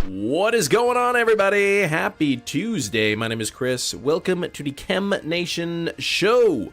What is going on, everybody? Happy Tuesday. My name is Chris. Welcome to the Chem Nation show.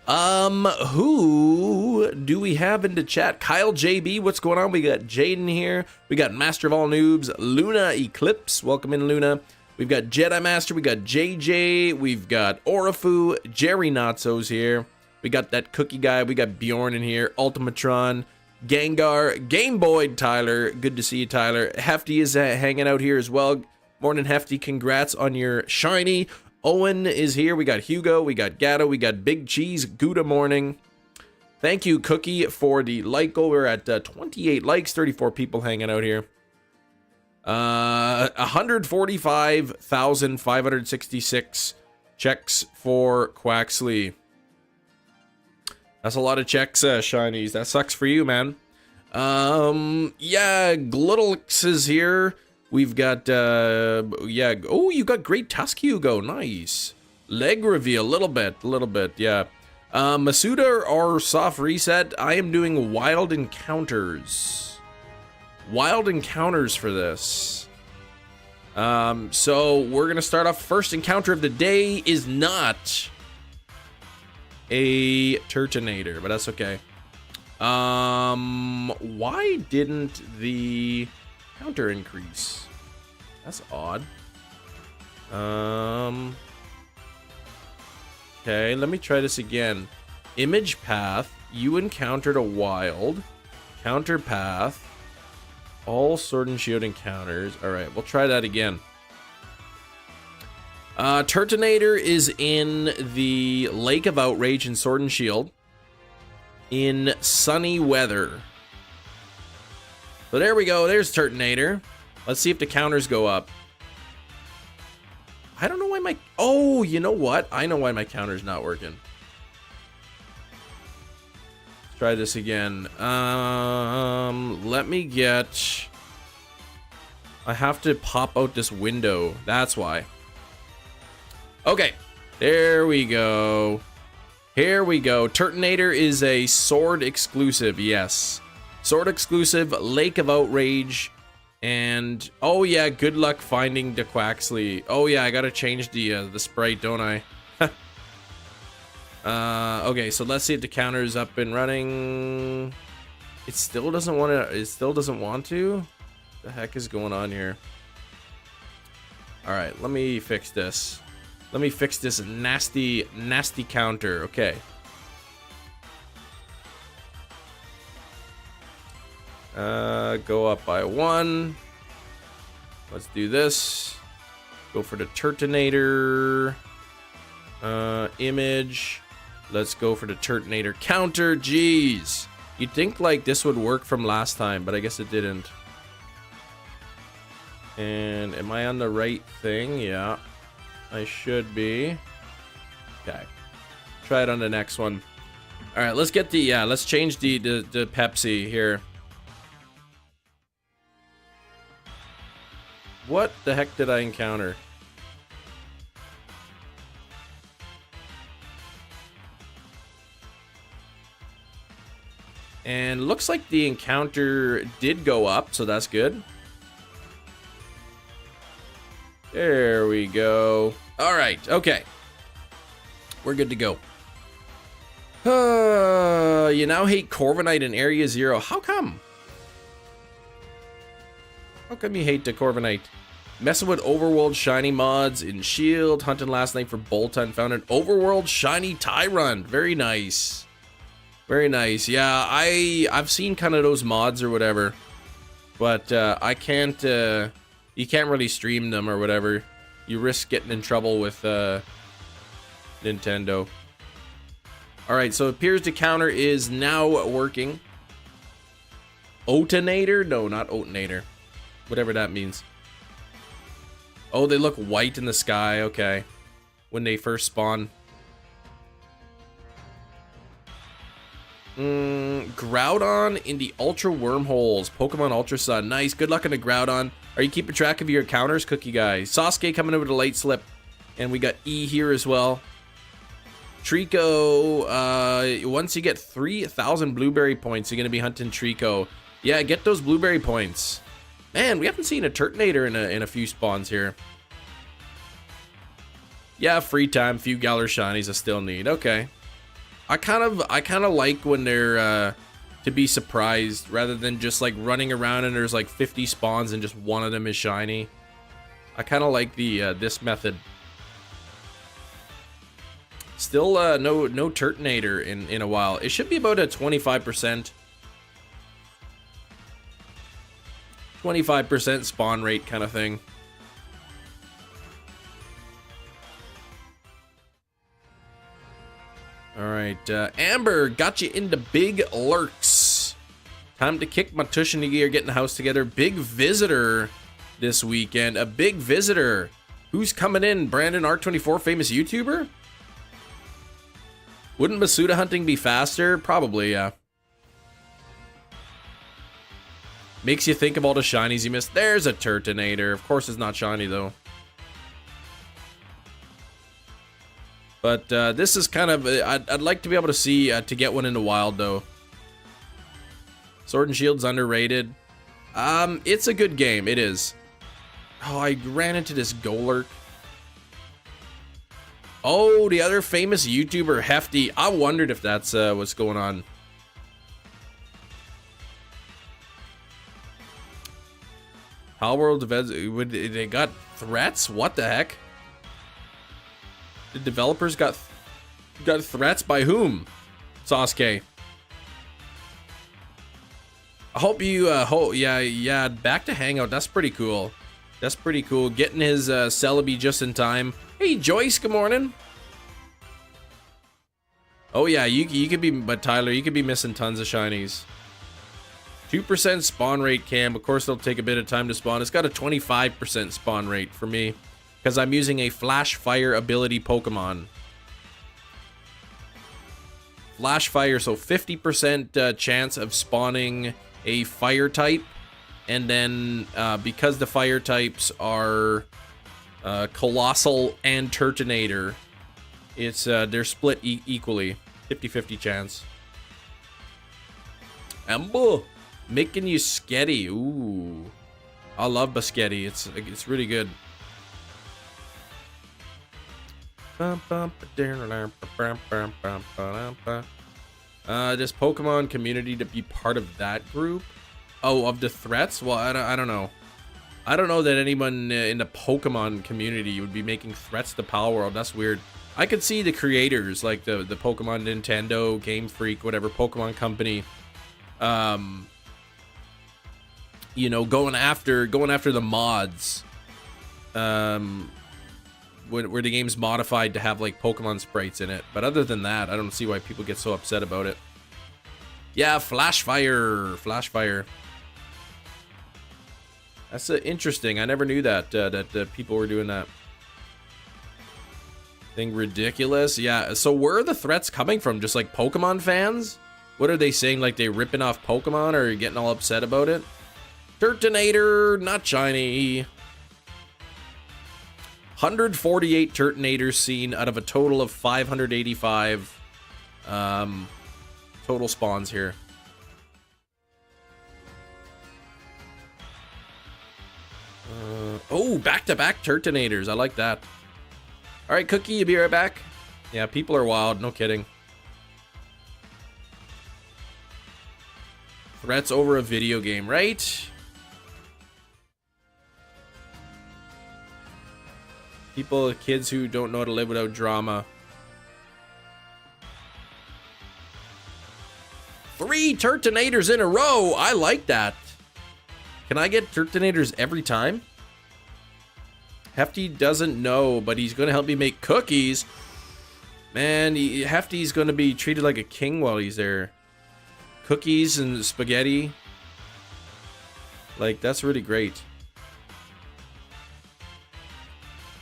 Who do we have in the chat? Kyle JB, what's going on? We got Jaden here. We got Master of All Noobs, Luna Eclipse. Welcome in, Luna. We've got Jedi Master. We got JJ. We've got Orifu. Jerry Notso's here. We got that cookie guy. We got Bjorn in here. Ultimatron. Gengar, Game Boy, Tyler. Good to see you, Tyler. Hefty is hanging out here as well. Morning, Hefty. Congrats on your shiny. Owen is here. We got Hugo. We got Gatto. We got Big Cheese. Good morning. Thank you, Cookie, for the like goal. We're at 28 likes. 34 people hanging out here. 145,566 checks for Quaxley. That's a lot of checks, shinies. That sucks for you, man. Yeah, Gluttlix is here. We've got, yeah. Oh, you got Great Tusk, Hugo. Nice. Leg reveal, a little bit, yeah. Masuda or Soft Reset. I am doing Wild Encounters. Wild Encounters for this. So we're going to start off. First encounter of the day is not a Turtonator, but that's okay. Why didn't the counter increase? That's odd. Okay, let me try this again. Image path, you encountered a wild. Counter path, all sword and shield encounters. All right, we'll try that again. Turtonator is in the Lake of Outrage in Sword and Shield in sunny weather. So there we go. There's Turtonator. Let's see if the counters go up. I don't know why my... Oh, you know what? I know why my counter's not working. Let's try this again. Let me get... I have to pop out this window. That's why. Okay, there we go. Here we go. Turtonator is a sword exclusive, yes. Sword exclusive, Lake of Outrage, and oh yeah, good luck finding the Quaxley. Oh yeah, I gotta change the sprite, don't I? Okay, so let's see if the counter is up and running. It still doesn't want to. It still doesn't want to. What the heck is going on here? All right, let me fix this. Let me fix this nasty counter. Okay. Go up by 1. Let's do this. Go for the Turtonator. Image. Let's go for the Turtonator counter. Jeez. You'd think like this would work from last time, but I guess it didn't. And am I on the right thing? Yeah. I should be. Okay. Try it on the next one. All right, let's get the, yeah, let's change the Pepsi here. What the heck did I encounter? And looks like the encounter did go up, so that's good. There we go. All right, okay. We're good to go. You now hate Corviknight in Area 0. How come? How come you hate the Corviknight? Messing with Overworld shiny mods in Shield. Hunting last night for Bolton. Found an Overworld shiny Tyrant. Very nice. Very nice. Yeah, I've seen kind of those mods or whatever. But I can't... you can't really stream them or whatever. You risk getting in trouble with Nintendo. Alright, so it appears the counter is now working. Otonator? No, not Otonator. Whatever that means. Oh, they look white in the sky. Okay. When they first spawn. Groudon in the Ultra Wormholes. Pokemon Ultra Sun. Nice. Good luck on the Groudon. Are you keeping track of your counters, Cookie Guy? Sasuke coming over to late slip. And we got E here as well. Trico. Once you get 3,000 blueberry points, you're going to be hunting Trico. Yeah, get those blueberry points. Man, we haven't seen a Turtonator in a few spawns here. Yeah, free time, few Galar shinies I still need. Okay. I kind of like when they're to be surprised rather than just like running around and there's like 50 spawns and just one of them is shiny. I kind of like the this method. Still no Turtonator in a while. It should be about a 25%. 25% spawn rate kind of thing. Alright, Amber got you into big lurks. Time to kick my tush into gear, getting the house together. Big visitor this weekend. A big visitor. Who's coming in? Brandon R24, famous YouTuber? Wouldn't Masuda hunting be faster? Probably, yeah. Makes you think of all the shinies you missed. There's a Turtonator. Of course it's not shiny, though. But this is kind of... I'd like to be able to see... to get one in the wild, though. Sword and Shield's underrated. It's a good game. It is. Oh, I ran into this Golurk. Oh, the other famous YouTuber, Hefty. I wondered if that's what's going on. Palworld events, they got threats? What the heck? The developers got threats by whom? Sasuke. I hope you yeah, back to Hangout. That's pretty cool. That's pretty cool. Getting his Celebi just in time. Hey Joyce, good morning. Oh yeah, you could be, but Tyler, you could be missing tons of shinies. 2% spawn rate, Cam. Of course, it'll take a bit of time to spawn. It's got a 25% spawn rate for me because I'm using a Flash Fire ability Pokemon. Flash Fire, so 50% chance of spawning a fire type, and then because the fire types are Colossal and Turtonator, it's they're split equally, 50-50 chance. Ambo. Making you sketty. Ooh. I love Biscotti. It's really good. Does Pokemon community to be part of that group? Oh, of the threats? Well, I don't know. I don't know that anyone in the Pokemon community would be making threats to Palworld. That's weird. I could see the creators, like the Pokemon Nintendo, Game Freak, whatever Pokemon company, you know, going after the mods, where the game's modified to have like Pokemon sprites in it. But other than that, I don't see why people get so upset about it. Yeah, Flash Fire. That's interesting. I never knew that that people were doing that. Thing ridiculous. Yeah. So where are the threats coming from? Just like Pokemon fans? What are they saying? Like they ripping off Pokemon or getting all upset about it? Turtonator, not shiny. 148 Turtonators seen out of a total of 585 total spawns here. Oh, back-to-back Turtonators. I like that. All right, Cookie, you be right back. Yeah, people are wild. No kidding. Threats over a video game, right? People, kids who don't know how to live without drama. 3 Turtonators in a row. I like that. Can I get Turtonators every time? Hefty doesn't know, but he's going to help me make cookies. Man, Hefty's going to be treated like a king while he's there. Cookies and spaghetti. Like, that's really great.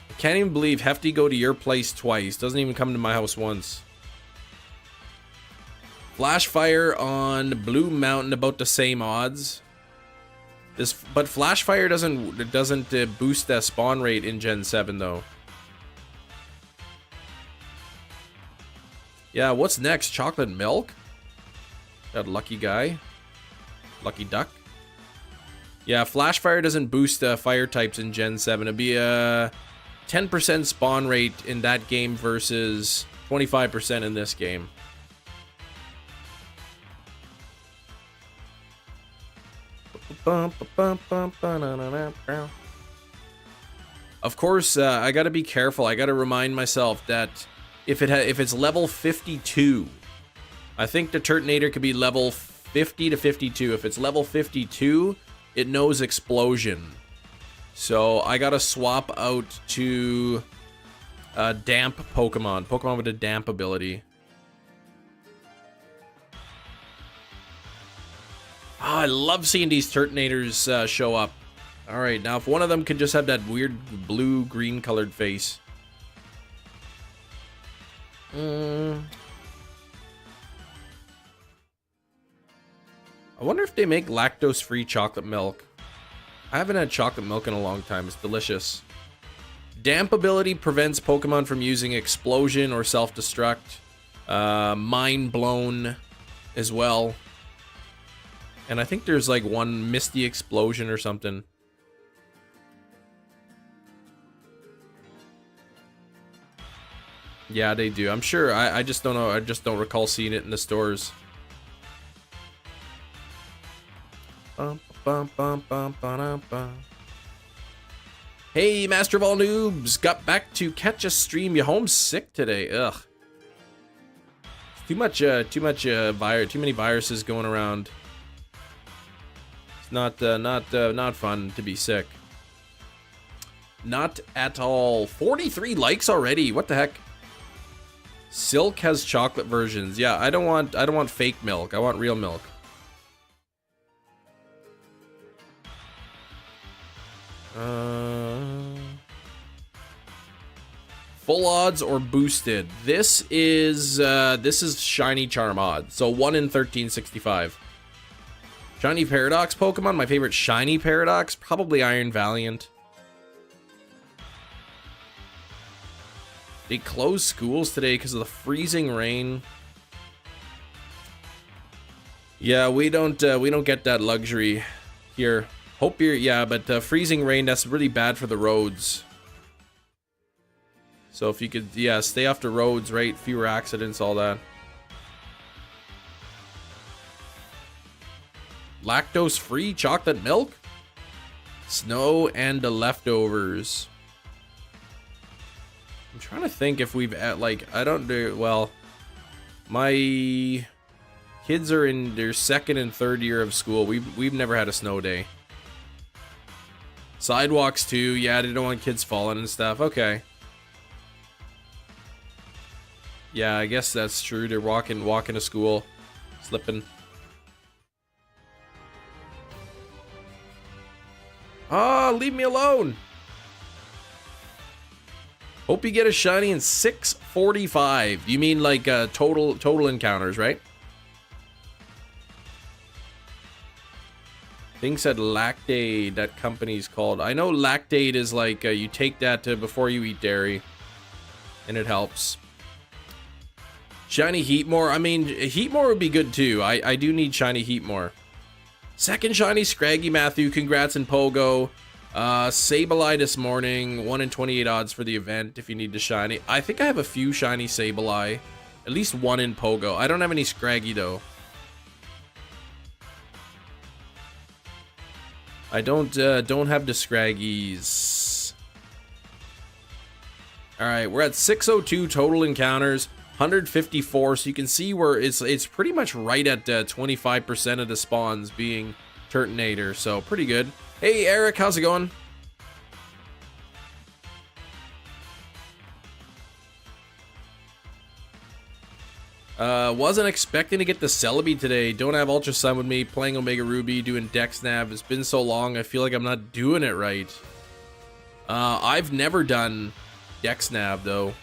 I can't even believe Hefty go to your place twice. Doesn't even come to my house once. Flash Fire on Blue Mountain, about the same odds. But Flash Fire doesn't boost that spawn rate in Gen 7 though. Yeah, what's next? Chocolate milk? That lucky guy. Lucky duck. Yeah, Flash Fire doesn't boost fire types in Gen 7. It'd be a 10% spawn rate in that game versus 25% in this game. Of course, I gotta be careful. I gotta remind myself that if it's level 52, I think the Turtonator could be level 50 to 52. If it's level 52, it knows Explosion. So I gotta swap out to damp Pokemon with a damp ability. Oh, I love seeing these Turtonators show up. Alright, now if one of them could just have that weird blue-green colored face. I wonder if they make lactose-free chocolate milk. I haven't had chocolate milk in a long time. It's delicious. Damp ability prevents Pokemon from using Explosion or Self-Destruct. Mind Blown as well. And I think there's like one Misty Explosion or something. Yeah, they do. I'm sure. I just don't know. I just don't recall seeing it in the stores. Hey, Master of all Noobs, got back to catch a stream. You homesick today? Ugh. Too many viruses going around. It's not fun to be sick. Not at all. 43 likes already. What the heck? Silk has chocolate versions. Yeah, I don't want fake milk. I want real milk. Full odds or boosted. This is shiny charm odd. So 1 in 1365. Shiny Paradox Pokemon. My favorite shiny Paradox, probably Iron Valiant. They closed schools today because of the freezing rain. Yeah, we don't get that luxury here. Hope you're, yeah, but freezing rain, that's really bad for the roads. So if you could, yeah, stay off the roads, right? Fewer accidents, all that. Lactose-free chocolate milk? Snow and the leftovers. I'm trying to think if we've, I don't do, well, my kids are in their 2nd and 3rd year of school. We've never had a snow day. Sidewalks too, yeah, they don't want kids falling and stuff. Okay. Yeah, I guess that's true. They're walking to school, slipping. Ah, leave me alone. Hope you get a shiny in 645. You mean like total encounters, right? Thing said Lactaid, that company's called. I know Lactaid is like you take that before you eat dairy, and it helps. Shiny Heatmore. I mean, Heatmore would be good too. I do need shiny Heatmore. Second shiny Scraggy Matthew. Congrats in Pogo. Sableye this morning. 1 in 28 odds for the event if you need the shiny. I think I have a few shiny Sableye. At least 1 in Pogo. I don't have any Scraggy though. I don't have the Scraggies. Alright, we're at 602 total encounters. 154, so you can see where it's pretty much right at 25% of the spawns being Turtonator, so pretty good. Hey Eric, how's it going? Wasn't expecting to get the Celebi today. Don't have Ultra Sun with me, playing Omega Ruby, doing Dex Nav. It's been so long, I feel like I'm not doing it right. I've never done Dex Nav though.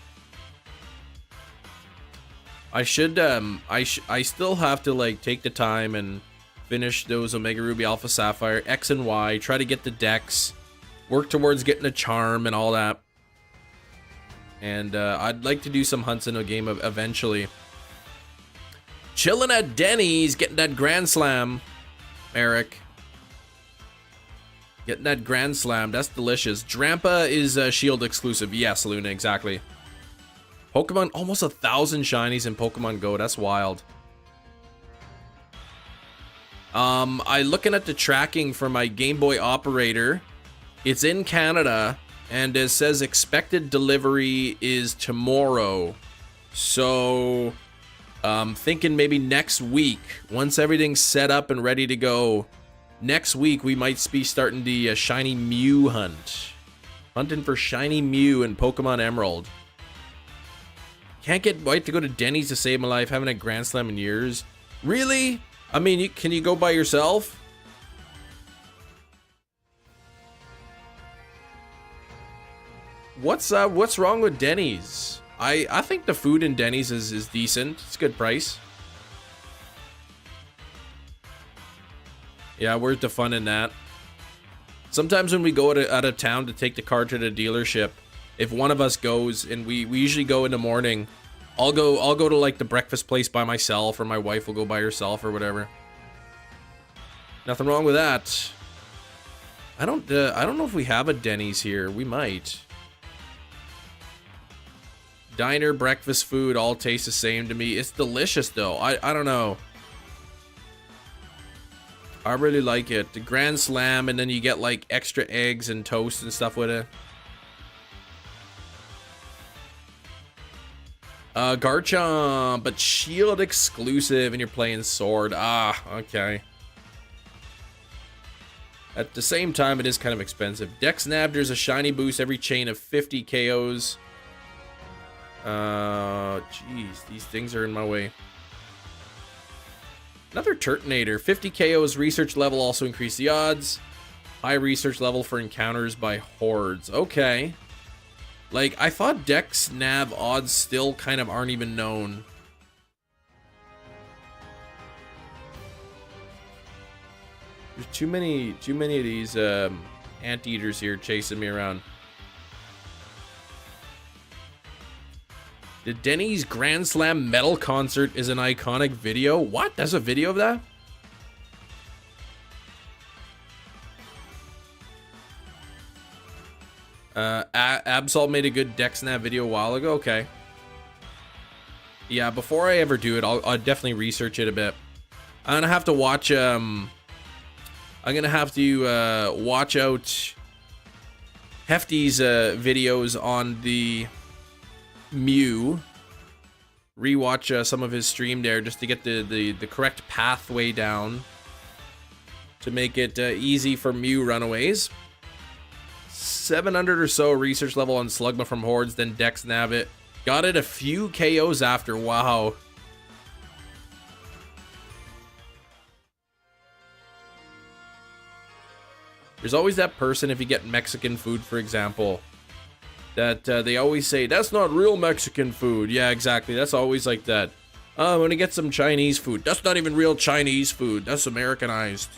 I should, I still have to, like, take the time and finish those Omega Ruby Alpha Sapphire, X and Y, try to get the Dex, work towards getting a Charm and all that. And, I'd like to do some hunts in a game eventually. Chilling at Denny's, getting that Grand Slam, Eric. Getting that Grand Slam. That's delicious. Drampa is Shield exclusive. Yes, Luna, exactly. Pokemon, almost 1,000 shinies in Pokemon Go. That's wild. I looking at the tracking for my Game Boy Operator. It's in Canada, and it says expected delivery is tomorrow. So, thinking maybe next week, once everything's set up and ready to go, next week we might be starting the shiny Mew hunt. Hunting for shiny Mew in Pokemon Emerald. Can't get White to go to Denny's to save my life. Haven't had Grand Slam in years. Really? I mean, can you go by yourself? What's wrong with Denny's? I think the food in Denny's is decent. It's a good price. Yeah, where's the fun in that? Sometimes when we go out of town to take the car to the dealership, if one of us goes, and we usually go in the morning, I'll go to like the breakfast place by myself, or my wife will go by herself or whatever. Nothing wrong with that. I don't know if we have a Denny's here. We might. Diner, breakfast food, all taste the same to me. It's delicious though. I don't know. I really like it. The Grand Slam, and then you get like extra eggs and toast and stuff with it. Garchomp, but Shield exclusive, and you're playing Sword. Ah, okay. At the same time, it is kind of expensive. Dex Nab, there's a shiny boost every chain of 50 KOs. Jeez, these things are in my way. Another Turtonator. 50 KOs research level also increase the odds. High research level for encounters by hordes. Okay. Like, I thought Dex Nav odds still kind of aren't even known. There's too many of these anteaters here chasing me around. The Denny's Grand Slam Metal Concert is an iconic video. What? There's a video of that? Absol made a good DexNav video a while ago. Okay. Yeah, before I ever do it, I'll definitely research it a bit. I'm gonna have to watch watch out Hefty's videos on the Mew. Rewatch some of his stream there just to get the correct pathway down to make it easy for Mew runaways. 700 or so research level on Slugma from Hordes, then Dex Nav it. Got it a few KOs after. Wow. There's always that person, if you get Mexican food, for example, that they always say, that's not real Mexican food. Yeah, exactly. That's always like that. Oh, I'm gonna get some Chinese food. That's not even real Chinese food. That's Americanized.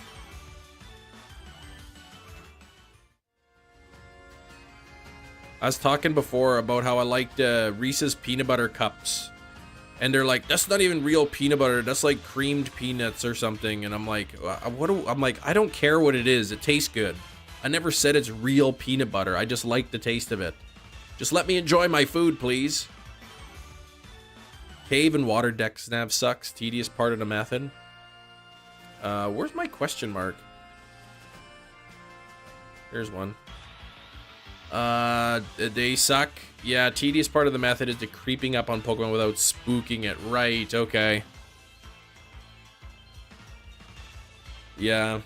I was talking before about how I liked Reese's peanut butter cups. And they're like, that's not even real peanut butter. That's like creamed peanuts or something. And I'm like, I don't care what it is. It tastes good. I never said it's real peanut butter. I just like the taste of it. Just let me enjoy my food, please. Cave and water deck nav sucks. Tedious part of the method. Where's my question mark? Here's one. They suck. Yeah, tedious part of the method is the creeping up on Pokemon without spooking it. Right, okay. Yeah.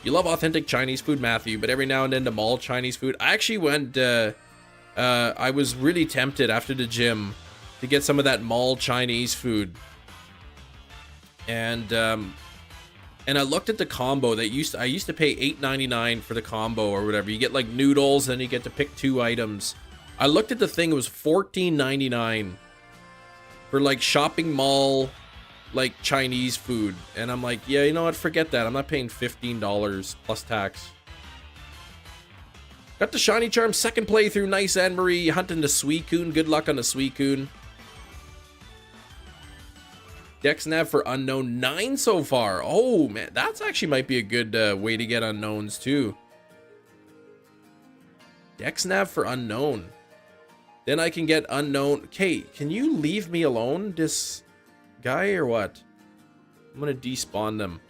You love authentic Chinese food, Matthew, but every now and then the mall Chinese food. I actually went, I was really tempted after the gym to get some of that mall Chinese food. And I looked at the combo that I used to pay $8.99 for the combo or whatever. You get like noodles, then you get to pick 2 items. I looked at the thing, it was $14.99 for like shopping mall, like Chinese food. And I'm like, yeah, you know what? Forget that. I'm not paying $15 plus tax. Got the Shiny Charm second playthrough. Nice, Anne-Marie. Hunting the Suicune. Good luck on the Suicune. Dex nav for unknown 9 so far. Oh man, that's actually might be a good way to get unknowns too. Dex nav for unknown. Then I can get unknown. Okay, can you leave me alone, this guy, or what? I'm gonna despawn them.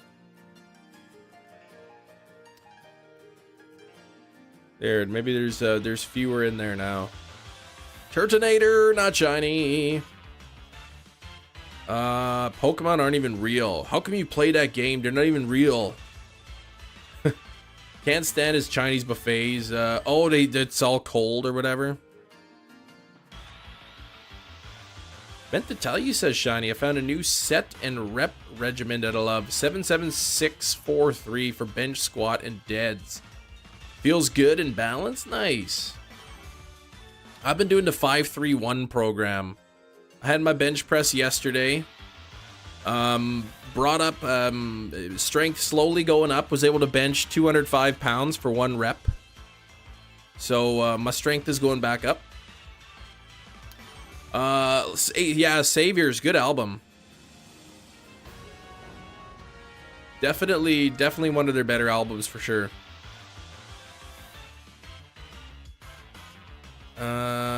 There, maybe there's fewer in there now. Turtonator, not shiny. Pokemon aren't even real. How come you play that game? They're not even real. Can't stand his Chinese buffets. Oh, it's all cold or whatever. Meant to tell you, says Shiny. I found a new set and rep regimen that I love. 77643 for bench, squat, and deads. Feels good and balanced. Nice. I've been doing the 531 program. I had my bench press yesterday. Brought up strength slowly going up. Was able to bench 205 pounds for 1 rep. So my strength is going back up. Yeah, Saviors, good album. Definitely one of their better albums for sure.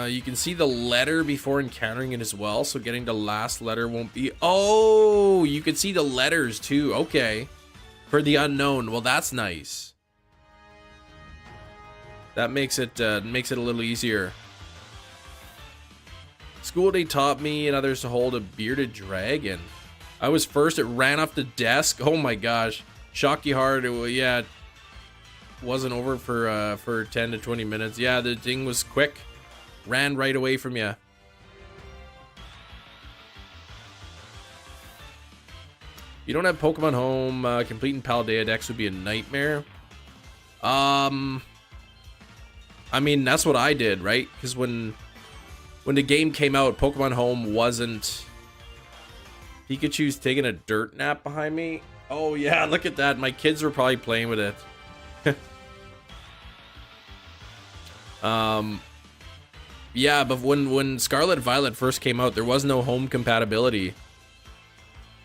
You can see the letter before encountering it as well, so getting the last letter won't be... Oh, you can see the letters too. Okay. For the unknown. Well, that's nice. That makes it a little easier. School day taught me and others to hold a bearded dragon. I was first. It ran off the desk. Oh my gosh. Shocked you hard. Yeah. It wasn't over for 10 to 20 minutes. Yeah, the thing was quick. Ran right away from you. You don't have Pokemon Home. Completing Paldea Dex would be a nightmare. I mean, that's what I did, right? Because when the game came out, Pokemon Home wasn't... Pikachu's taking a dirt nap behind me. Oh yeah, look at that. My kids were probably playing with it. Yeah, but when Scarlet Violet first came out, there was no home compatibility.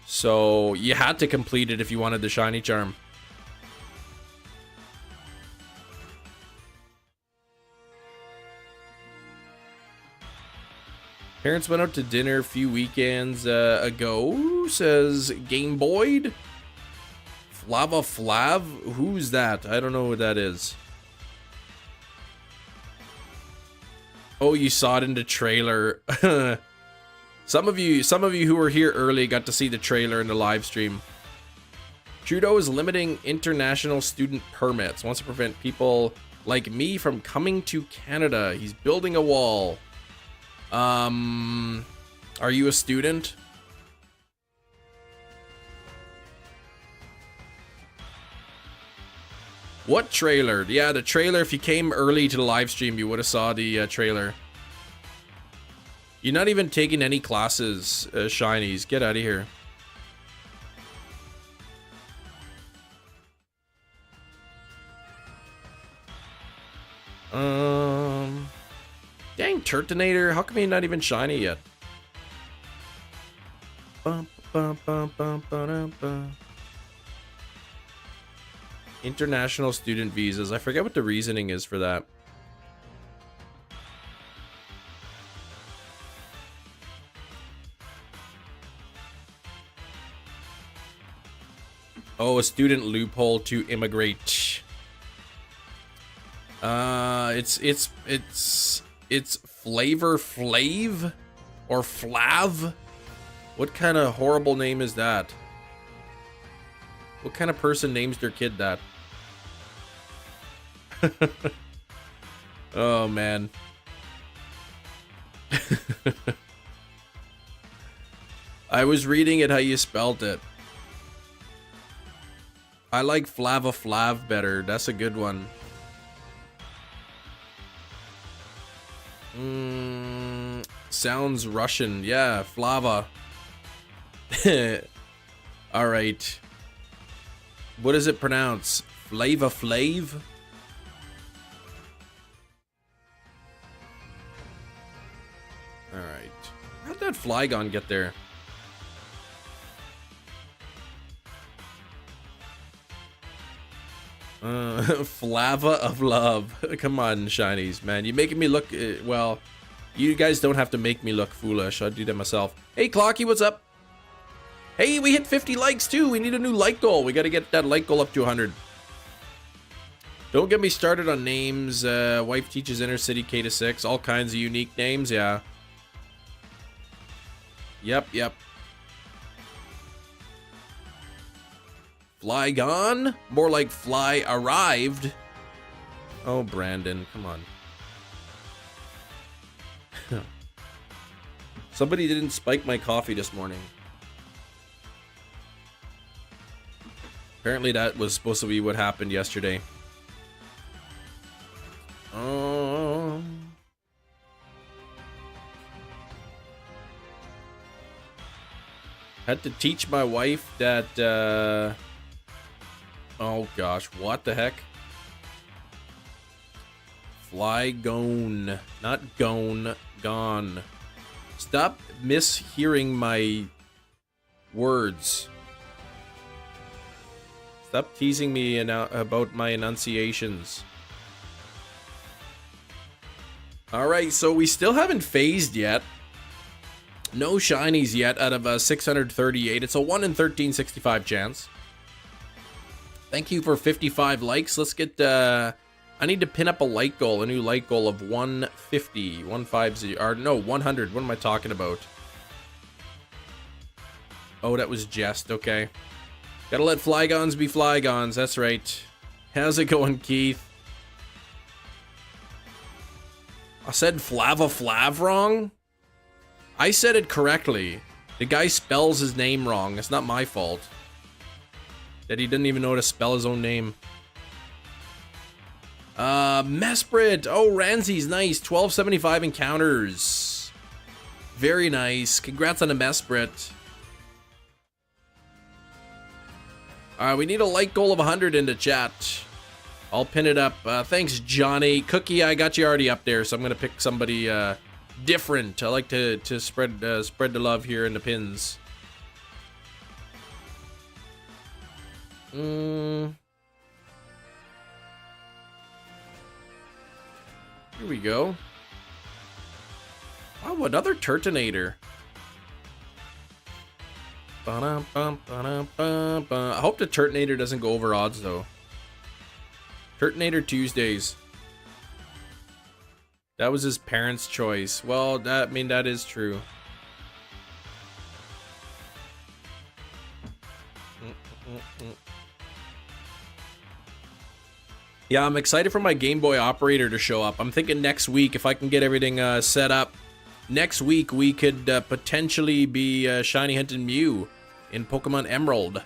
So you had to complete it if you wanted the shiny charm. Parents went out to dinner a few weekends ago, says Game Boyd. Flava Flav? Who's that? I don't know who that is. Oh, you saw it in the trailer. Some of you who were here early got to see the trailer in the live stream. Trudeau is limiting international student permits. Wants to prevent people like me from coming to Canada. He's building a wall. Are you a student? What trailer? Yeah, the trailer. If you came early to the live stream, you would have saw the trailer. You're not even taking any classes, shinies. Get out of here. Dang, Turtonator. How come you're not even shiny yet? International student visas. I forget what the reasoning is for that. Oh, a student loophole to immigrate. It's Flavor Flav or Flav. What kind of horrible name is that? What kind of person names their kid that? Oh man. I was reading it how you spelt it. I like Flava Flav better. That's a good one. Sounds Russian. Yeah, Flava. All right. What does it pronounce? Flava Flav? All right. How'd that Flygon get there? Flava of love. Come on, shinies, man. You're making me look, well, you guys don't have to make me look foolish. I'll do that myself. Hey, Clocky, what's up? Hey, we hit 50 likes, too. We need a new like goal. We got to get that like goal up to 100. Don't get me started on names. Wife teaches inner city K to 6. All kinds of unique names, yeah. Yep. Fly gone? More like fly arrived. Oh, Brandon, come on. Somebody didn't spike my coffee this morning. Apparently that was supposed to be what happened yesterday. Had to teach my wife that, oh gosh, what the heck? Fly gone, not gone, gone. Stop mishearing my words. Stop teasing me about my enunciations. Alright, so we still haven't phased yet. No shinies yet out of 638. It's a 1 in 1365 chance. Thank you for 55 likes. Let's get, I need to pin up a like goal, a new like goal of 150, 150, or no, 100. What am I talking about? Oh, that was jest, okay. Gotta let Flygons be Flygons, that's right. How's it going, Keith? I said Flava Flav wrong? I said it correctly. The guy spells his name wrong. It's not my fault. That he didn't even know how to spell his own name. Mesprit. Oh, Ranzy's nice. 1275 encounters. Very nice. Congrats on the Mesprit. Alright, we need a like goal of 100 in the chat. I'll pin it up. Thanks, Johnny. Cookie, I got you already up there, so I'm going to pick somebody different. I like to spread the love here in the pins. Here we go. Oh, another Turtonator. I hope the Turtonator doesn't go over odds, though. Turtonator Tuesdays. That was his parents' choice. Well, that, I mean, that is true. Yeah, I'm excited for my Game Boy operator to show up. I'm thinking next week, if I can get everything set up, next week we could potentially be shiny hunting Mew in Pokemon Emerald.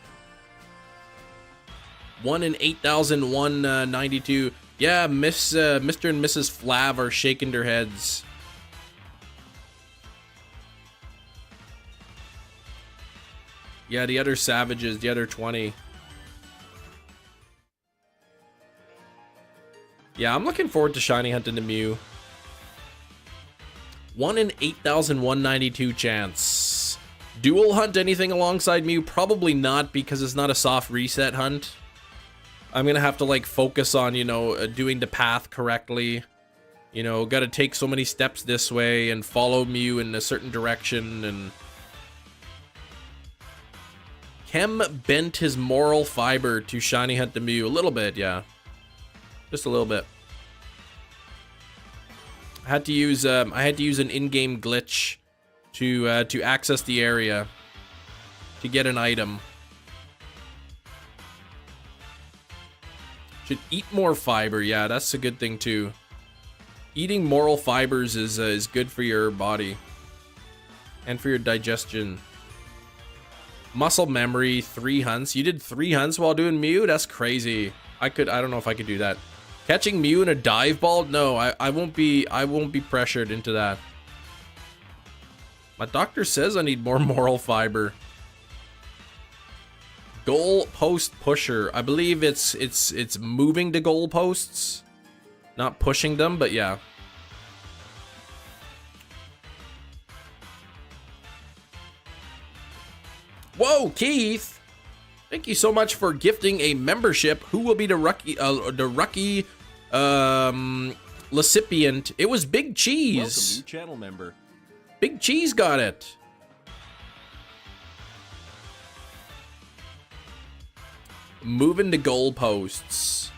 1 in 8,192. Yeah, Mr. and Mrs. Flav are shaking their heads. Yeah, the other savages, the other 20. Yeah, I'm looking forward to shiny hunting the Mew. 1 in 8,192 chance. Dual hunt anything alongside Mew? Probably not, because it's not a soft reset hunt. I'm gonna have to like focus on, you know, doing the path correctly. You know, gotta take so many steps this way and follow Mew in a certain direction. And Kem bent his moral fiber to shiny hunt the Mew a little bit, yeah. Just a little bit. I had to use an in-game glitch to access the area to get an item. Should eat more fiber. Yeah, that's a good thing too. Eating moral fibers is good for your body and for your digestion. Muscle memory, 3 hunts. You did 3 hunts while doing Mew? That's crazy. I don't know if I could do that. Catching Mew in a dive ball? No, I won't be pressured into that. My doctor says I need more moral fiber. Goal post pusher. I believe it's moving the goal posts, not pushing them, but yeah. Whoa, Keith! Thank you so much for gifting a membership. Who will be the rookie recipient? It was Big Cheese. Welcome, new channel member. Big Cheese got it. Moving the goalposts.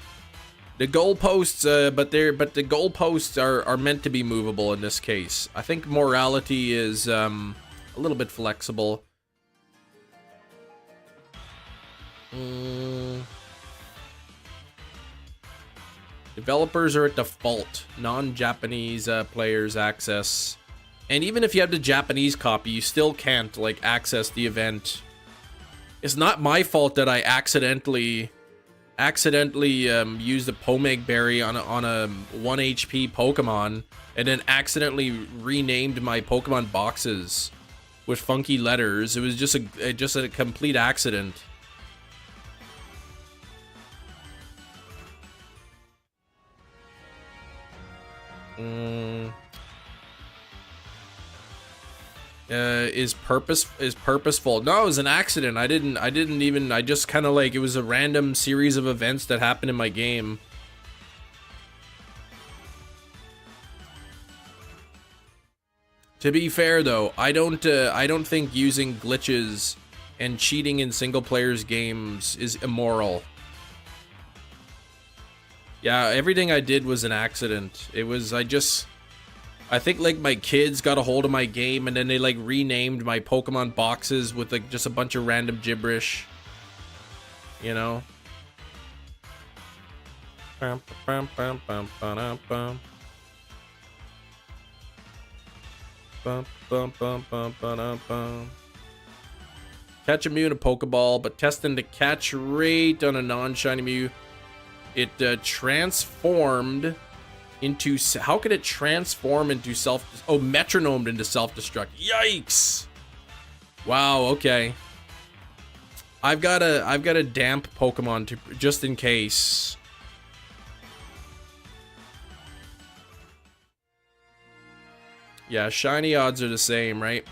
The goalposts, but the goalposts are meant to be movable in this case. I think morality is a little bit flexible. Developers are at default. Non-Japanese players access. And even if you have the Japanese copy, you still can't, like, access the event. It's not my fault that I accidentally used a Pomeg Berry on a 1 HP Pokemon and then accidentally renamed my Pokemon boxes with funky letters. It was just a complete accident. Is purposeful? No, it was an accident. I just kind of like, it was a random series of events that happened in my game. To be fair though, I don't think using glitches and cheating in single players games is immoral. Yeah, everything I did was an accident. It was, I think like my kids got a hold of my game and then they like renamed my Pokemon boxes with like just a bunch of random gibberish. You know? Catch a Mew in a Pokeball, but testing the catch rate on a non-shiny Mew. It transformed into, how could it transform into metronomed into self-destruct? Yikes! Wow, okay. I've got a damp Pokemon to, just in case. Yeah, shiny odds are the same, right?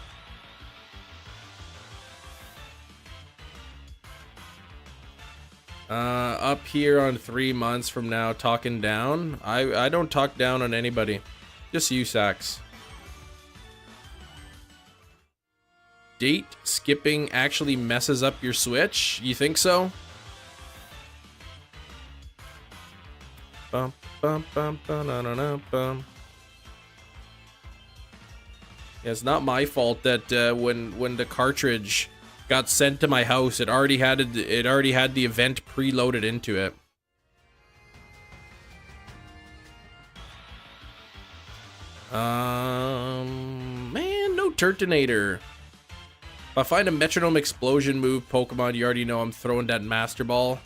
Up here on 3 months from now, talking down. I don't talk down on anybody. Just you, Sax. Date skipping actually messes up your Switch? You think so? Bum, bum, bum, bum, na, na, na, bum. Yeah, it's not my fault that when the cartridge got sent to my house, it already had the event preloaded into it. Man, no Turtonator. If I find a metronome explosion move Pokemon, you already know I'm throwing that Master Ball.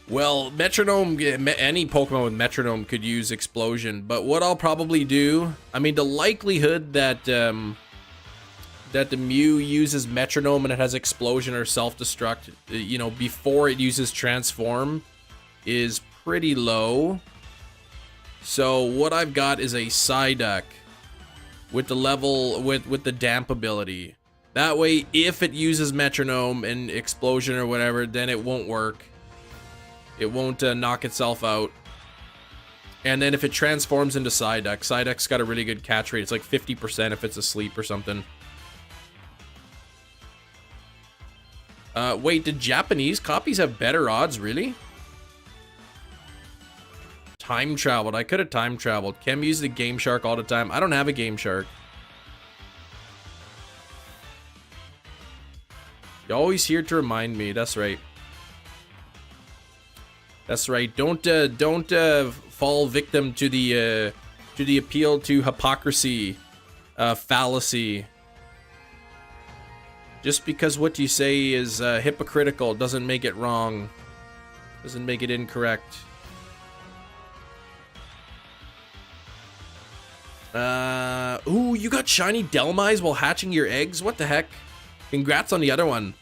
Well, metronome, any Pokemon with metronome could use explosion, but what I'll probably do, I mean, the likelihood that that the Mew uses metronome and it has explosion or self-destruct, you know, before it uses transform is pretty low. So what I've got is a Psyduck with the level, with the damp ability. That way, if it uses metronome and explosion or whatever, then it won't work. It won't knock itself out. And then if it transforms into Psyduck, Psyduck's got a really good catch rate. It's like 50% if it's asleep or something. Wait, did Japanese copies have better odds, really? Time traveled. I could have time traveled. Kem used the Game Shark all the time. I don't have a Game Shark. You're always here to remind me. That's right. That's right. Don't fall victim to the appeal to hypocrisy, fallacy. Just because what you say is hypocritical doesn't make it wrong. Doesn't make it incorrect. Ooh, you got shiny Delmise while hatching your eggs? What the heck? Congrats on the other one.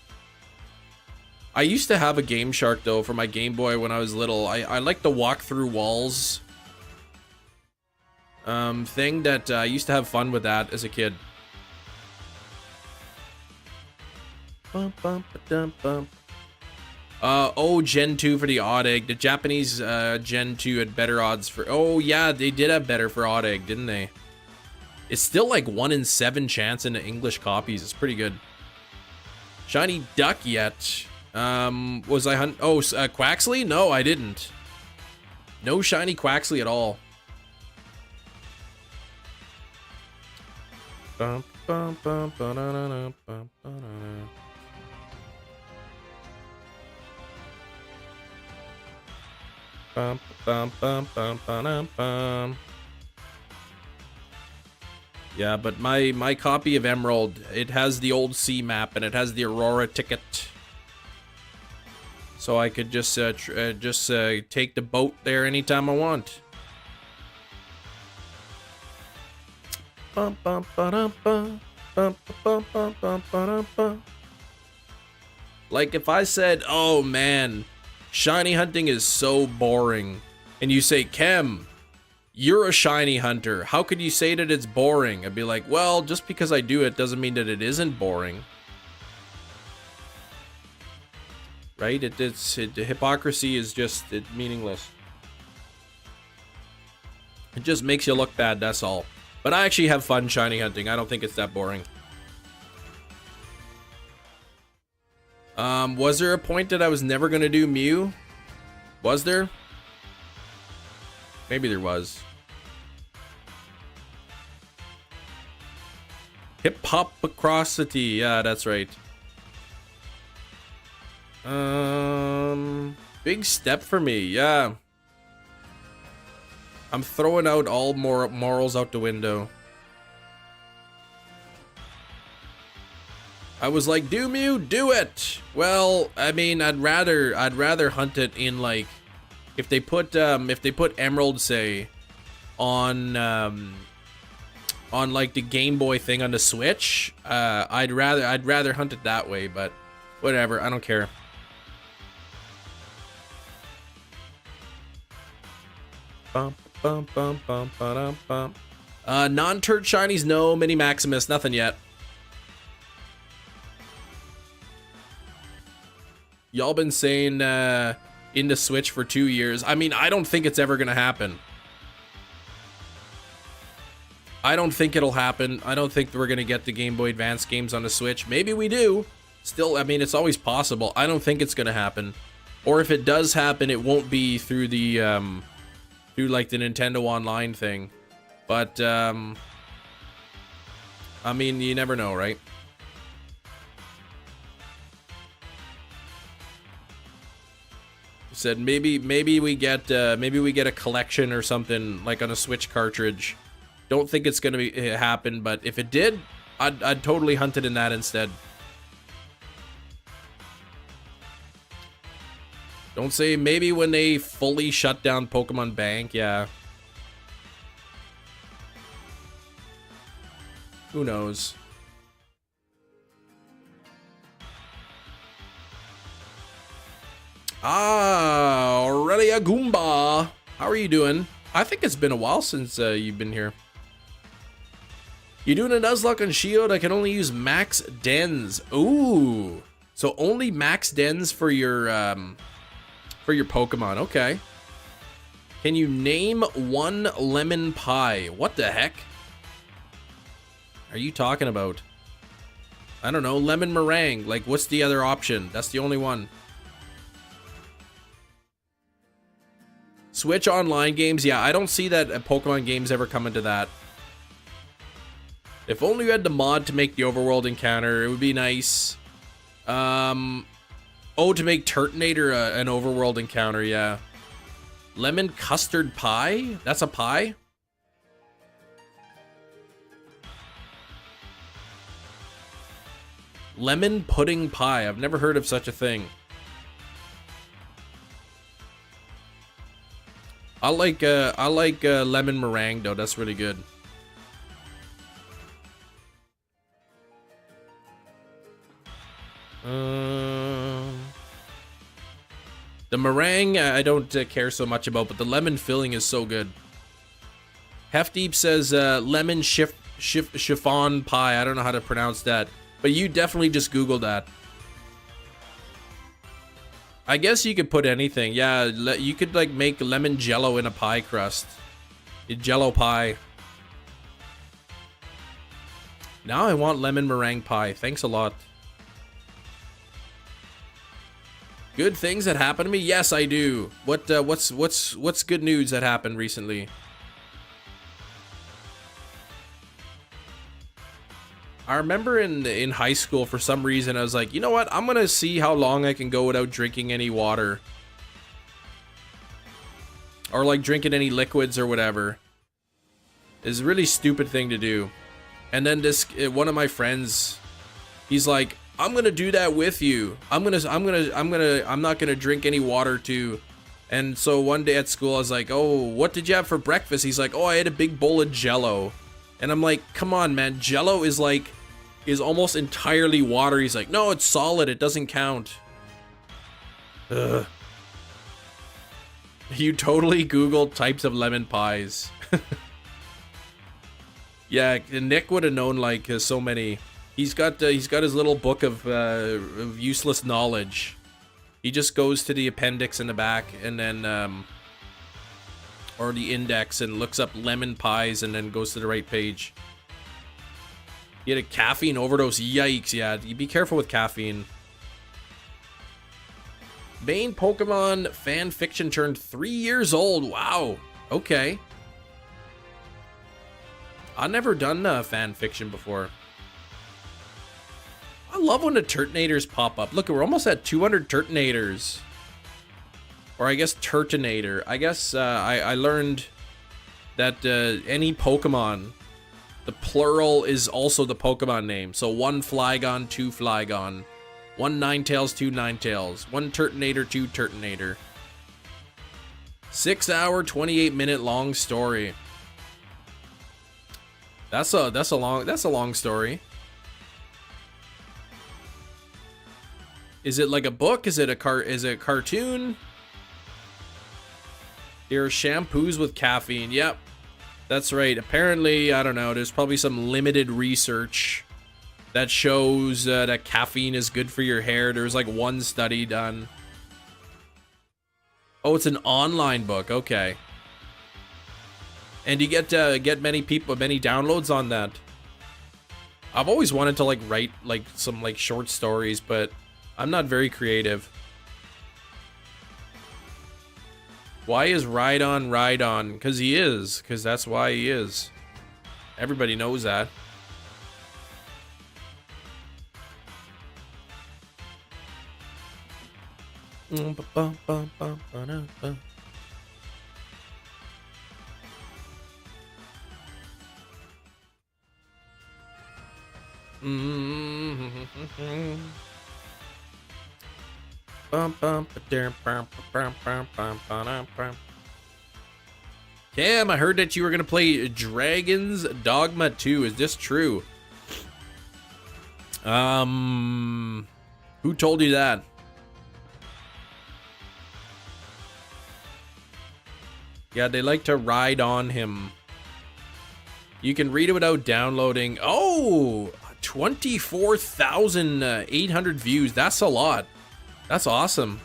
I used to have a Game Shark though for my Game Boy when I was little. I like the walk through walls thing that I used to have fun with that as a kid. Oh, Gen 2 for the odd egg. The Japanese Gen 2 had better odds for... Oh, yeah, they did have better for odd egg, didn't they? It's still like 1 in 7 chance in the English copies. It's pretty good. Shiny Duck yet. Was I hunt? Oh, Quaxley? No, I didn't. No shiny Quaxley at all. Yeah, but my copy of Emerald, it has the old sea map and it has the Aurora ticket. So I could just take the boat there anytime I want. Like if I said, oh man, shiny hunting is so boring, and you say, Kem, you're a shiny hunter, how could you say that it's boring? I'd be like, well, just because I do it doesn't mean that it isn't boring. Right? The hypocrisy is just meaningless. It just makes you look bad, that's all. But I actually have fun shiny hunting. I don't think it's that boring. Was there a point that I was never gonna do Mew? Was there? Maybe there was. Hip-hopacrosity. Yeah, that's right. Big step for me. Yeah. I'm throwing out all morals out the window. I was like, do Mew, do it. Well, I mean, I'd rather hunt it in like, if they put Emerald, say, on like the Game Boy thing on the Switch, I'd rather hunt it that way. But whatever, I don't care. Non-turd shinies, no. Mini Maximus, nothing yet. Y'all been saying into Switch for 2 years. I mean, I don't think it's ever gonna happen. I don't think it'll happen. I don't think we're gonna get the Game Boy Advance games on the Switch. Maybe we do. Still, I mean, it's always possible. I don't think it's gonna happen. Or if it does happen, it won't be through the through like the Nintendo Online thing. But I mean, you never know, right? Said maybe we get a collection or something like on a Switch cartridge. Don't think it's gonna happen, but if it did, I'd totally hunt it in that instead. Don't say maybe when they fully shut down Pokemon Bank. Yeah. Who knows? Ah, Aurelia Goomba. How are you doing? I think it's been a while since you've been here. You doing a Nuzlocke on Shield? I can only use max dens. Ooh. So only max dens for your Pokemon. Okay. Can you name one lemon pie? What the heck are you talking about? I don't know. Lemon meringue. Like, what's the other option? That's the only one. Switch online games. Yeah, I don't see that Pokemon games ever come into that. If only you had the mod to make the overworld encounter, it would be nice. Oh, to make Turtonator an overworld encounter, yeah. Lemon custard pie? That's a pie? Lemon pudding pie. I've never heard of such a thing. I like lemon meringue though. That's really good. The meringue I don't care so much about, but the lemon filling is so good. Hefdeep says lemon chiffon pie. I don't know how to pronounce that, but you definitely just Googled that. I guess you could put anything. Yeah, you could like make lemon jello in a pie crust. A jello pie. Now I want lemon meringue pie. Thanks a lot. Good things that happened to me? Yes, I do. What's good news that happened recently? I remember in high school, for some reason, I was like, you know what? I'm gonna see how long I can go without drinking any water. Or like drinking any liquids or whatever. It's a really stupid thing to do. And then one of my friends, he's like, I'm gonna do that with you. I'm not gonna drink any water too. And so one day at school, I was like, oh, what did you have for breakfast? He's like, oh, I had a big bowl of Jello. And I'm like, come on, man. Jello is almost entirely water. He's like, no, it's solid. It doesn't count. Ugh. You totally Googled types of lemon pies. Yeah, Nick would have known like so many. He's got his little book of useless knowledge. He just goes to the appendix in the back and then or the index and looks up lemon pies and then goes to the right page. He had a caffeine overdose. Yikes, yeah. You be careful with caffeine. Main Pokemon fan fiction turned 3 years old. Wow. Okay. I've never done fan fiction before. I love when the Turtonators pop up. Look, we're almost at 200 Turtonators. Or I guess Turtonator. I guess I learned that any Pokemon, the plural is also the Pokemon name. So 1 Flygon, 2 Flygon. 1 Ninetales, 2 Ninetales. 1 Turtonator, 2 Turtonator. 6 hour, 28 minute long story. That's a long story. Is it like a book? Is it a cartoon? Here are shampoos with caffeine. Yep. That's right. Apparently, I don't know, there's probably some limited research that shows that caffeine is good for your hair. There's like one study done. Oh, it's an online book. Okay. And you get many downloads on that. I've always wanted to like write like some like short stories, but I'm not very creative. Why is Rhydon Rhydon? Because he is. Because that's why he is. Everybody knows that. Cam, I heard that you were gonna play Dragon's Dogma 2. Is this true? Who told you that? Yeah, they like to ride on him. You can read it without downloading. Oh, 24,800 views. That's a lot. That's awesome.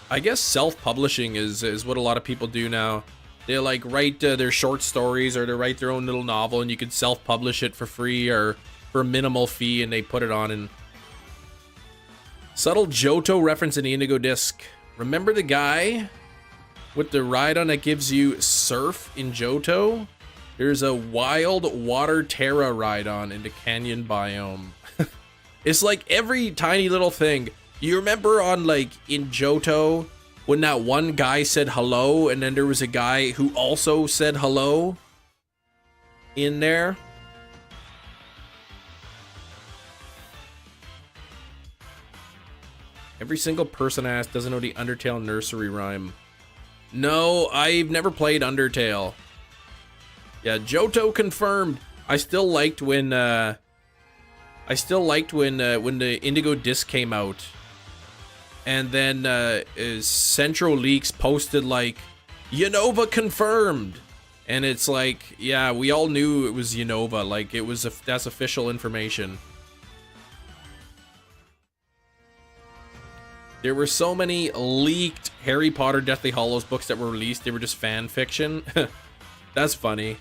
I guess self-publishing is what a lot of people do now. They like write their short stories or they write their own little novel and you can self-publish it for free or for a minimal fee and they put it on. And subtle Johto reference in the Indigo Disc. Remember the guy with the Rhydon that gives you Surf in Johto? There's a wild water Terra Rhydon in the canyon biome. It's like every tiny little thing. You remember on like in Johto when that one guy said hello and then there was a guy who also said hello in there? Every single person I ask doesn't know the Undertale nursery rhyme. No, I've never played Undertale. Yeah, Johto confirmed. I still liked when the Indigo Disc came out. And then Central Leaks posted like Unova confirmed. And it's like, yeah, we all knew it was Unova, like it was that's official information. There were so many leaked Harry Potter Deathly Hallows books that were released. They were just fan fiction. That's funny.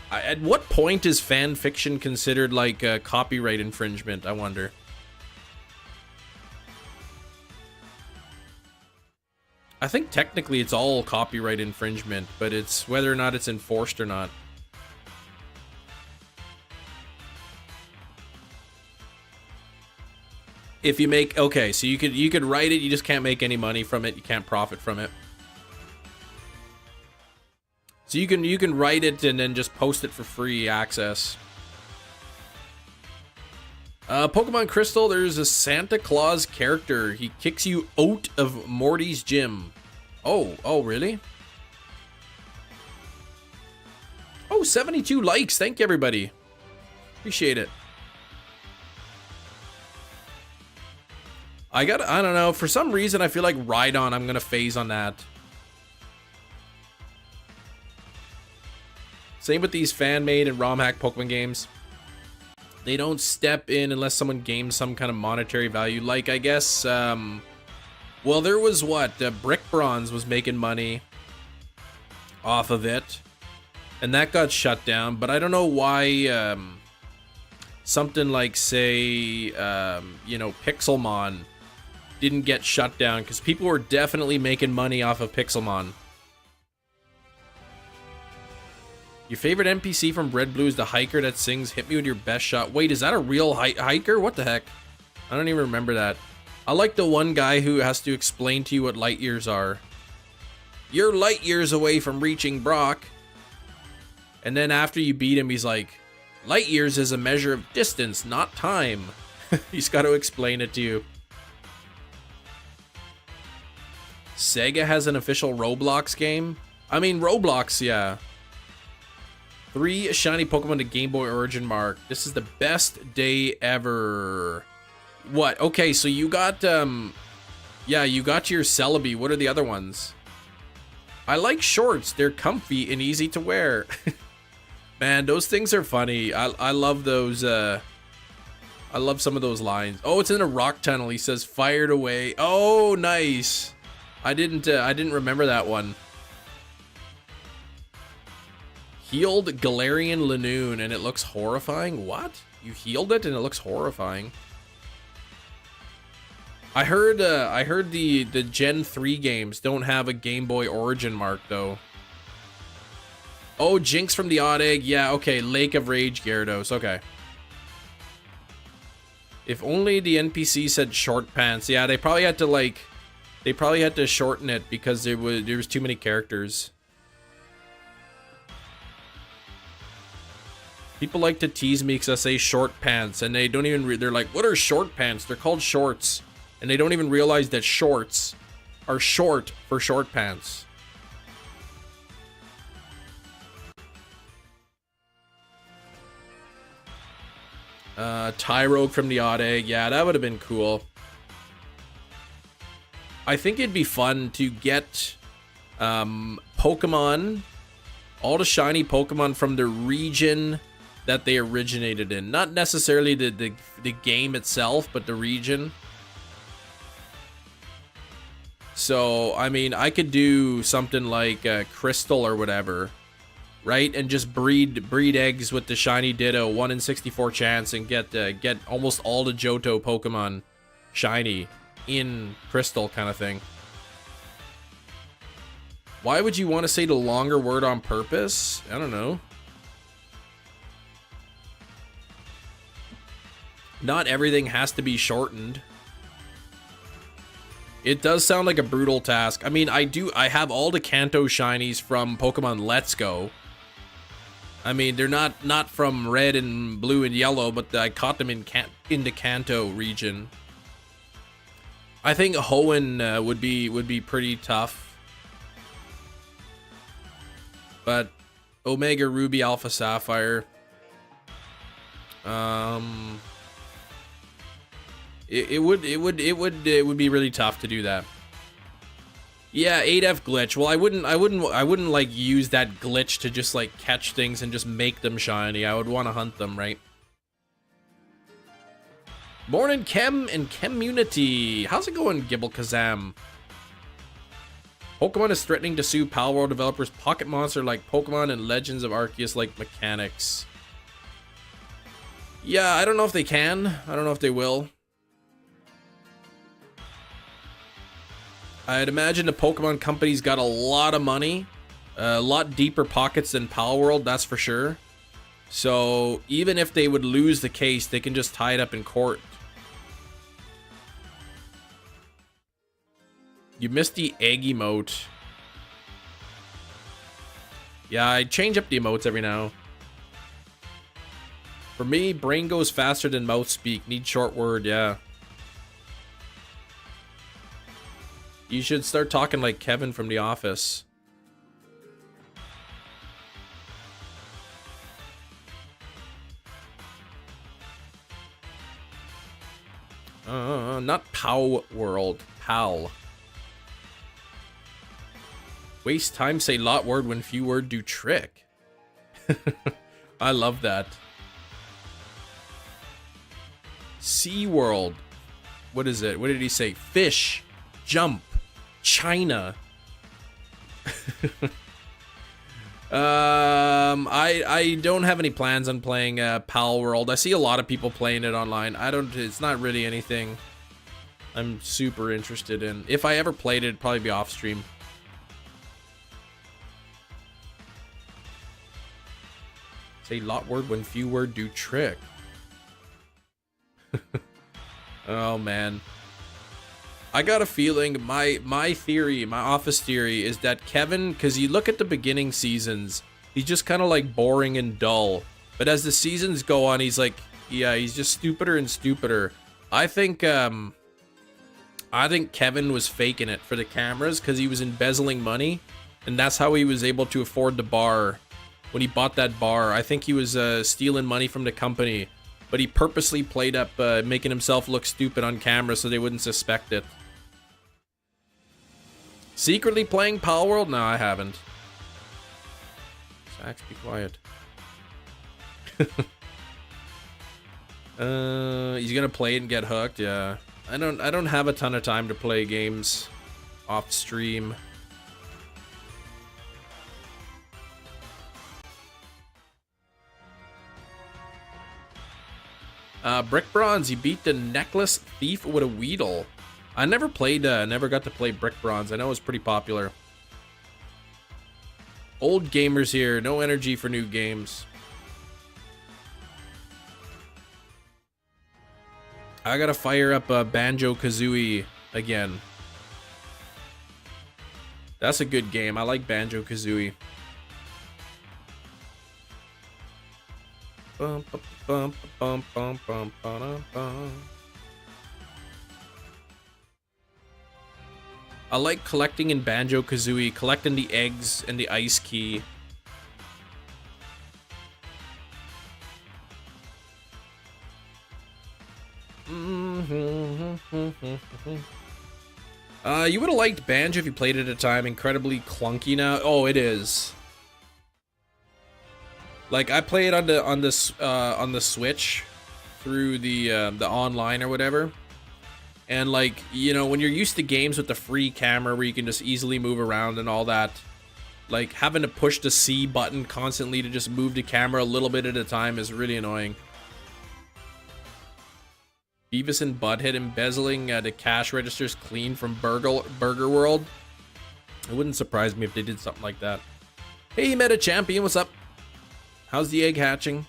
At what point is fan fiction considered like a copyright infringement, I wonder? I think technically it's all copyright infringement, but it's whether or not it's enforced or not. If you make, okay, so you could write it, you just can't make any money from it, you can't profit from it. So you can write it and then just post it for free access. Pokemon Crystal, there's a Santa Claus character. He kicks you out of Morty's gym. Oh, really? Oh, 72 likes. Thank you, everybody. Appreciate it. I don't know, for some reason I feel like Rhydon, I'm gonna phase on that. Same with these fan-made and ROM-hack Pokemon games. They don't step in unless someone gains some kind of monetary value. Like, I guess, well, there was what? Brick Bronze was making money off of it. And that got shut down, but I don't know why, something like, say, you know, Pixelmon didn't get shut down, because people were definitely making money off of Pixelmon. Your favorite NPC from Red Blue is the hiker that sings "Hit Me With Your Best Shot." Wait, is that a real hiker? What the heck? I don't even remember that. I like the one guy who has to explain to you what light years are. You're light years away from reaching Brock. And then after you beat him, he's like, light years is a measure of distance, not time. He's got to explain it to you. Sega has an official Roblox game? I mean, Roblox, yeah. 3 shiny Pokemon to Game Boy Origin mark. This is the best day ever. What? Okay, so you got, yeah, you got your Celebi. What are the other ones? I like shorts. They're comfy and easy to wear. Man, those things are funny. I love those, I love some of those lines. Oh, it's in a rock tunnel. He says, fired away. Oh, nice. I didn't remember that one. Healed Galarian Lanoon and it looks horrifying? What? You healed it and it looks horrifying. I heard the Gen 3 games don't have a Game Boy Origin mark though. Oh, Jinx from the Odd Egg. Yeah, okay. Lake of Rage Gyarados. Okay. If only the NPC said short pants. Yeah, they probably had to like, they probably had to shorten it because there was too many characters. People like to tease me because I say short pants, and they don't even, they're like, what are short pants? They're called shorts. And they don't even realize that shorts are short for short pants. Tyrogue from the Odd Egg. Yeah, that would have been cool. I think it'd be fun to get Pokemon, all the shiny Pokemon from the region that they originated in. Not necessarily the game itself, but the region. So, I mean, I could do something like Crystal or whatever, right? And just breed eggs with the shiny Ditto, 1 in 64 chance, and get almost all the Johto Pokemon shiny in Crystal kind of thing. Why would you want to say the longer word on purpose? I don't know. Not everything has to be shortened. It does sound like a brutal task. I mean, I have all the Kanto shinies from Pokemon Let's Go. I mean, they're not from red and blue and yellow, but I caught them in the Kanto region. I think Hoenn would be pretty tough. But Omega Ruby Alpha Sapphire. It would be really tough to do that. Yeah, 8F glitch. Well, I wouldn't like use that glitch to just like catch things and just make them shiny. I would want to hunt them, right? Morning, Chem and Community. How's it going, Gibble Kazam? Pokemon is threatening to sue Palworld developers. Pocket Monster like Pokemon and Legends of Arceus like mechanics. Yeah, I don't know if they can. I don't know if they will. I'd imagine the Pokemon company's got a lot of money. A lot deeper pockets than Palworld, that's for sure. So even if they would lose the case, they can just tie it up in court. You missed the egg emote. Yeah, I change up the emotes every now. For me, brain goes faster than mouth speak. Need short word, yeah. You should start talking like Kevin from The Office. Not Pow World. Pal. Waste time, say lot word when few word do trick. I love that. Sea World. What is it? What did he say? Fish. Jump. China. I don't have any plans on playing Pal World. I see a lot of people playing it online. It's not really anything I'm super interested in. If I ever played it, it'd probably be off stream. Say lot word when few word do trick. Oh man. I got a feeling my theory, my office theory is that Kevin, because you look at the beginning seasons, he's just kind of like boring and dull. But as the seasons go on, he's like, yeah, he's just stupider and stupider. I think Kevin was faking it for the cameras because he was embezzling money, and that's how he was able to afford the bar. When he bought that bar, I think he was stealing money from the company, but he purposely played up making himself look stupid on camera so they wouldn't suspect it. Secretly playing Pal World? No, I haven't. Sax, be quiet. He's gonna play it and get hooked. Yeah, I don't have a ton of time to play games off stream. Brick Bronze, you beat the necklace thief with a Weedle. I never got to play Brick Bronze. I know it was pretty popular. Old gamers here, no energy for new games. I gotta fire up Banjo-Kazooie again. That's a good game. I like Banjo-Kazooie. Bum, bum, bum, bum, bum, bum, bum. I like collecting in Banjo-Kazooie, collecting the eggs and the ice key. You would have liked Banjo if you played it at a time. Incredibly clunky now. Oh, it is. Like I play it on the Switch through the online or whatever. And like, you know, when you're used to games with the free camera where you can just easily move around and all that, like having to push the C button constantly to just move the camera a little bit at a time is really annoying. Beavis and Butthead embezzling the cash registers clean from Burger World. It wouldn't surprise me if they did something like that. Hey, Meta Champion, what's up? How's the egg hatching?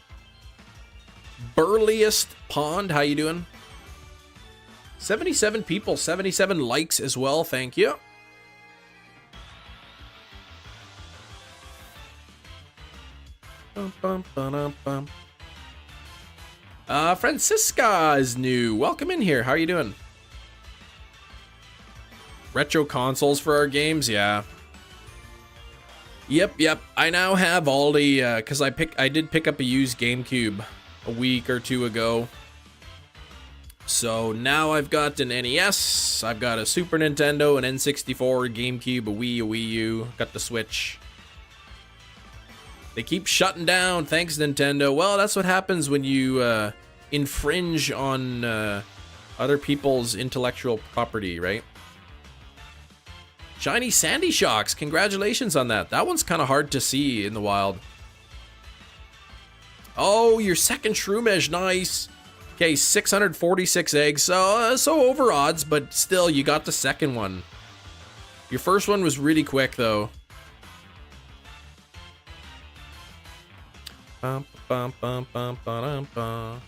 Burliest Pond, how you doing? 77 people, 77 likes as well, thank you. Francisca is new. Welcome in here. How are you doing? Retro consoles for our games, yeah. Yep. I now have all the because I did pick up a used GameCube a week or two ago. So now I've got an NES, I've got a Super Nintendo, an N64, a GameCube, a Wii, a Wii U, got the Switch. They keep shutting down, thanks Nintendo. Well, that's what happens when you infringe on other people's intellectual property, right? Shiny Sandy Shocks, congratulations on that. That one's kind of hard to see in the wild. Oh, your second Shroomish, nice. Okay, 646 eggs, so over odds, but still, you got the second one. Your first one was really quick, though. Bum, bum, bum, bum, bum, bum.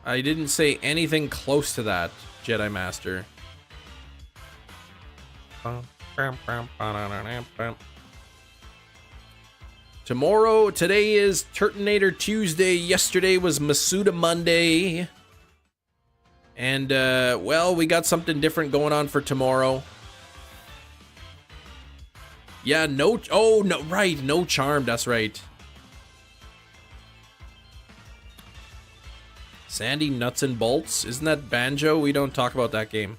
I didn't say anything close to that, Jedi Master. Today is Turtonator Tuesday. Yesterday was Masuda Monday. And, well, we got something different going on for tomorrow. Yeah, no charm, that's right. Sandy Nuts and Bolts, isn't that Banjo? We don't talk about that game.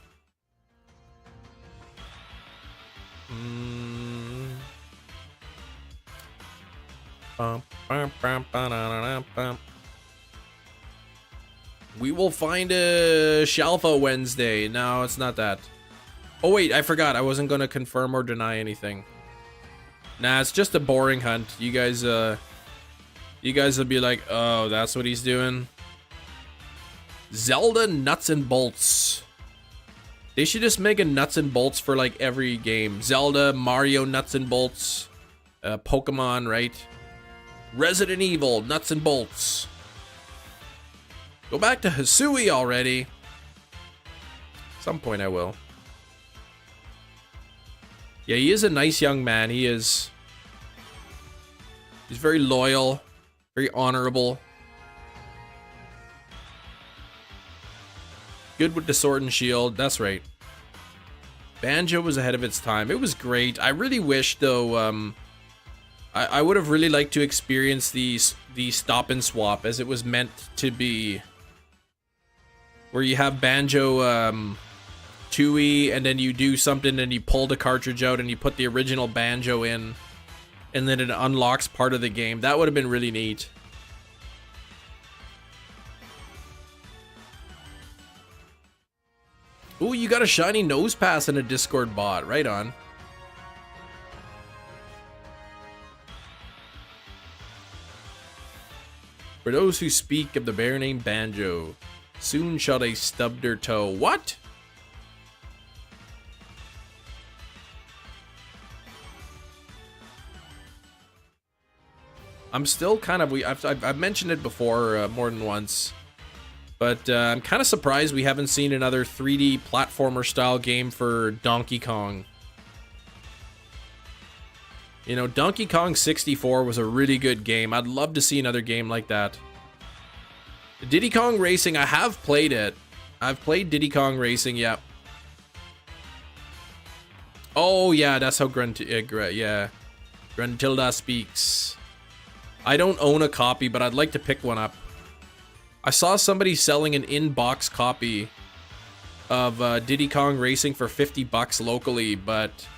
We will find a Shalfa Wednesday. No, it's not that. Oh wait, I forgot. I wasn't gonna confirm or deny anything. Nah, it's just a boring hunt. You guys will be like, oh, that's what he's doing. Zelda Nuts and Bolts. They should just make a Nuts and Bolts for like every game. Zelda, Mario Nuts and Bolts, Pokemon, right? Resident Evil Nuts and Bolts. Go back to Hisui already. Some point I will. Yeah, he is a nice young man. He is. He's very loyal, very honorable. Good with the sword and shield, that's right. Banjo was ahead of its time. It was great. I really wish, though, I would have really liked to experience the stop and swap as it was meant to be. Where you have Banjo, Tooie, and then you do something and you pull the cartridge out and you put the original Banjo in. And then it unlocks part of the game. That would have been really neat. Ooh, you got a shiny nose pass and a Discord bot. Right on. For those who speak of the bear named Banjo, soon shall they stub their toe. What? I'm still kind of... I've mentioned it before more than once. But I'm kind of surprised we haven't seen another 3D platformer style game for Donkey Kong. You know, Donkey Kong 64 was a really good game. I'd love to see another game like that. Diddy Kong Racing, I have played it. I've played Diddy Kong Racing, yeah. Oh, yeah, that's how Gruntilda speaks. I don't own a copy, but I'd like to pick one up. I saw somebody selling an in-box copy of Diddy Kong Racing for 50 bucks locally, but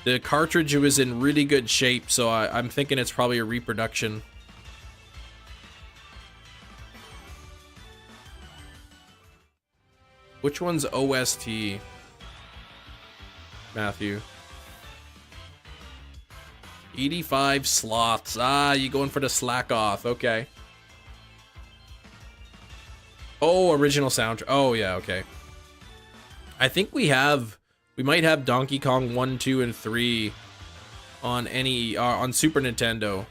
the cartridge was in really good shape, so I'm thinking it's probably a reproduction. Which one's OST, Matthew? 85 sloths. Ah, you going for the slack off. Okay. Oh, original soundtrack. Oh, yeah, okay. I think we might have Donkey Kong 1, 2, and 3 on on Super Nintendo.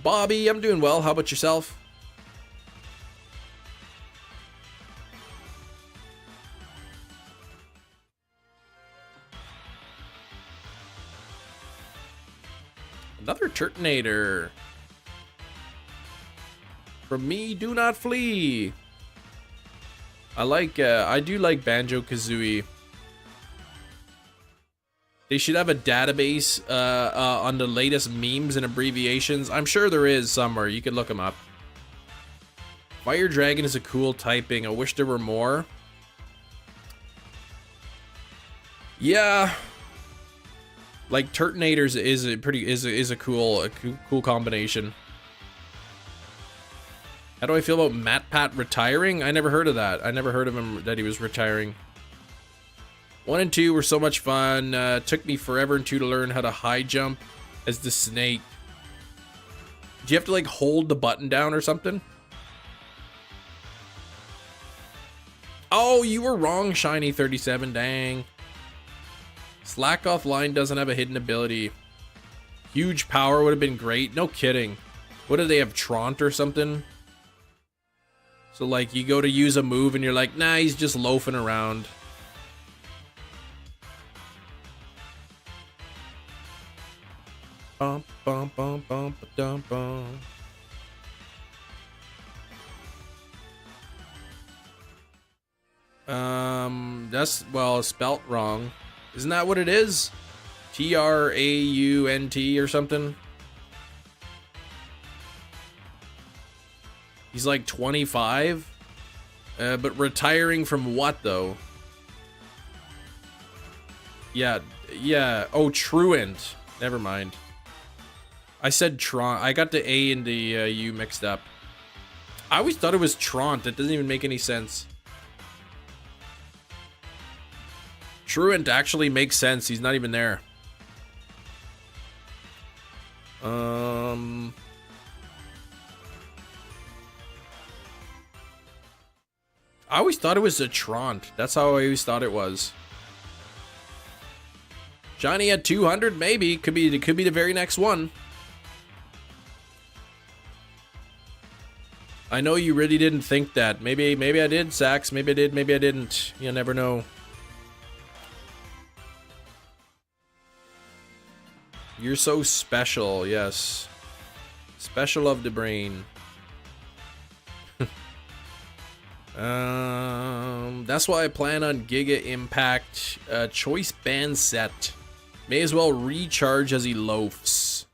Bobby, I'm doing well. How about yourself? Another Turtonator. From me, do not flee. I do like Banjo-Kazooie. They should have a database on the latest memes and abbreviations. I'm sure there is somewhere. You could look them up. Fire Dragon is a cool typing. I wish there were more. Yeah. Like Turtonators is a cool combination. How do I feel about Matt Pat retiring? I never heard of that. I never heard of him that he was retiring. 1 and 2 were so much fun. Took me forever and 2 to learn how to high jump as the snake. Do you have to like hold the button down or something? Oh, you were wrong, Shiny37. Dang. Slack offline doesn't have a hidden ability. Huge power would have been great. No kidding. What do they have? Traunt or something? So like you go to use a move and you're like, nah, he's just loafing around. Bum, bum, bum, bum, ba-dum, bum. That's, well, spelt wrong. Isn't that what it is? T-R-A-U-N-T or something? He's like 25? But retiring from what, though? Yeah. Oh, truant. Never mind. I said Tron. I got the A and the U mixed up. I always thought it was Traunt. That doesn't even make any sense. Truant actually makes sense. He's not even there. I always thought it was a Traunt. That's how I always thought it was. Johnny at 200, maybe. Could be the very next one. I know you really didn't think that. Maybe I did, Sax. Maybe I did, maybe I didn't. You'll never know. You're so special, yes. Special of the brain. That's why I plan on Giga Impact choice band set. May as well recharge as he loafs.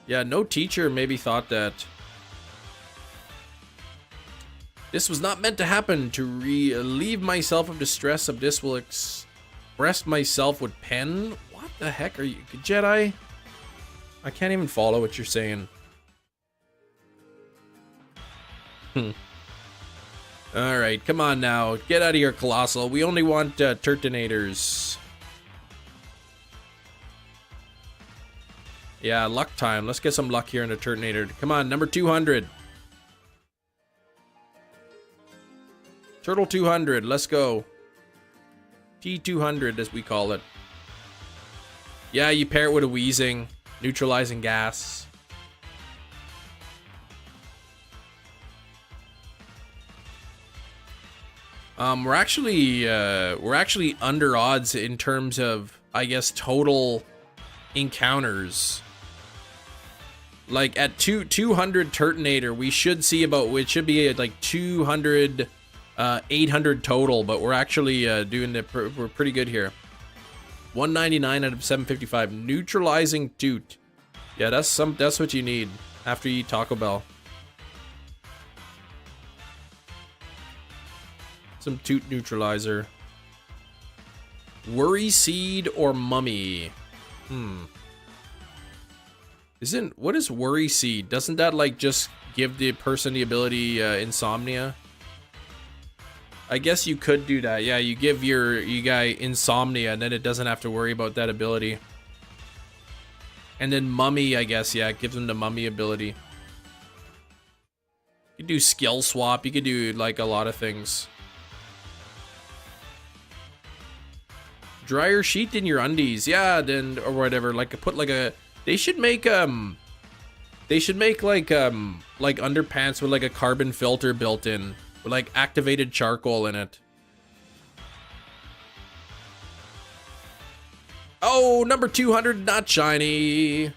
Yeah, no teacher maybe thought that. This was not meant to happen. To relieve myself of distress of this will express myself with pen. What the heck are you, Jedi? I can't even follow what you're saying. Alright, come on now. Get out of here, Colossal. We only want Turtonators. Yeah, luck time. Let's get some luck here in the Turtonator. Come on, number 200. Turtle 200, let's go. T200 as we call it. Yeah, you pair it with a wheezing, neutralizing gas. We're actually under odds in terms of, I guess, total encounters. Like at 200 Turtonator, we should see about, it should be at like 200, 800 total, but we're actually doing it, we're pretty good here. 199 out of 755. Neutralizing toot. Yeah, that's what you need after you eat Taco Bell. Some toot neutralizer. Worry seed or mummy? What is worry seed? Doesn't that like just give the person the ability insomnia? I guess you could do that. Yeah, you give your guy insomnia and then it doesn't have to worry about that ability. And then mummy, I guess, yeah, it gives him the mummy ability. You could do skill swap, you could do like a lot of things. Dryer sheet in your undies, yeah, then or whatever. Like put like a. They should make like underpants with like a carbon filter built in, with like activated charcoal in it. Oh, number 200, not shiny.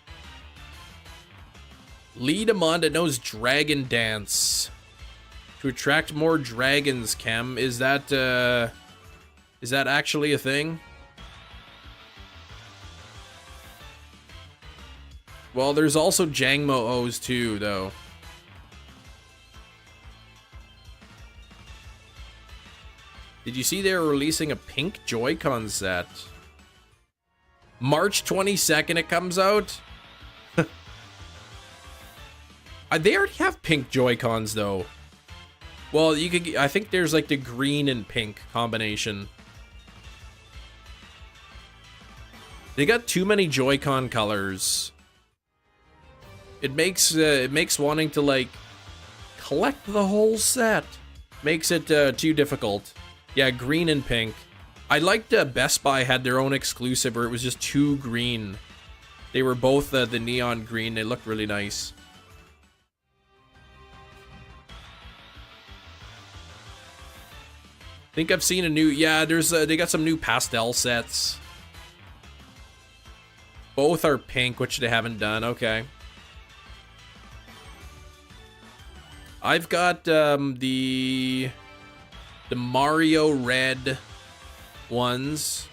Lead a mon that knows dragon dance to attract more dragons. Chem, is that actually a thing? Well, there's also Jangmo O's too, though. Did you see they were releasing a pink Joy-Con set? March 22nd it comes out. They already have pink Joy-Cons though. Well, you could. I think there's like the green and pink combination. They got too many Joy-Con colors. It makes wanting to like collect the whole set. Makes it too difficult. Yeah, green and pink. I liked Best Buy had their own exclusive where it was just two green. They were both the neon green. They looked really nice. Think I've seen a new, yeah, there's they got some new pastel sets. Both are pink, which they haven't done. Okay. I've got the Mario red ones.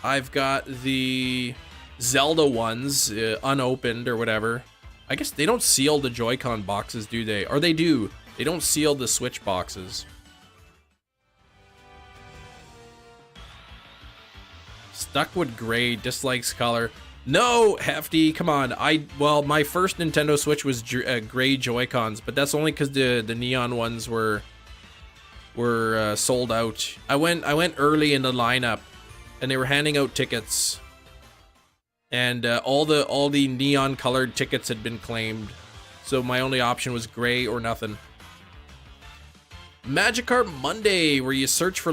I've got the Zelda ones unopened or whatever. I guess they don't seal the Joy-Con boxes, do they? Or they do. They don't seal the Switch boxes. Stuck with gray, dislikes color. No, Hefty, come on. Well, my first Nintendo Switch was gray Joy-Cons, but that's only because the neon ones were sold out. I went early in the lineup, and they were handing out tickets, and all the neon colored tickets had been claimed, so my only option was gray or nothing. Magikarp Monday, where you search for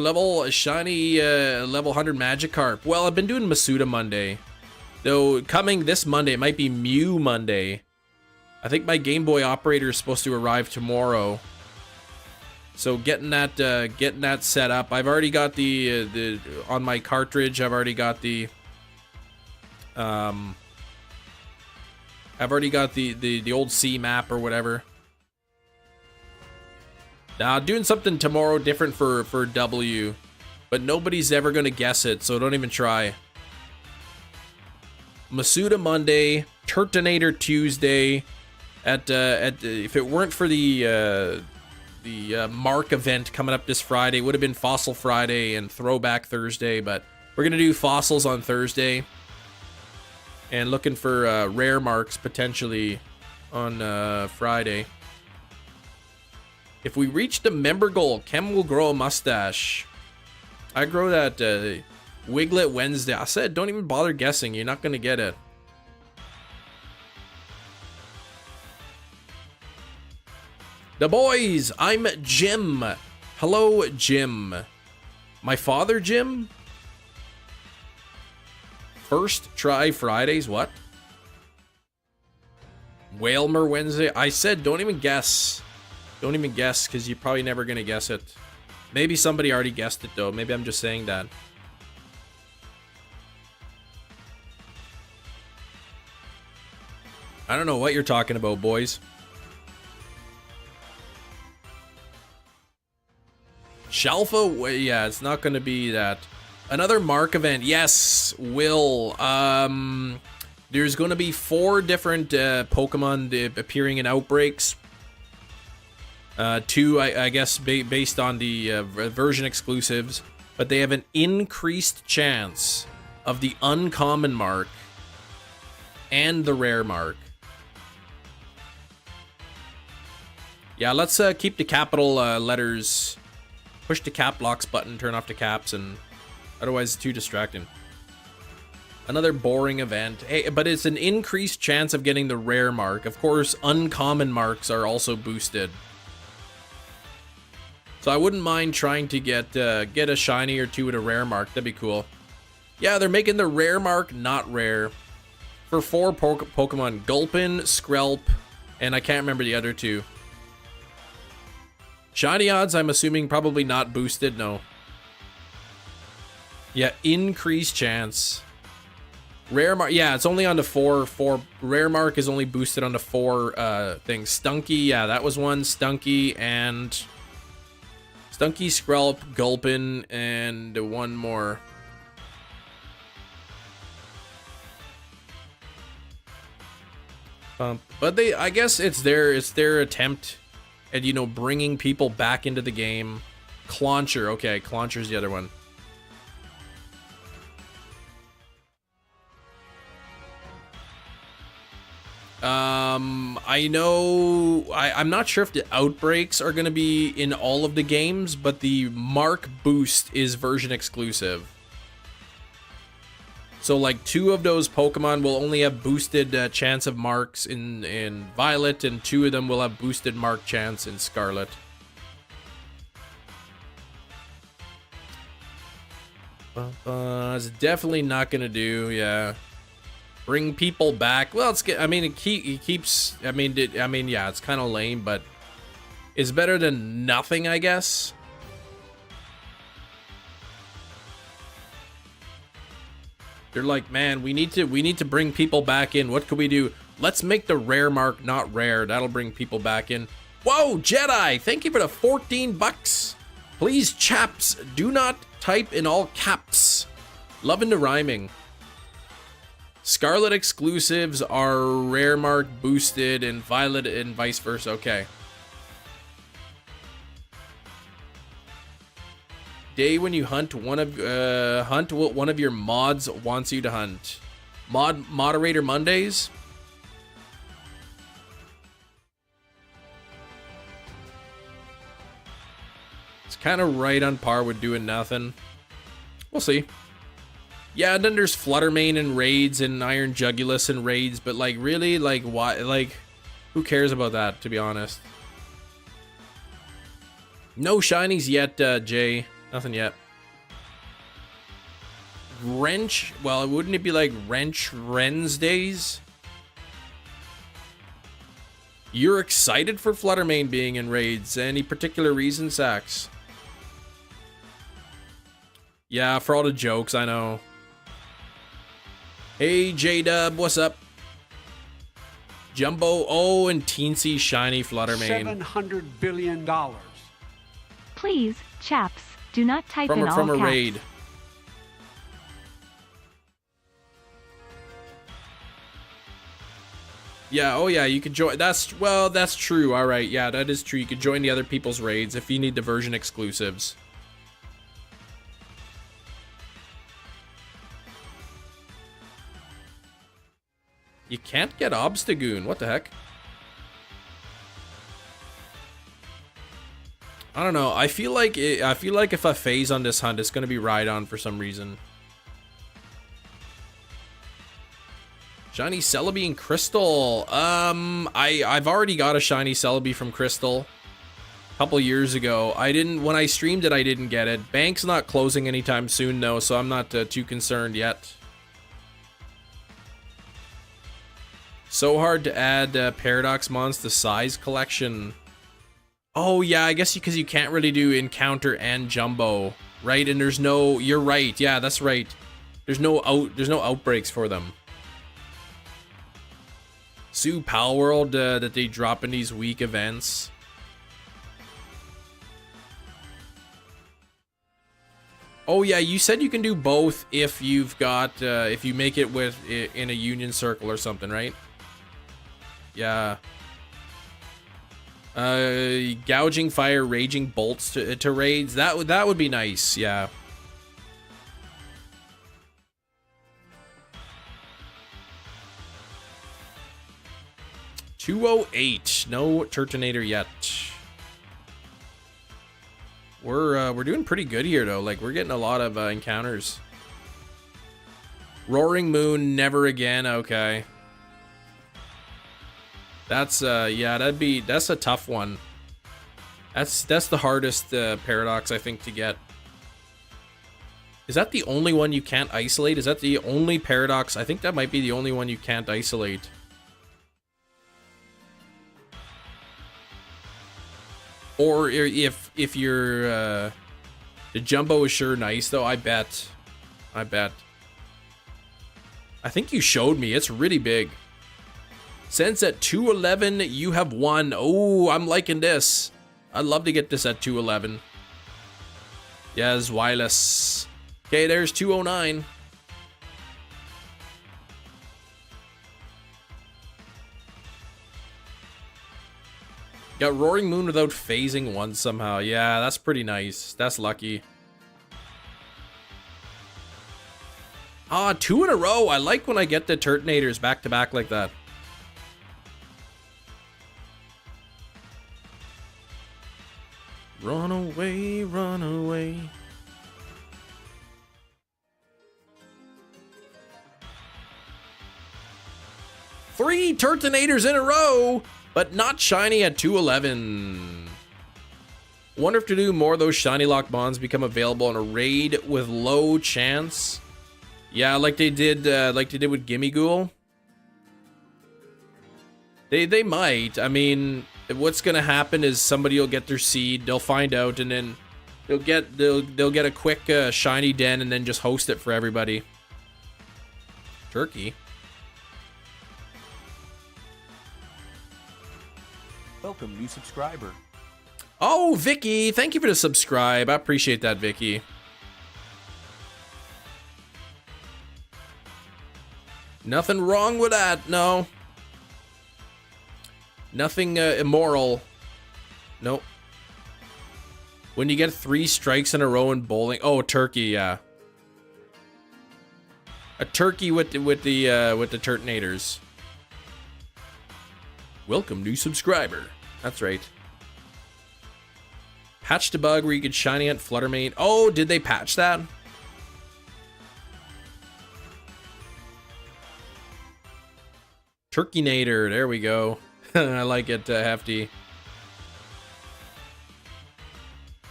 shiny level 100 Magikarp. Well, I've been doing Masuda Monday. Though coming this Monday, it might be Mew Monday. I think my Game Boy operator is supposed to arrive tomorrow. So getting that set up. I've already got the on my cartridge. I've already got the old C map or whatever. Now, doing something tomorrow different for W, but nobody's ever gonna guess it, so don't even try. Masuda Monday, Turtonator Tuesday. If it weren't for the Mark event coming up this Friday, it would have been Fossil Friday and Throwback Thursday, but we're gonna do fossils on Thursday, and looking for rare marks potentially on Friday. If we reach the member goal, Kem will grow a mustache. I grow that Wiglet Wednesday. I said, don't even bother guessing. You're not going to get it. The boys, I'm Jim. Hello, Jim. My father, Jim? First try Fridays, what? Whalmer Wednesday. I said, don't even guess. Don't even guess, because you're probably never going to guess it. Maybe somebody already guessed it, though. Maybe I'm just saying that. I don't know what you're talking about, boys. Shalfa? Yeah, it's not going to be that. Another Mark event. Yes, will. There's going to be 4 different Pokemon appearing in Outbreaks. 2, I guess, based on the version exclusives, but they have an increased chance of the uncommon mark and the rare mark. Yeah, let's keep the capital letters. Push the cap locks button, turn off the caps, and otherwise it's too distracting. Another boring event. Hey, but it's an increased chance of getting the rare mark. Of course, uncommon marks are also boosted. So I wouldn't mind trying to get a shiny or 2 with a rare mark. That'd be cool. Yeah, they're making the rare mark not rare. For 4 Pokemon. Gulpin, Skrelp, and I can't remember the other 2. Shiny odds, I'm assuming probably not boosted, no. Yeah, increased chance. Rare mark, yeah, it's only on the 4. Rare mark is only boosted on the 4 things. Stunky, yeah, that was one. Stunky and... Stunky, Skrelp, Gulpin, and one more. But I guess it's their attempt at, you know, bringing people back into the game. Clauncher, okay, Clauncher's the other one. I know I'm not sure if the outbreaks are going to be in all of the games, but the mark boost is version exclusive. So like 2 of those Pokemon will only have boosted chance of marks in Violet, and 2 of them will have boosted mark chance in Scarlet. It's definitely not gonna do, yeah. Bring people back. Well, it's. I mean, it keeps. I mean, yeah, it's kind of lame, but it's better than nothing, I guess. They're like, man, we need to bring people back in. What could we do? Let's make the rare mark not rare. That'll bring people back in. Whoa, Jedi! Thank you for the 14 bucks. Please, chaps, do not type in all caps. Loving the rhyming. Scarlet exclusives are rare mark boosted, and Violet and vice versa. Okay. Day when you hunt one of what one of your mods wants you to hunt. Moderator Mondays. It's kind of right on par with doing nothing. We'll see. Yeah, and then there's Fluttermane and raids and Iron Jugulus and raids, but like really, like why? Like, who cares about that? To be honest. No shinies yet, Jay. Nothing yet. Wrench? Well, wouldn't it be like Wrench Wednesdays? You're excited for Fluttermane being in raids. Any particular reason, Sax? Yeah, for all the jokes, I know. Hey, J-Dub, what's up? Jumbo, oh, and teensy shiny Fluttermane. $700 billion. Please, chaps, do not type in all from a caps. raid. Yeah, oh yeah, you could join. That's true. All right, yeah, that is true. You could join the other people's raids if you need the version exclusives. You can't get Obstagoon. What the heck? I don't know. I feel like if I phase on this hunt, it's gonna be Rhydon for some reason. Shiny Celebi and Crystal. I've already got a shiny Celebi from Crystal a couple years ago. When I streamed it, I didn't get it. Bank's not closing anytime soon though, so I'm not too concerned yet. So hard to add Paradox Mons to size collection. Oh yeah, I guess because you can't really do Encounter and Jumbo, right? And there's no. You're right. Yeah, that's right. There's no outbreaks for them. Sue Pal World that they drop in these week events. Oh yeah, you said you can do both if you've got if you make it with in a union circle or something, right? Yeah. Gouging Fire, Raging Bolts to raids. That would be nice. Yeah. $208. No Turtonator yet. We're doing pretty good here though. Like we're getting a lot of encounters. Roaring Moon, never again. Okay. That's yeah, that's a tough one. That's the hardest paradox I think to get. Is that the only one you can't isolate? Is that the only paradox? I think that might be the only one you can't isolate. Or if you're the Jumbo is sure nice though, I bet. I think you showed me. It's really big. Since at 211 you have won. Oh, I'm liking this. I'd love to get this at 211. Yes, wireless. Okay, there's 209. Got Roaring Moon without phasing once somehow. Yeah, that's pretty nice. That's lucky. Ah, 2 in a row. I like when I get the Turtonators back to back like that. Run away, run away. Three Turtonators in a row, but not shiny at 211. Wonder if to do more of those shiny lock bonds become available in a raid with low chance. Yeah, like they did with Gimme Ghoul. They might. I mean, what's gonna happen is somebody will get their seed, they'll find out, and then they'll get a quick shiny den and then just host it for everybody. Turkey. Welcome, new subscriber. Oh, Vicky, thank you for the subscribe. I appreciate that, Vicky. Nothing wrong with that, no. Nothing immoral. Nope. When you get 3 strikes in a row in bowling. Oh, turkey, yeah. A turkey with the Turtonators. Welcome, new subscriber. That's right. Patched a bug where you could shiny at Fluttermane. Oh, did they patch that? Turtonator, there we go. I like it, Hefty.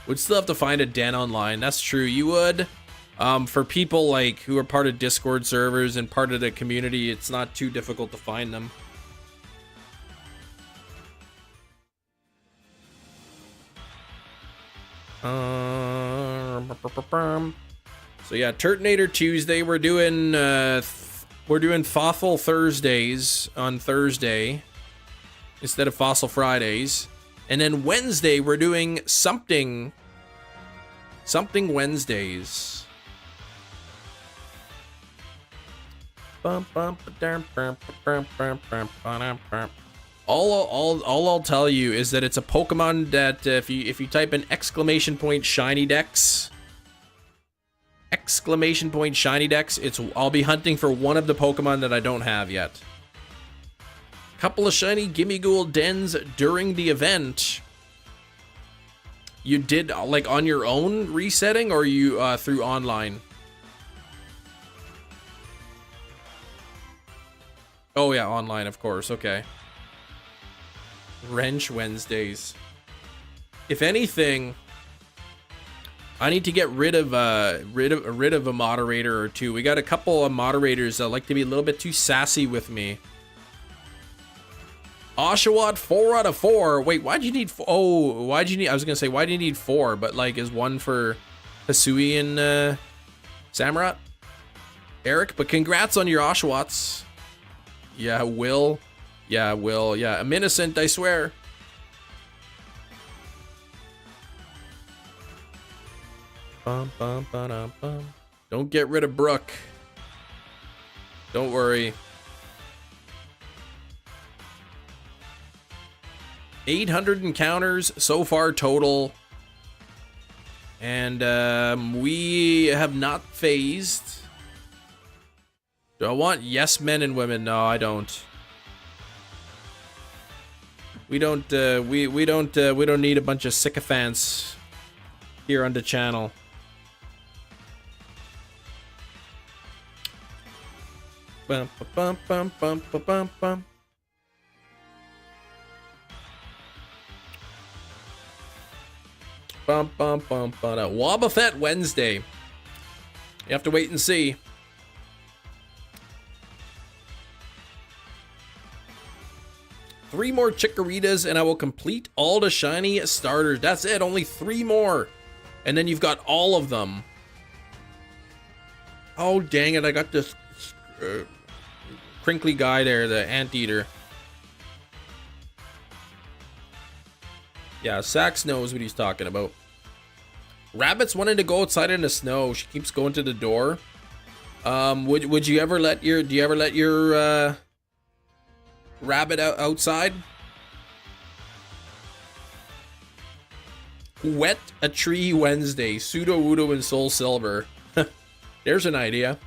Would still have to find a den online. That's true, you would. For people like who are part of Discord servers and part of the community, it's not too difficult to find them. So yeah, Turtonator Tuesday. We're doing Fossil Thursdays on Thursday instead of Fossil Fridays, and then Wednesday we're doing something Wednesdays. All I'll tell you is that it's a Pokemon that if you type in !shiny dex, !shiny dex, I'll be hunting for one of the Pokemon that I don't have yet. Couple of shiny Gimme Ghoul dens during the event. You did like on your own resetting, or you through online? Oh yeah, online, of course. Okay. Wrench Wednesdays. If anything, I need to get rid of a moderator or two. We got a couple of moderators that like to be a little bit too sassy with me. Oshawott 4 out of 4. Wait, why'd you need 4? Oh, why'd you need? I was gonna say, why do you need 4? But like, is one for Hisui and Samurott? Eric, but congrats on your Oshawotts. Yeah, Will. Yeah, Will. Yeah, I'm innocent, I swear. Bum, bum, ba-dum, bum. Don't get rid of Brooke. Don't worry. 800 encounters so far total. And we have not phased. Do I want yes men and women? No, I don't. We don't we don't need a bunch of sycophants here on the channel. Bum bum bum bum bum bum bum. Bum bum bum bum. Wobbuffet Wednesday. You have to wait and see. Three more Chikoritas and I will complete all the shiny starters. That's it, only 3 more. And then you've got all of them. Oh, dang it, I got this crinkly guy there, the anteater. Yeah, Sax knows what he's talking about. Rabbit's wanting to go outside in the snow. She keeps going to the door. Would you ever let your, do you ever let your rabbit outside? Wet a tree Wednesday. Pseudo Wudo and Soul Silver. There's an idea.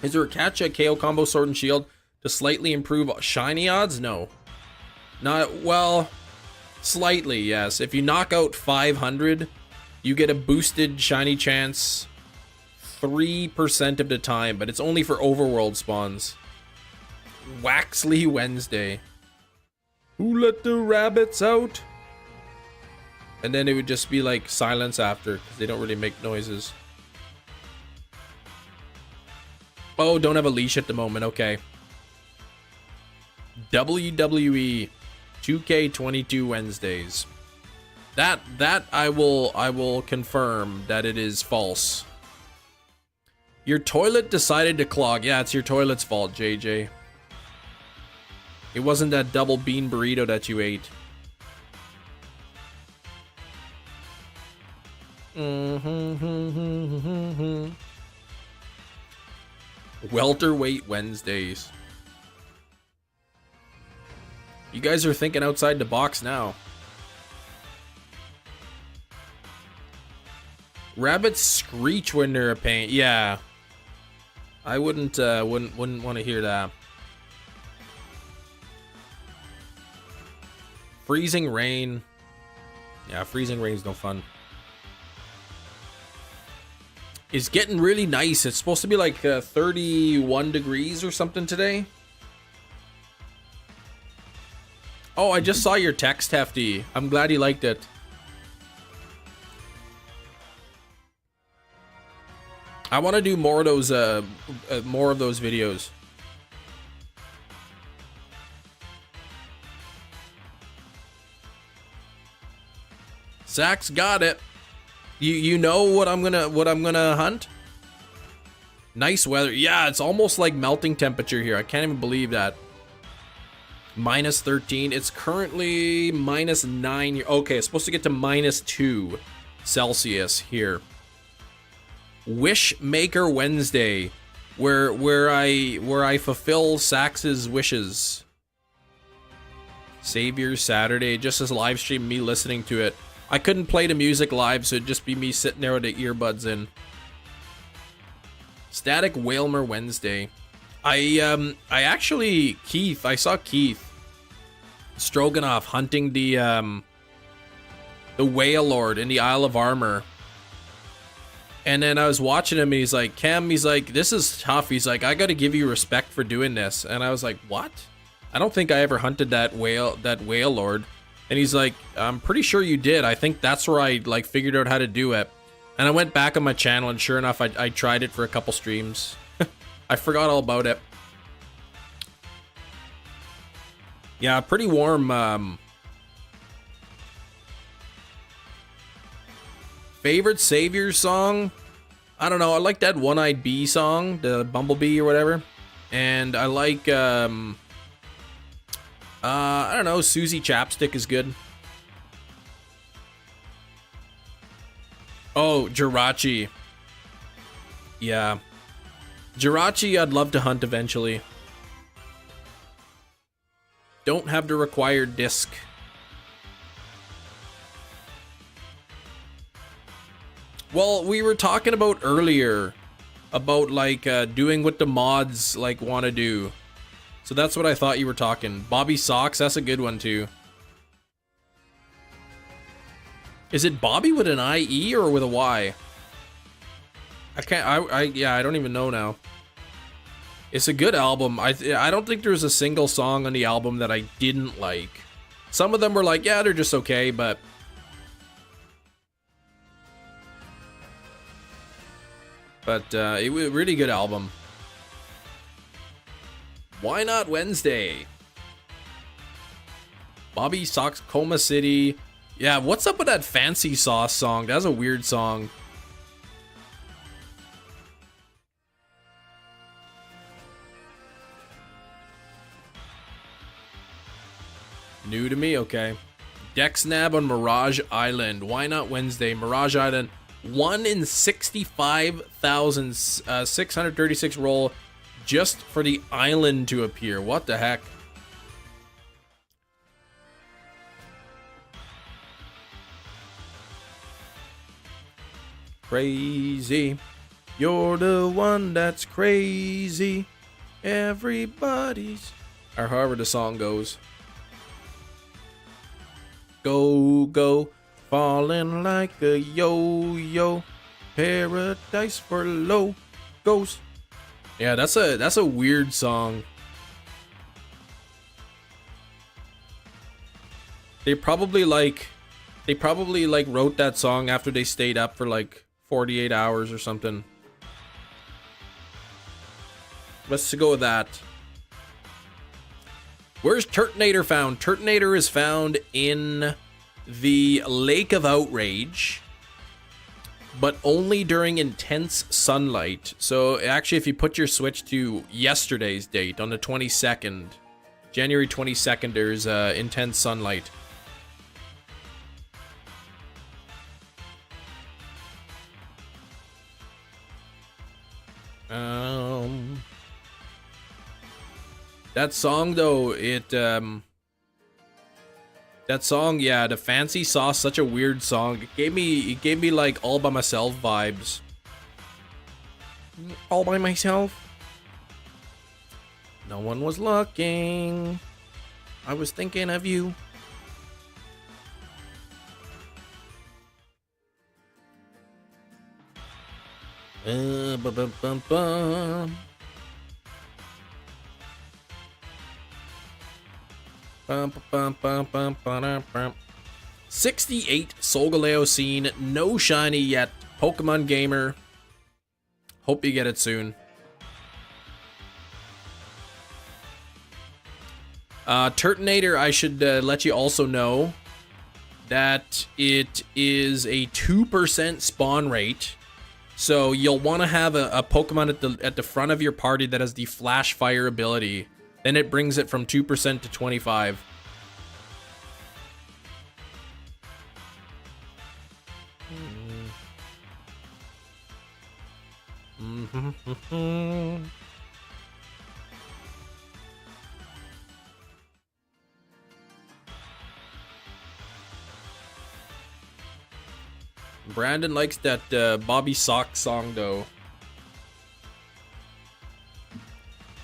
Is there a catch at KO combo Sword and Shield to slightly improve shiny odds? No. Not, well, slightly, yes. If you knock out 500, you get a boosted shiny chance 3% of the time, but it's only for overworld spawns. Waxley Wednesday. Who let the rabbits out? And then it would just be like silence after, because they don't really make noises. Oh, don't have a leash at the moment, okay. WWE 2K22 Wednesdays. That I will confirm that it is false. Your toilet decided to clog. Yeah, it's your toilet's fault, JJ. It wasn't that double bean burrito that you ate. Welterweight Wednesdays. You guys are thinking outside the box now. Rabbits screech when they're a pain. Yeah. I wouldn't want to hear that. Freezing rain. Yeah, freezing rain's no fun. It's getting really nice. It's supposed to be like 31 degrees or something today. Oh, I just saw your text, Hefty. I'm glad you liked it. I want to do more of those videos. Zach's got it. You know what I'm gonna hunt? Nice weather. Yeah, it's almost like melting temperature here. I can't even believe that. Minus 13. It's currently minus 9. Okay, it's supposed to get to minus 2 Celsius here. Wishmaker Wednesday, where I fulfill Sax's wishes. Savior Saturday, just as live stream me listening to it. I couldn't play the music live, so it'd just be me sitting there with the earbuds in. Static Whalmer Wednesday. I actually, Keith, I saw Keith Stroganoff hunting the Whale Lord in the Isle of Armor. And then I was watching him and he's like, Cam, he's like, this is tough. He's like, I gotta give you respect for doing this. And I was like, what? I don't think I ever hunted that whale lord. And he's like, I'm pretty sure you did. I think that's where I like figured out how to do it. And I went back on my channel and sure enough, I tried it for a couple streams. I forgot all about it. Yeah, pretty warm. Favorite Savior song? I don't know. I like that One-Eyed Bee song, the Bumblebee or whatever. And I like, I don't know, Susie Chapstick is good. Oh, Jirachi. Yeah. Jirachi I'd love to hunt eventually. Don't have the required disc. Well, we were talking about earlier about like doing what the mods like want to do. So that's what I thought you were talking. Bobby Socks, that's a good one too. Is it Bobby with an IE or with a Y? I can't, yeah, I don't even know now. It's a good album. I don't think there's a single song on the album that I didn't like. Some of them were like, yeah, they're just okay, but it was a really good album. Why Not Wednesday? Bobby Socks, Coma City. Yeah, what's up with that Fancy Sauce song? That's a weird song. New to me, okay. Dexnab on Mirage Island. Why Not Wednesday? Mirage Island. 1 in 65,636 roll just for the island to appear. What the heck? Crazy. You're the one that's crazy. Everybody's. Or however the song goes. go, go. Falling like a yo-yo. Paradise for locos. Yeah, that's a weird song. They probably wrote that song after they stayed up for like 48 hours or something. Let's go with that. Where's Turtonator found? Turtonator is found in the Lake of Outrage, but only during intense sunlight. So actually, if you put your Switch to yesterday's date, on the 22nd, January 22nd, there's intense sunlight. That song though, that song, yeah, the Fancy Sauce, such a weird song. It gave me like All By Myself vibes. All by myself. No one was looking. I was thinking of you. Bum, bum, bum. 68 Solgaleo scene, no shiny yet. Pokemon Gamer. Hope you get it soon. Turtonator, I should let you also know that it is a 2% spawn rate. So you'll want to have a Pokemon at the front of your party that has the Flash Fire ability. Then it brings it from 2% to 25. Brandon likes that Bobby Sock song though.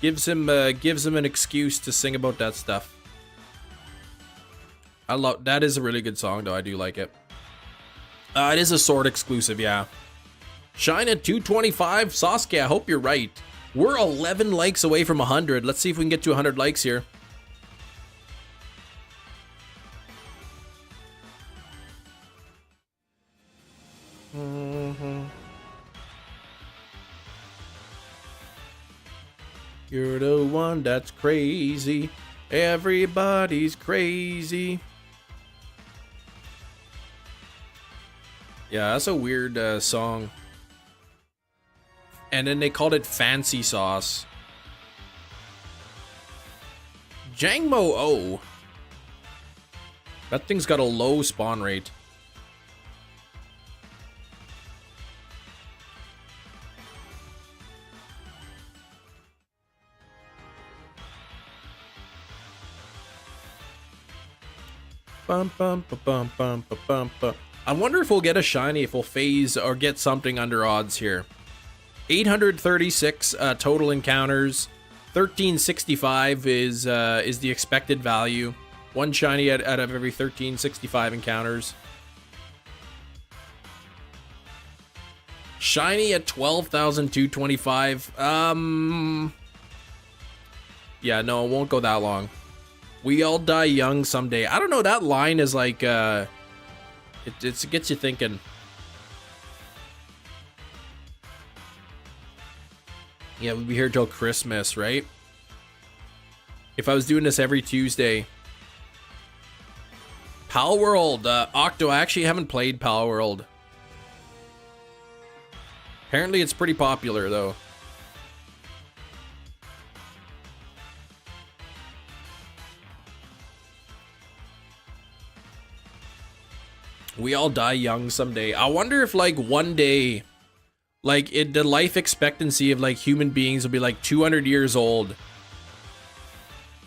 Gives him an excuse to sing about that stuff. I love that. Is a really good song though. I do like it. It is a Sword exclusive, yeah. Shine at 225. Sasuke, I hope you're right. We're 11 likes away from 100. Let's see if we can get to 100 likes here. You're the one that's crazy. Everybody's crazy. Yeah, that's a weird song. And then they called it Fancy Sauce. Jangmo O. That thing's got a low spawn rate. Bum, bum, ba, bum, bum, ba, bum, ba. I wonder if we'll get a shiny, if we'll phase or get something under odds here. 836 total encounters. 1365 is the expected value. One shiny out of every 1365 encounters. Shiny at 12,225. Yeah, no, it won't go that long. We all die young someday. I don't know, that line is like, it gets you thinking. Yeah, we'll be here till Christmas, right? If I was doing this every Tuesday. Pal World, Octo, I actually haven't played Pal World. Apparently it's pretty popular, though. We all die young someday. I wonder if, like, one day, like, the life expectancy of, like, human beings will be, like, 200 years old.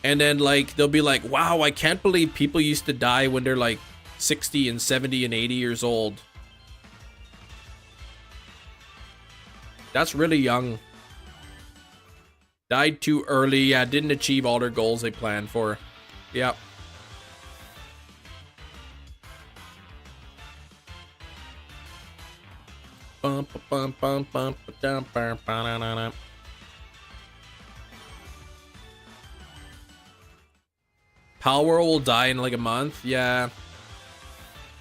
And then, like, they'll be like, wow, I can't believe people used to die when they're, like, 60 and 70 and 80 years old. That's really young. Died too early. Yeah, didn't achieve all their goals they planned for. Yep. Bum, bum, bum, bum, dum, bum, ba-da-da-da. Power will die in like a month. Yeah.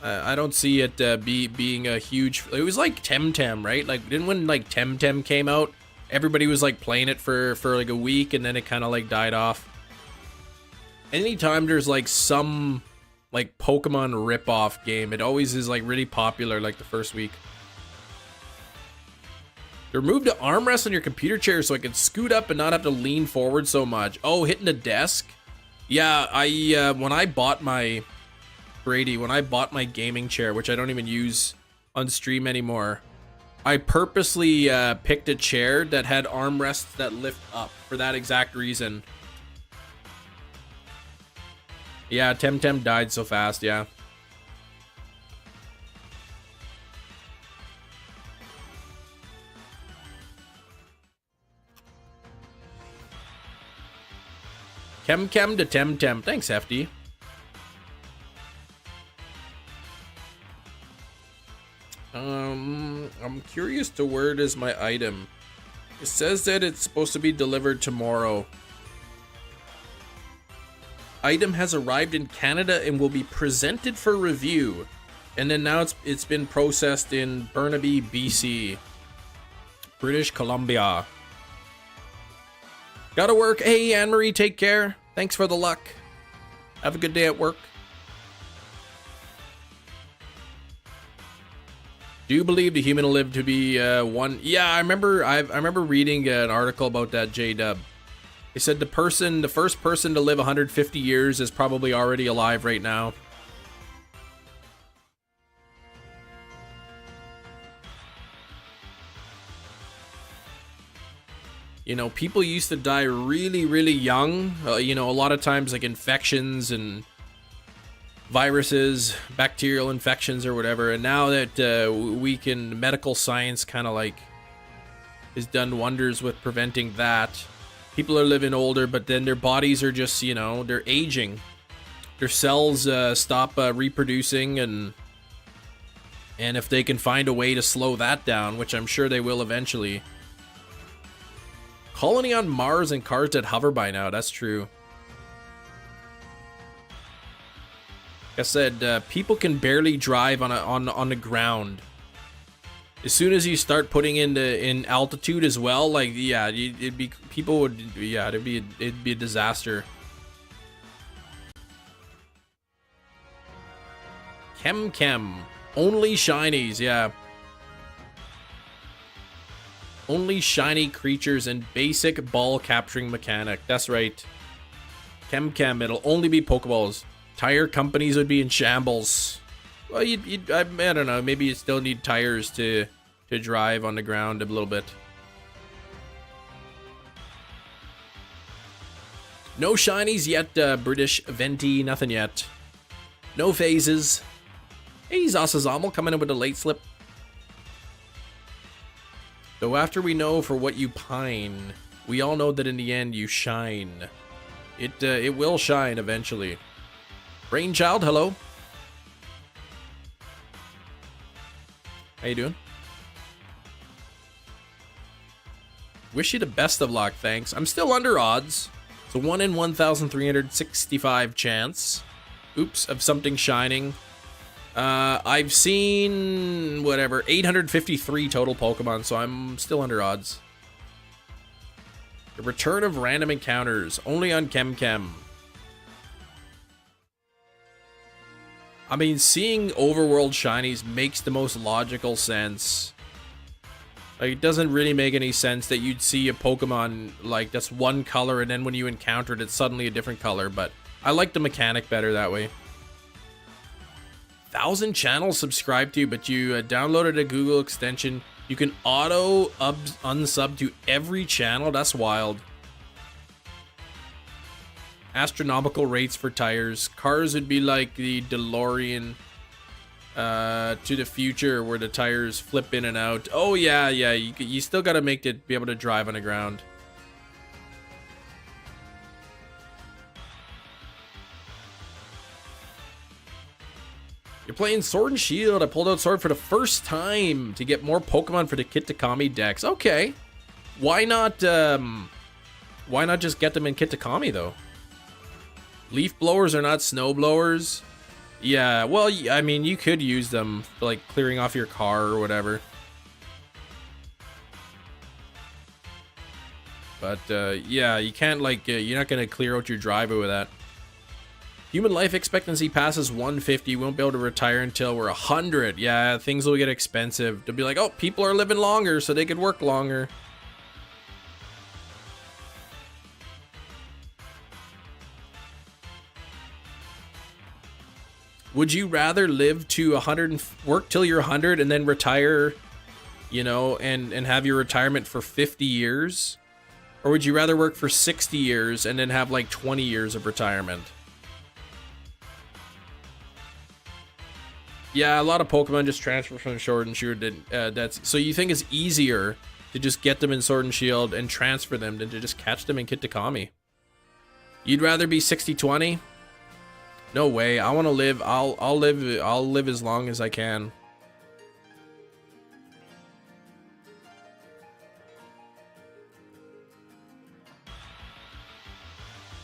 I don't see it being a huge. It was like Temtem, right? Like, didn't when like Temtem came out, everybody was like playing it for like a week, and then it kind of like died off. Anytime there's like some like Pokemon ripoff game, it always is like really popular like the first week. They removed the armrest on your computer chair so I can scoot up and not have to lean forward so much. Oh, hitting the desk? Yeah, when I bought my gaming chair, which I don't even use on stream anymore, I purposely picked a chair that had armrests that lift up for that exact reason. Yeah, Temtem died so fast, yeah. Kem to Temtem. Thanks, Hefty. I'm curious to where it is my item. It says that it's supposed to be delivered tomorrow. Item has arrived in Canada and will be presented for review. And then now it's been processed in Burnaby, BC. British Columbia. Gotta work. Hey, Anne-Marie, take care. Thanks for the luck. Have a good day at work. Do you believe the human will live to be one? Yeah, I remember reading an article about that, J-Dub. They said the first person to live 150 years is probably already alive right now. You know, people used to die really, really young. You know, a lot of times like infections and viruses, bacterial infections or whatever. And now that medical science kind of like has done wonders with preventing that. People are living older, but then their bodies are just, you know, they're aging. Their cells stop reproducing, and if they can find a way to slow that down, which I'm sure they will eventually. Colony on Mars and cars that hover by now, that's true. Like I said, people can barely drive on the ground. As soon as you start putting in altitude as well, like yeah, it'd be a disaster. Chem, only shinies, yeah. Only shiny creatures and basic ball capturing mechanic. That's right. Chem, it'll only be Pokeballs. Tire companies would be in shambles. Well, I don't know. Maybe you still need tires to drive on the ground a little bit. No shinies yet, British Venti. Nothing yet. No phases. Hey, Zasazamal coming in with a late slip. Though after we know for what you pine, we all know that in the end you shine. It will shine eventually. Brainchild, hello. How you doing? Wish you the best of luck, thanks. I'm still under odds. It's a 1 in 1,365 chance. Oops, of something shining. I've seen, whatever, 853 total Pokemon, so I'm still under odds. The return of random encounters, only on Chem. I mean, seeing overworld shinies makes the most logical sense. Like, it doesn't really make any sense that you'd see a Pokemon, like, that's one color, and then when you encounter it, it's suddenly a different color, but I like the mechanic better that way. 1,000 channels subscribed to, but you downloaded a Google extension. You can auto unsub to every channel. That's wild. Astronomical rates for tires. Cars would be like the DeLorean to the future, where the tires flip in and out. Oh yeah, you still gotta make it be able to drive on the ground. You're playing Sword and Shield. I pulled out Sword for the first time to get more Pokemon for the Kitakami decks. Okay. Why not just get them in Kitakami, though? Leaf blowers are not snow blowers. Yeah, well, I mean, you could use them for, like, clearing off your car or whatever. But, yeah, you can't, like, you're not going to clear out your driveway with that. Human life expectancy passes 150. We won't be able to retire until we're 100. Yeah, things will get expensive. They'll be like, oh, people are living longer, so they could work longer. Would you rather live to 100 and work till you're 100 and then retire, you know, and have your retirement for 50 years? Or would you rather work for 60 years and then have like 20 years of retirement? Yeah, a lot of Pokemon just transfer from Sword and Shield. So you think it's easier to just get them in Sword and Shield and transfer them than to just catch them in Kitakami? You'd rather be 60-20? No way. I want to live. I'll live as long as I can.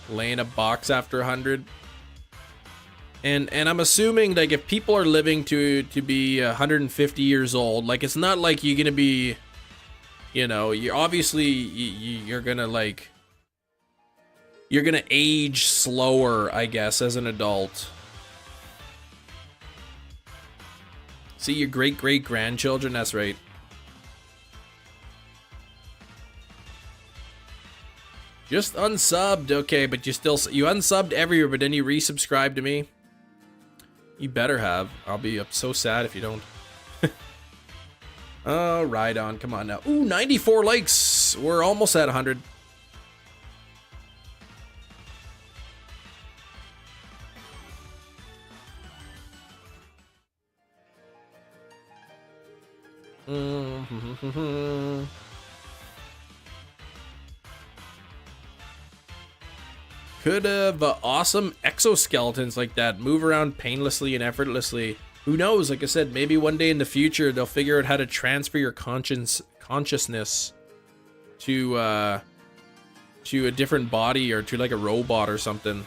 Lay in a box after 100. And I'm assuming, like, if people are living to be 150 years old, like, it's not like you're gonna be, you know, you're obviously you're gonna, like, you're gonna age slower, I guess, as an adult. See your great-great-grandchildren, that's right. Just unsubbed, okay, but you unsubbed everywhere, but then you resubscribed to me. You better have. I'll be so sad if you don't. Oh, right on. Come on now. Ooh, 94 likes. We're almost at 100. Could have awesome exoskeletons like that move around painlessly and effortlessly. Who knows? Like I said, maybe one day in the future they'll figure out how to transfer your consciousness to a different body or to like a robot or something.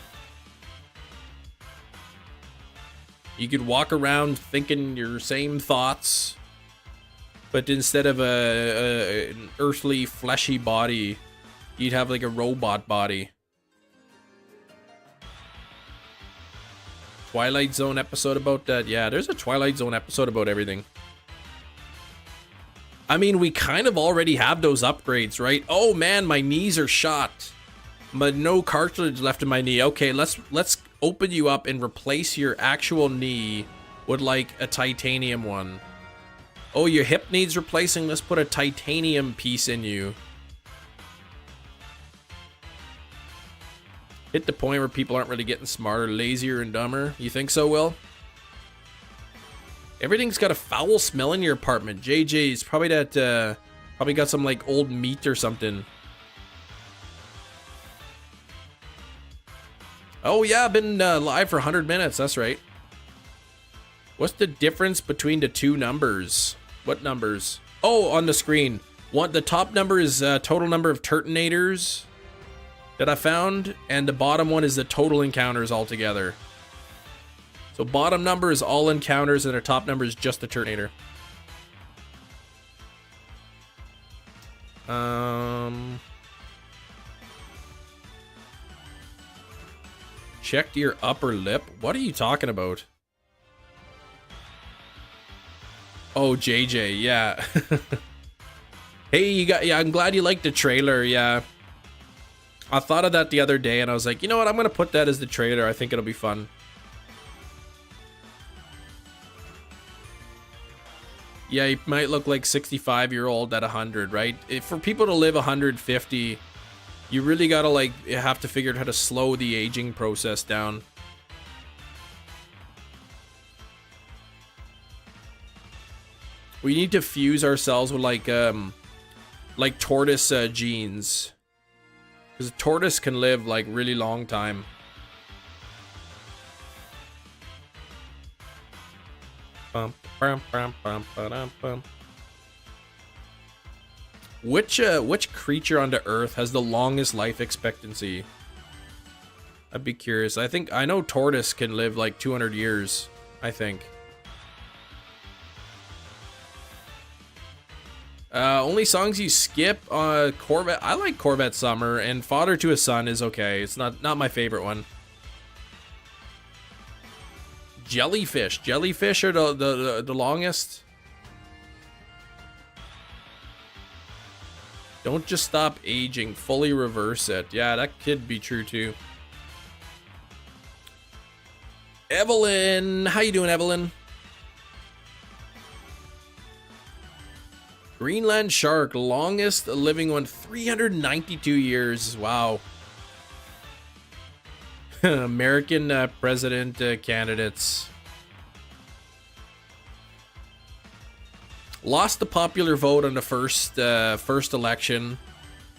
You could walk around thinking your same thoughts, but instead of an earthly fleshy body, you'd have like a robot body. Twilight Zone episode about that? Yeah, there's a Twilight Zone episode about everything. I mean, we kind of already have those upgrades, right? Oh man, my knees are shot. But no cartilage left in my knee. Okay, let's open you up and replace your actual knee with like a titanium one. Oh, your hip needs replacing. Let's put a titanium piece in you. Hit the point where people aren't really getting smarter, lazier, and dumber. You think so, Will? Everything's got a foul smell in your apartment. JJ's probably that, probably got some like old meat or something. Oh yeah, I've been live for 100 minutes. That's right. What's the difference between the two numbers? What numbers? Oh, on the screen. The top number is total number of Turtonators that I found, and the bottom one is the total encounters altogether. So bottom number is all encounters, and the top number is just the Turtonator. Checked your upper lip? What are you talking about? Oh, JJ, yeah. Hey, yeah, I'm glad you liked the trailer, yeah. I thought of that the other day and I was like, you know what, I'm gonna put that as the trailer. I think it'll be fun. Yeah, you might look like 65-year-old at 100, right? For people to live 150, you really gotta like have to figure out how to slow the aging process down. We need to fuse ourselves with like tortoise genes. Because a tortoise can live like really long time. Bum, bum, bum, bum, ba-dum, bum. Which creature on Earth has the longest life expectancy? I'd be curious. I know tortoise can live like 200 years, I think. Only songs you skip, Corvette. I like Corvette Summer, and Father to a Son is okay. It's not my favorite one. Jellyfish. Jellyfish are the longest. Don't just stop aging, fully reverse it. Yeah, that could be true too. Evelyn, how you doing, Evelyn? Greenland shark, longest living one, 392 years. Wow. American president candidates. Lost the popular vote on the first election.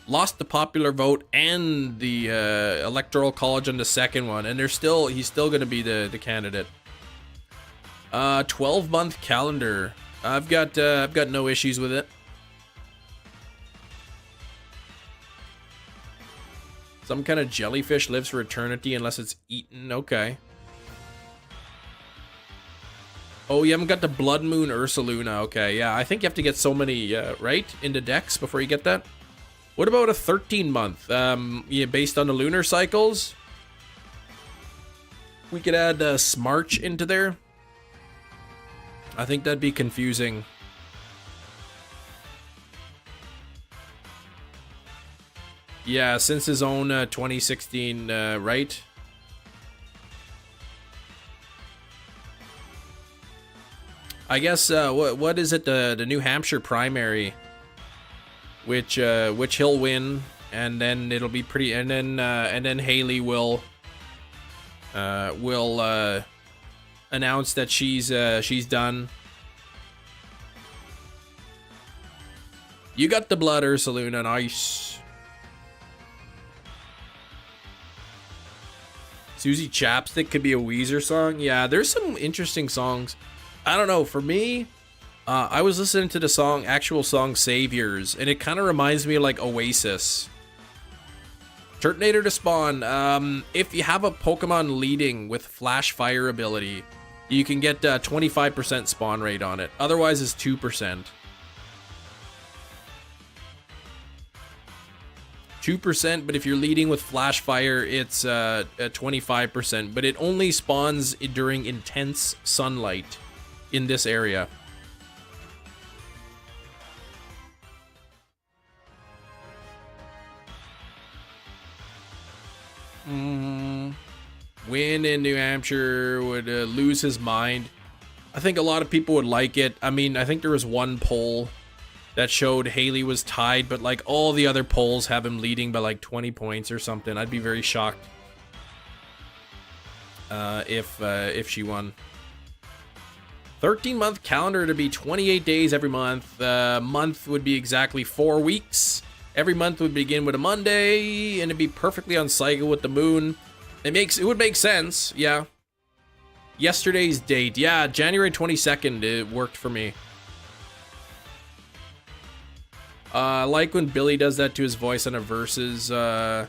Lost the popular vote and the electoral college on the second one, and he's still going to be the candidate. 12-month calendar. I've got no issues with it. Some kind of jellyfish lives for eternity unless it's eaten. Okay. Oh, you haven't got the Blood Moon Ursaluna. Okay, yeah, I think you have to get so many, right, into decks before you get that. What about a 13-month? Yeah, based on the lunar cycles? We could add Smarch into there. I think that'd be confusing. Yeah, since his own 2016, right? I guess what is it, the New Hampshire primary, which he'll win, and then it'll be pretty, and then Haley will announce that she's done. You got the blood, Ursaluna, nice. Susie Chapstick could be a Weezer song. Yeah, there's some interesting songs. I don't know, for me, I was listening to the actual song Saviors, and it kind of reminds me of like Oasis. Turtonator to spawn. If you have a Pokemon leading with Flash Fire ability, you can get 25% spawn rate on it. Otherwise, it's 2%. 2%, but if you're leading with Flash Fire, it's 25%, but it only spawns during intense sunlight in this area. Win in New Hampshire would lose his mind. I think a lot of people would like it. I mean, I think there was one poll that showed Haley was tied, but like all the other polls have him leading by like 20 points or something. I'd be very shocked if she won. 13-month calendar to be 28 days every month. Month would be exactly 4 weeks. Every month would begin with a Monday, and it'd be perfectly on cycle with the moon. It would make sense, yeah. Yesterday's date, yeah, January 22nd, it worked for me. I like when Billy does that to his voice on a Versus, on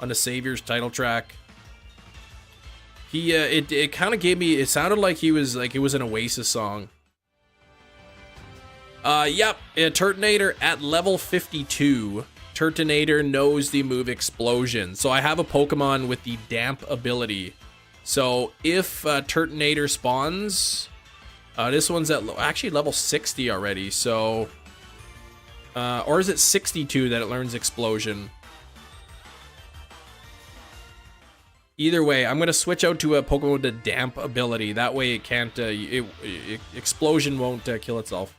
the Saviors title track. It kind of gave me, it sounded like it was an Oasis song. Yep, Turtonator at level 52. Turtonator knows the move Explosion. So I have a Pokemon with the Damp ability. So if Turtonator spawns, this one's at actually level 60 already. So, or is it 62 that it learns Explosion? Either way, I'm going to switch out to a Pokemon with the Damp ability. That way it can't, Explosion won't kill itself.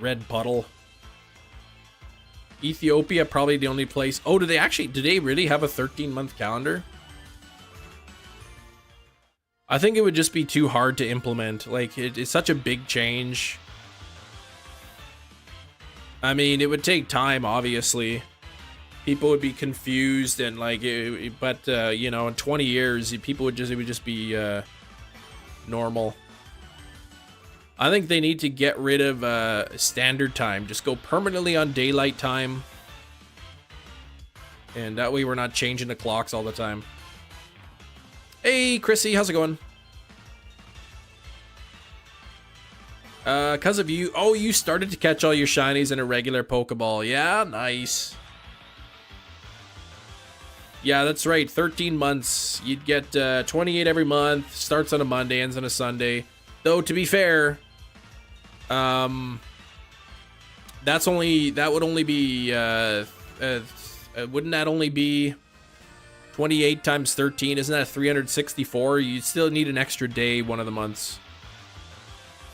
Red Puddle. Ethiopia, probably the only place. Oh, do they really have a 13-month calendar? I think it would just be too hard to implement. Like, it's such a big change. I mean, it would take time, obviously. people would be confused and like, but you know, in 20 years, people would just, it would just be normal. I think they need to get rid of standard time. Just go permanently on daylight time. And that way we're not changing the clocks all the time. Hey, Chrissy, how's it going? 'Cause of you. Oh, you started to catch all your shinies in a regular Pokeball. Yeah, nice. Yeah, that's right. 13 months. You'd get 28 every month. Starts on a Monday, ends on a Sunday. Though, to be fair, that would only be, wouldn't that only be 28 times 13? Isn't that 364? You'd still need an extra day one of the months.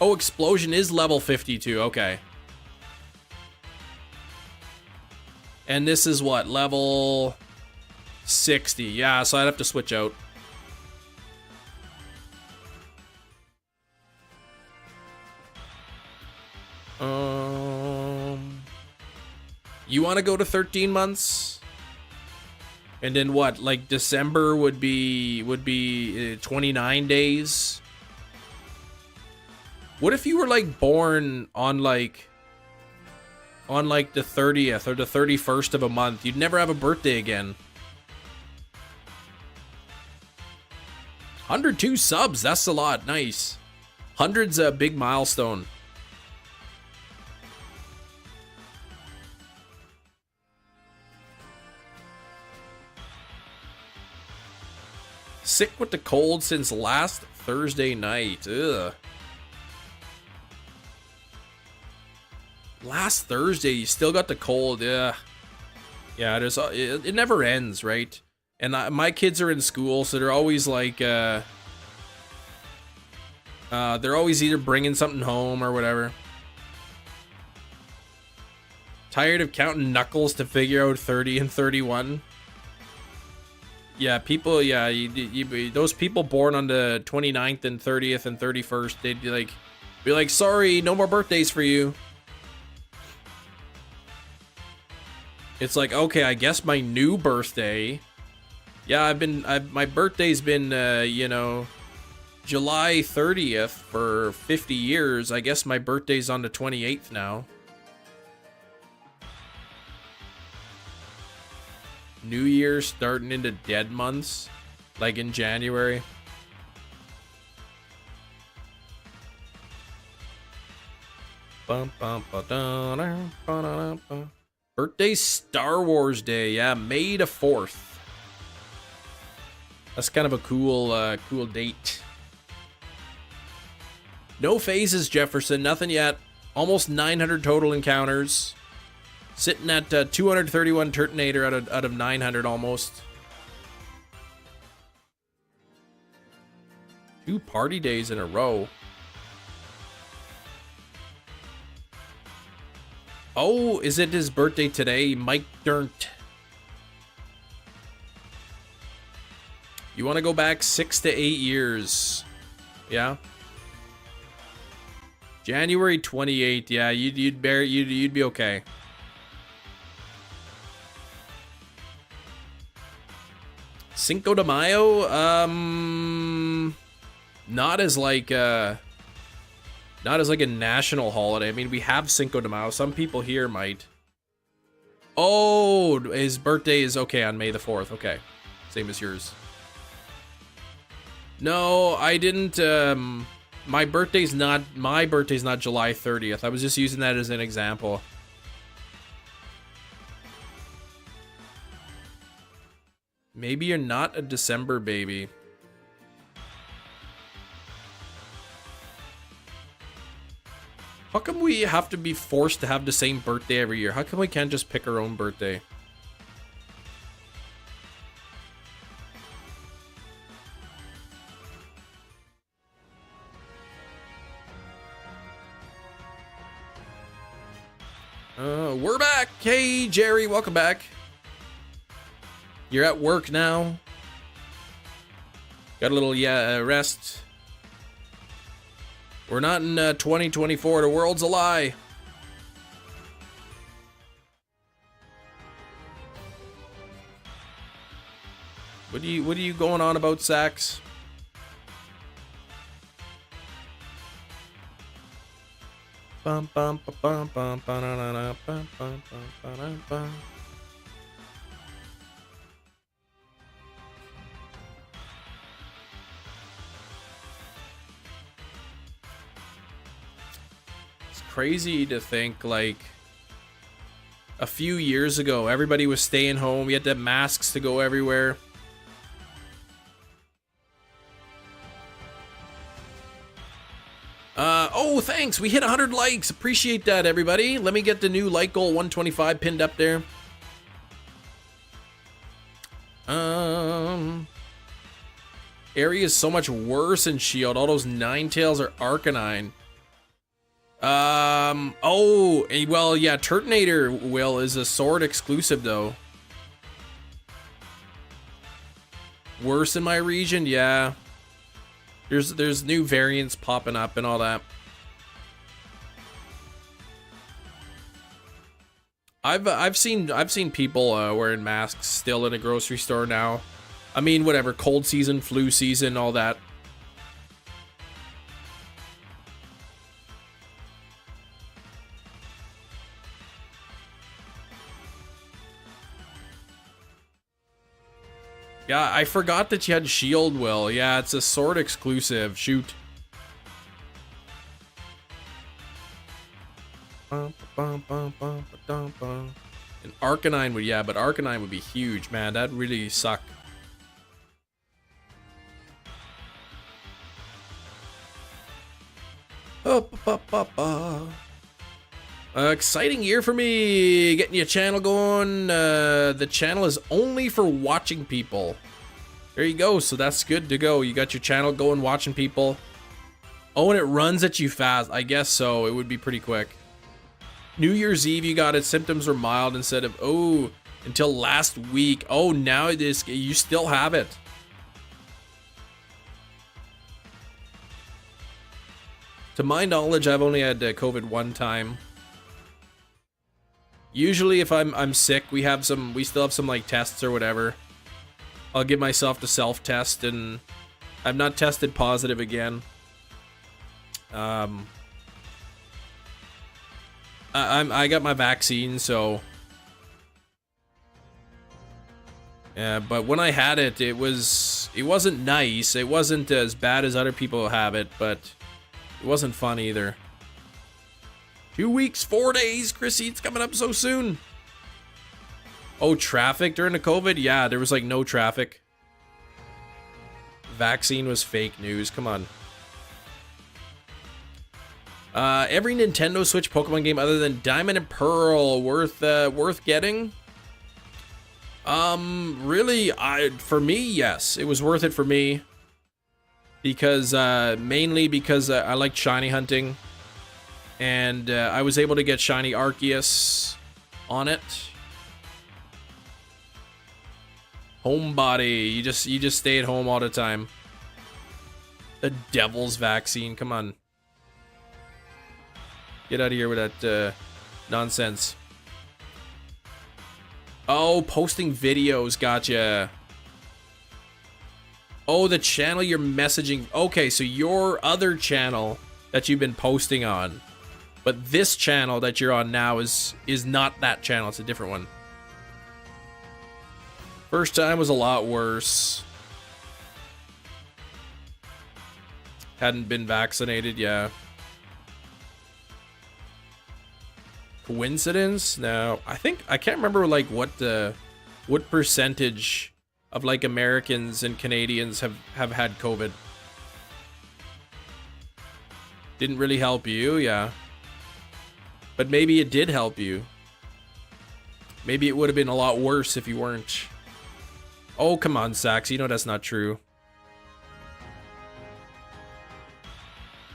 Oh, Explosion is level 52. Okay. And this is what? Level 60. Yeah, so I'd have to switch out. You want to go to 13 months? And then what? Like December would be 29 days. What if you were like born on like the 30th or the 31st of a month? You'd never have a birthday again. 102 subs, that's a lot. Nice. 100's a big milestone. Sick with the cold since last Thursday night. Ugh. Last Thursday, you still got the cold. Yeah. Yeah, it never ends, right? And my kids are in school, so they're always like, they're always either bringing something home or whatever. Tired of counting knuckles to figure out 30 and 31. Yeah, people, yeah, those people born on the 29th and 30th and 31st, they'd be like, sorry, no more birthdays for you. It's like, okay, I guess my new birthday. Yeah, my birthday's been, you know, July 30th for 50 years. I guess my birthday's on the 28th now. New Year starting into dead months, like in January. Birthday Star Wars Day, yeah, May the 4th. That's kind of a cool, cool date. No phases, Jefferson, nothing yet. Almost 900 total encounters. Sitting at 231 Turtonator out of 900 almost. 2 party days in a row. Oh, is it his birthday today? Mike Dirnt. You want to go back 6 to 8 years. Yeah. January 28th. Yeah, you'd be okay. Cinco de Mayo, not as like a national holiday. I mean, we have Cinco de Mayo. Some people here might. Oh, his birthday is okay on May the 4th. Okay, same as yours. No, I didn't. My birthday's not July 30th. I was just using that as an example. Maybe you're not a December baby. How come we have to be forced to have the same birthday every year? How come we can't just pick our own birthday? We're back. Hey, Jerry, welcome back. You're at work now. Got a little rest. We're not in 2024. The world's a lie. What are you going on about, Sax? Bum bum bum bum bum bum bum bum bum bum. It's crazy to think, like, a few years ago, everybody was staying home. We had to have masks to go everywhere. Oh, thanks. We hit 100 likes. Appreciate that, everybody. Let me get the new like goal 125 pinned up there. Area is so much worse in Shield. All those Ninetales are Arcanine. Oh, well, yeah, Turtonator, Will, is a sword exclusive, though. Worse in my region? Yeah. There's new variants popping up and all that. I've seen people wearing masks still in a grocery store now. I mean, whatever, cold season, flu season, all that. Yeah, I forgot that you had Shield, Will. Yeah, it's a sword exclusive. Shoot. An Arcanine would, yeah, but Arcanine would be huge, man. That'd really suck. Exciting year for me, getting your channel going. The channel is only for watching people. There you go, so that's good to go. You got your channel going, watching people. Oh, and it runs at you fast. I guess so, it would be pretty quick. New Year's Eve, you got it. Symptoms were mild instead of, oh, until last week. Oh, now it is, you still have it. To my knowledge, I've only had COVID one time. Usually, if I'm sick, we still have some like tests or whatever. I'll give myself the self-test, and I've not tested positive again. I got my vaccine, so yeah. But when I had it, it wasn't nice. It wasn't as bad as other people have it, but it wasn't fun either. 2 weeks, 4 days, Chrissy, it's coming up so soon. Oh, traffic during the COVID? Yeah, there was like no traffic. Vaccine was fake news, come on. Every Nintendo Switch Pokemon game other than Diamond and Pearl worth getting? Really, for me, yes. It was worth it for me. Because, mainly because I liked shiny hunting. And I was able to get shiny Arceus on it. Homebody, you just stay at home all the time. The devil's vaccine, come on. Get out of here with that nonsense. Oh, posting videos, gotcha. Oh, the channel you're messaging. Okay, so your other channel that you've been posting on. But this channel that you're on now is not that channel, it's a different one. First time was a lot worse. Hadn't been vaccinated, yeah. Coincidence? No, I can't remember like what percentage of like Americans and Canadians have had COVID. Didn't really help you, yeah. But maybe it did help you. Maybe it would have been a lot worse if you weren't. Oh, come on, Sax. You know that's not true.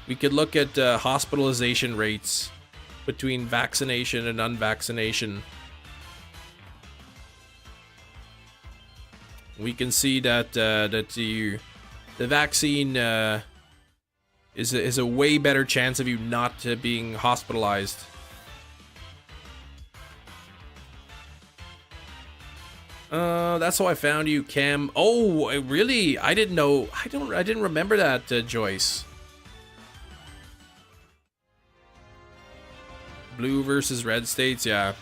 We could look at hospitalization rates between vaccination and unvaccination. We can see that the vaccine is a way better chance of you not being hospitalized. That's how I found you, Cam. Oh, really? I didn't know. I didn't remember that, Joyce. Blue versus red states, yeah.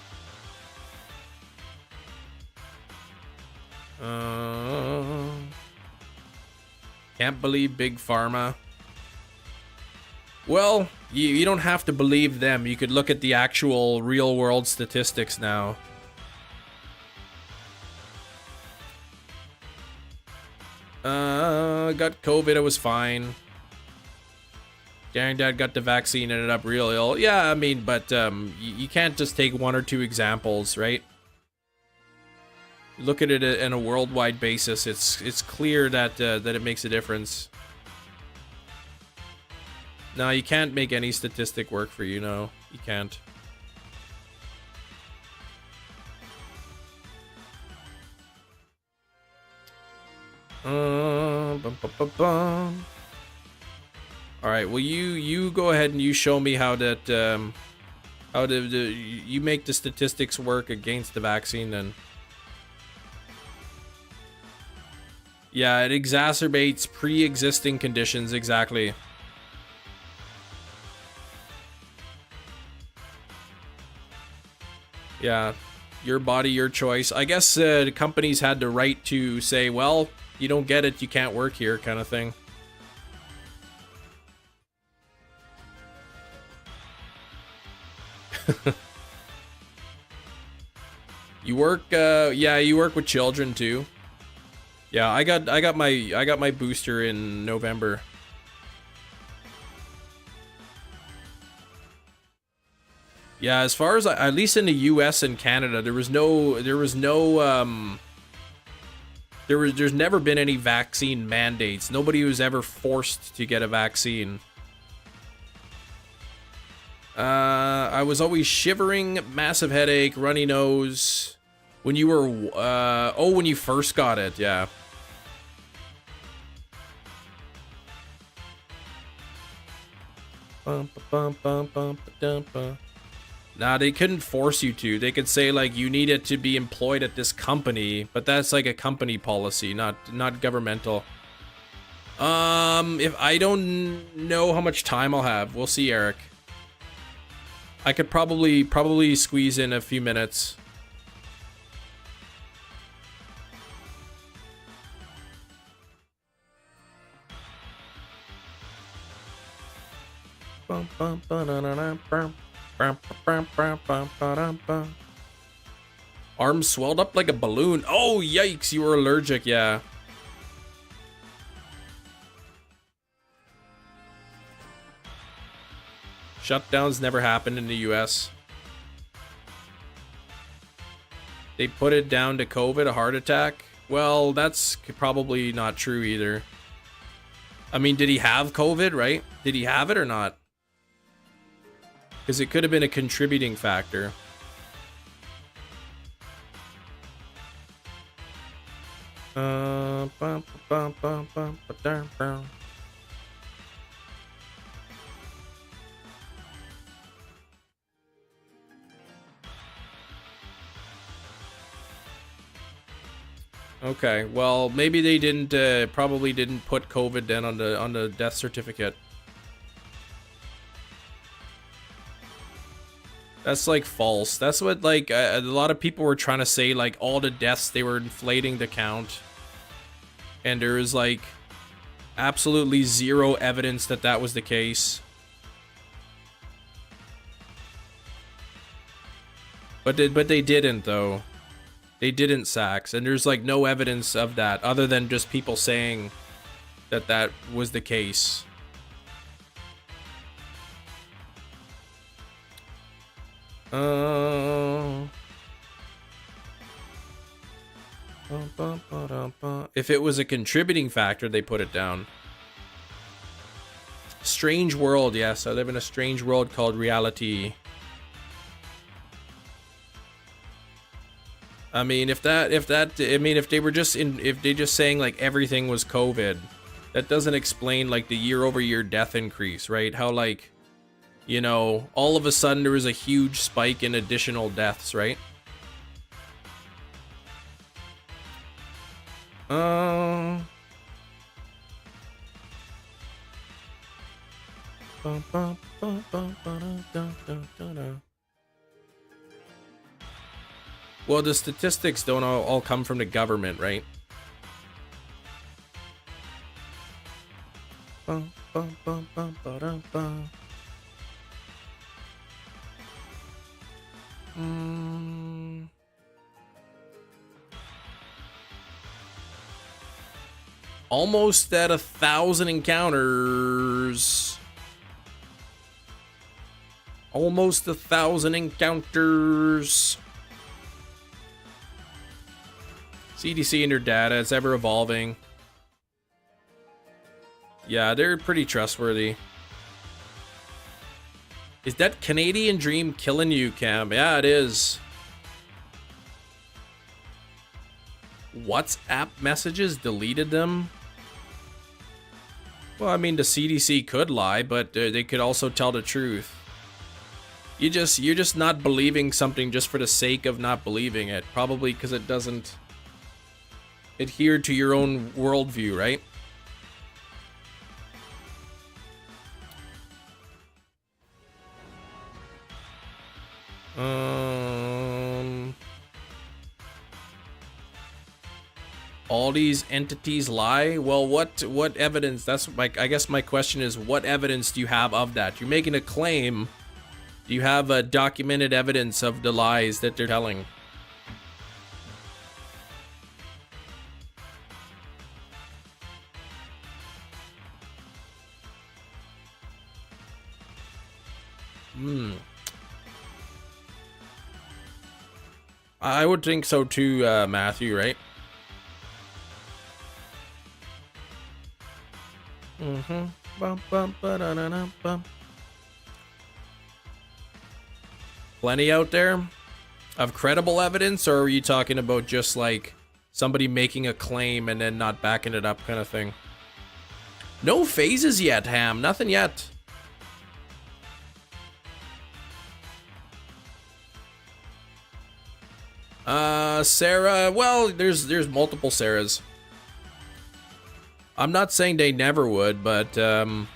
Can't believe Big Pharma. Well, you don't have to believe them. You could look at the actual real world statistics now. Got COVID, I was fine. Dad got the vaccine, ended up real ill. Yeah, I mean, but you can't just take one or two examples, right? Look at it in a worldwide basis. It's clear that that it makes a difference. No, you can't make any statistic work for you. No, you can't. All right. Well, you go ahead and you show me how that how you make the statistics work against the vaccine then. Yeah, it exacerbates pre-existing conditions, exactly. Yeah, your body, your choice. I guess the companies had the right to say, well, you don't get it, you can't work here, kind of thing. You work, yeah, you work with children too. Yeah, I got my booster in November. Yeah, as far as at least in the US and Canada, there's never been any vaccine mandates. Nobody was ever forced to get a vaccine. I was always shivering, massive headache, runny nose. When you were, when you first got it, yeah. Nah, they couldn't force you to. They could say, like, you need it to be employed at this company, but that's like a company policy, not governmental. If I don't know how much time I'll have, we'll see, Eric. I could probably squeeze in a few minutes. Arms swelled up like a balloon. Oh, yikes, you were allergic, yeah. Shutdowns never happened in the US. They put it down to COVID, a heart attack. Well, that's probably not true either. I mean, did he have COVID, right? Did he have it or not? Because it could have been a contributing factor. Okay, well, maybe they didn't, probably didn't put COVID then on the death certificate. That's like false. That's what like a lot of people were trying to say, like all the deaths, they were inflating the count. And there is like absolutely zero evidence that that was the case. But they didn't though. They didn't, Sax, and there's like no evidence of that other than just people saying that that was the case. If it was a contributing factor, they put it down. Strange world, yes. I live in a strange world called reality. I mean, if they were just if they just saying like everything was COVID, that doesn't explain like the year-over-year death increase, right? How like, you know, all of a sudden there was a huge spike in additional deaths, right? Uh, bum, bum, bum, bum, ba-da, dun, dun, dun, dun. Well, the statistics don't all come from the government, right? Bum, bum, bum, bum, ba-da, bum. Almost at 1,000 encounters. Almost 1,000 encounters. CDC and their data, it's ever evolving. Yeah, they're pretty trustworthy. Is that Canadian Dream killing you, Cam? Yeah, it is. WhatsApp messages deleted them? Well, I mean, the CDC could lie, but they could also tell the truth. You're just not believing something just for the sake of not believing it. Probably because it doesn't adhere to your own worldview, right? All these entities lie? Well, what evidence? That's I guess my question is, what evidence do you have of that? You're making a claim. Do you have a documented evidence of the lies that they're telling? I would think so too, Matthew, right? Bum, bum, ba-da-da-dum, bum. Plenty out there of credible evidence, or are you talking about just like somebody making a claim and then not backing it up kind of thing? No phases yet, Ham. Nothing yet. Sarah, well, there's multiple Sarahs. I'm not saying they never would, but in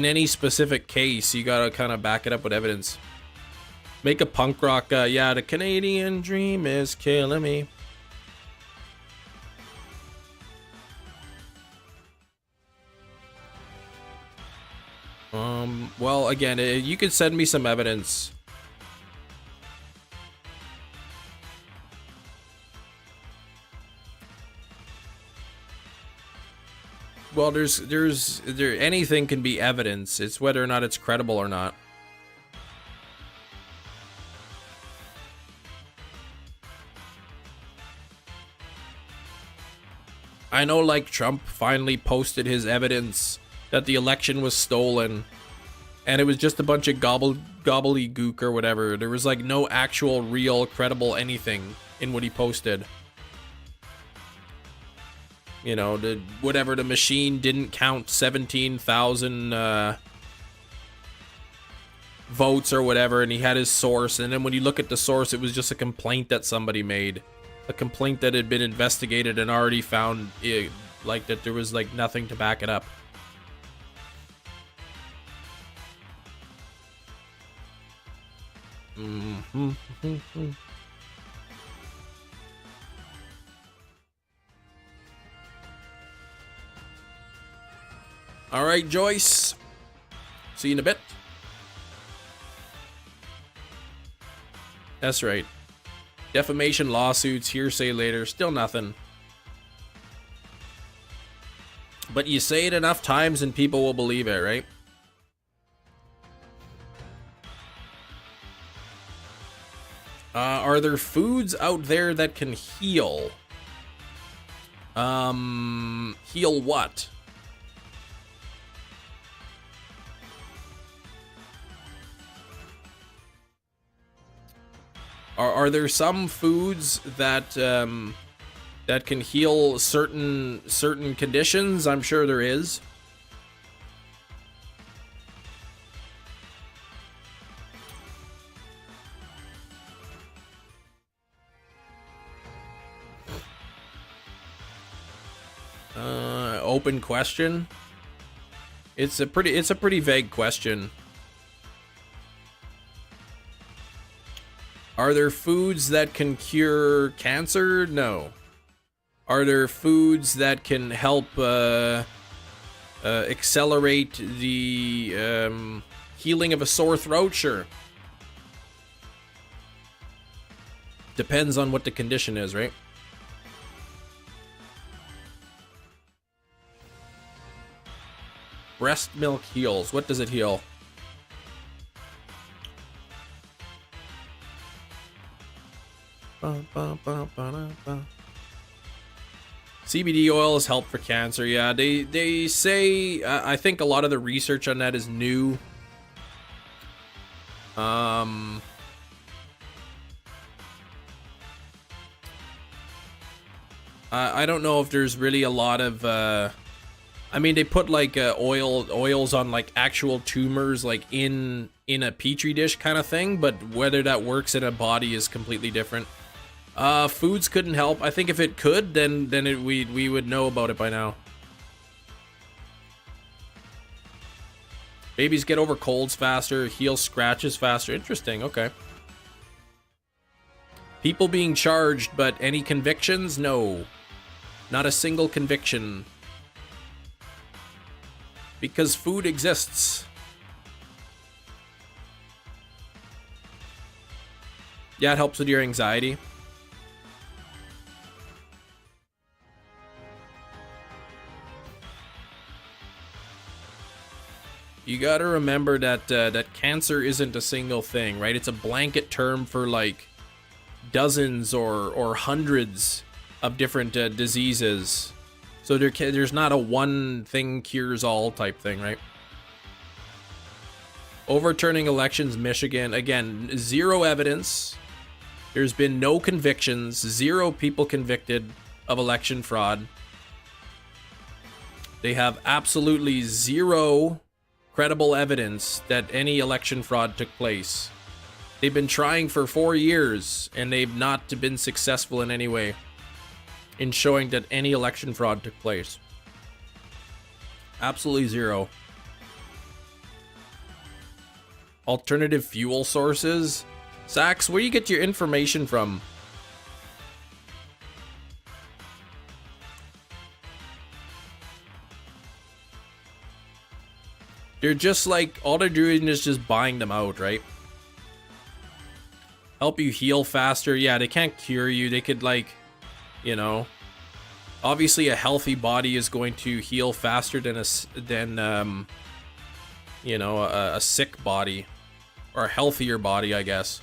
any specific case, you gotta kind of back it up with evidence. Make a punk rock, yeah, the Canadian dream is killing me. Well, again, you could send me some evidence. Well, anything can be evidence. It's whether or not it's credible or not. I know, like, Trump finally posted his evidence that the election was stolen, and it was just a bunch of gobbledygook or whatever. There was, like, no actual, real, credible anything in what he posted. You know, the machine didn't count 17,000 votes or whatever, and he had his source, and then when you look at the source, it was just a complaint that somebody made. A complaint that had been investigated and already found, like, that there was, like, nothing to back it up. All right, Joyce. See you in a bit. That's right. Defamation lawsuits, hearsay later, still nothing. But you say it enough times and people will believe it, right? Are there foods out there that can heal? Heal what? Are there some foods that that can heal certain conditions? I'm sure there is. Open question. It's a pretty vague question. Are there foods that can cure cancer? No. Are there foods that can help accelerate the healing of a sore throat? Sure. Depends on what the condition is, right? Breast milk heals. What does it heal? CBD oils help for cancer. Yeah, they say. I think a lot of the research on that is new. I don't know if there's really a lot of. I mean, they put like oils on like actual tumors, like in a petri dish kind of thing. But whether that works in a body is completely different. Foods couldn't help. I think if it could, then we would know about it by now. Babies get over colds faster, heal scratches faster. Interesting, okay. People being charged, but any convictions? No. Not a single conviction. Because food exists. Yeah, it helps with your anxiety. You gotta remember that that cancer isn't a single thing, right? It's a blanket term for like dozens or hundreds of different diseases. So there's not a one thing cures all type thing, right? Overturning elections, Michigan. Again, zero evidence. There's been no convictions. Zero people convicted of election fraud. They have absolutely zero credible evidence that any election fraud took place. They've been trying for 4 years and they've not been successful in any way in showing that any election fraud took place. Absolutely zero. Alternative fuel sources? Sax, where do you get your information from? They're just like, all they're doing is just buying them out, right? Help you heal faster. Yeah, they can't cure you. They could like, you know, obviously a healthy body is going to heal faster than a sick body, or a healthier body, I guess.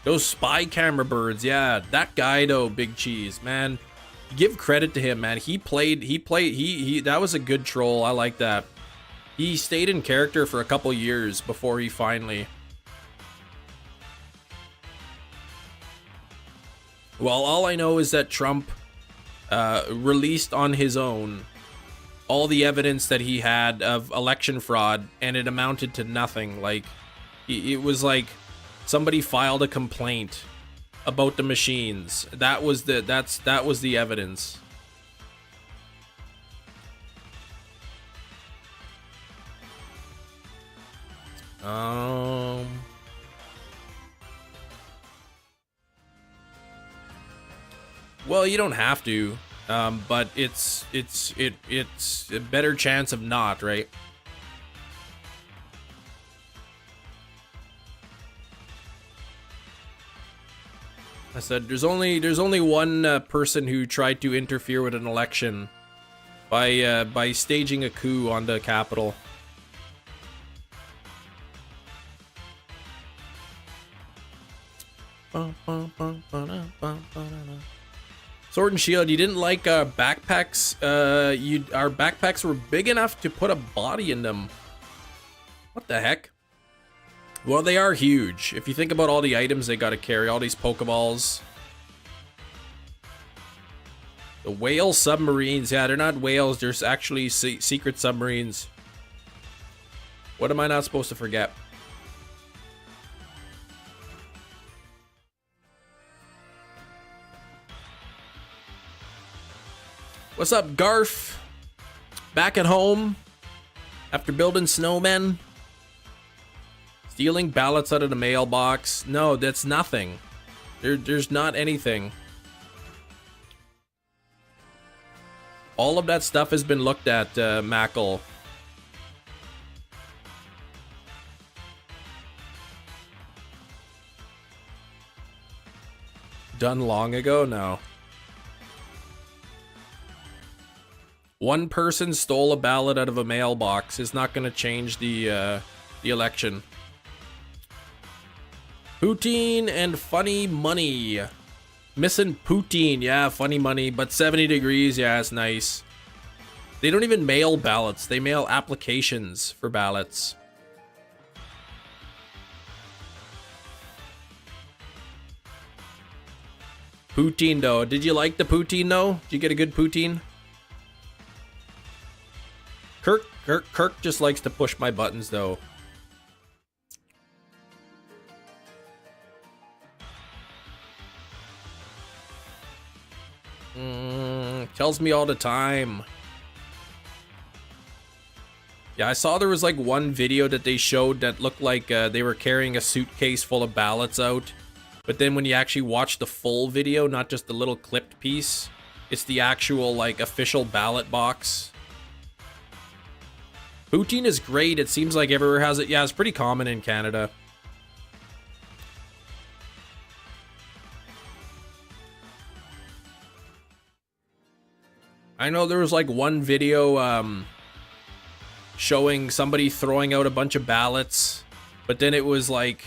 Those spy camera birds, yeah, that guy though, Big Cheese, man, give credit to him, man. He that was a good troll. I like that. He stayed in character for a couple years before he finally... Well, all I know is that Trump released on his own all the evidence that he had of election fraud, and it amounted to nothing. Like, it was like somebody filed a complaint about the machines. That was the evidence. Well, you don't have to, but it's a better chance of not, right? I said there's only one person who tried to interfere with an election by staging a coup on the Capitol. Sword and Shield, you didn't like backpacks? Our backpacks were big enough to put a body in them. What the heck? Well, they are huge. If you think about all the items they gotta carry, all these Pokeballs. The whale submarines, yeah, they're not whales, there's actually secret submarines. What am I not supposed to forget? What's up, Garf? Back at home after building snowmen? Stealing ballots out of the mailbox? No, that's nothing. There's not anything. All of that stuff has been looked at, Mackle. Done long ago? No. One person stole a ballot out of a mailbox is not going to change the election. Poutine and funny money. Missing poutine, yeah, funny money, but 70 degrees, yeah, it's nice. They don't even mail ballots, they mail applications for ballots. Poutine, though. Did you like the poutine, though? Did you get a good poutine? Kirk just likes to push my buttons, though. Tells me all the time. Yeah, I saw there was like one video that they showed that looked like they were carrying a suitcase full of ballots out. But then when you actually watch the full video, not just the little clipped piece, it's the actual like official ballot box. Poutine is great. It seems like everywhere has it. Yeah, it's pretty common in Canada. I know there was like one video showing somebody throwing out a bunch of ballots, but then it was like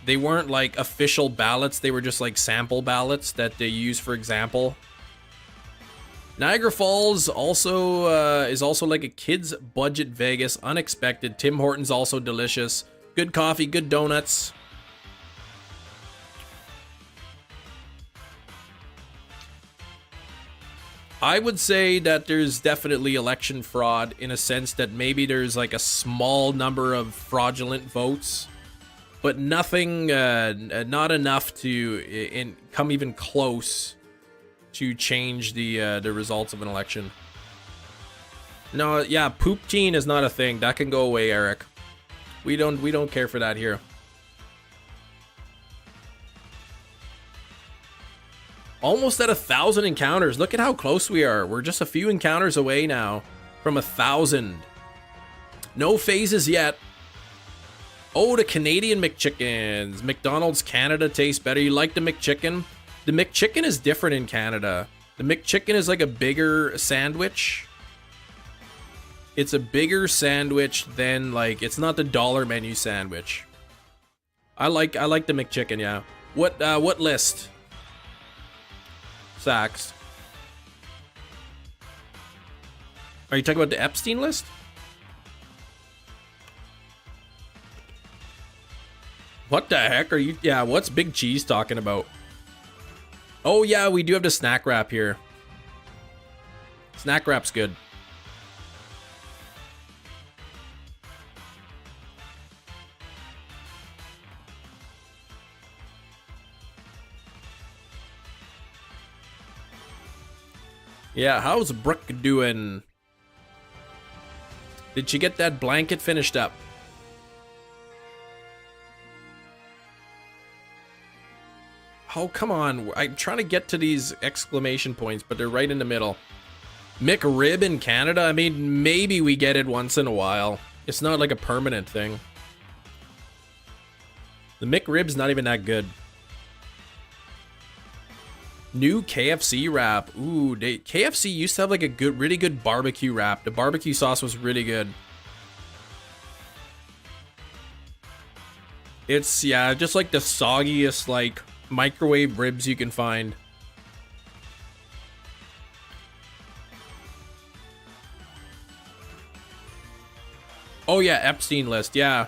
they weren't like official ballots, they were just like sample ballots that they use for example. Niagara Falls also is also like a kid's budget Vegas, unexpected. Tim Hortons also delicious. Good coffee, good donuts. I would say that there's definitely election fraud in a sense that maybe there's like a small number of fraudulent votes, but nothing, not enough to come even close to change the results of an election. No, yeah, poutine is not a thing. That can go away, Eric. We don't care for that here. Almost at 1,000 encounters. Look at how close we are. We're just a few encounters away now from 1,000. No phases yet. Oh, the Canadian McChickens. McDonald's Canada tastes better. You like the McChicken? The McChicken is different in Canada. The McChicken is like a bigger sandwich. It's a bigger sandwich than like, it's not the dollar menu sandwich. I like the McChicken, yeah. What list? Sacks. Are you talking about the Epstein list? What the heck are you? Yeah, what's Big Cheese talking about? Oh yeah, we do have the snack wrap here. Snack wrap's good. Yeah, how's Brooke doing? Did she get that blanket finished up? Oh, come on. I'm trying to get to these exclamation points, but they're right in the middle. McRib in Canada? I mean, maybe we get it once in a while. It's not like a permanent thing. The McRib's not even that good. New KFC wrap. Ooh, KFC used to have like a really good barbecue wrap. The barbecue sauce was really good. It's, yeah, just like the soggiest, like, microwave ribs you can find. Oh yeah, Epstein list, yeah.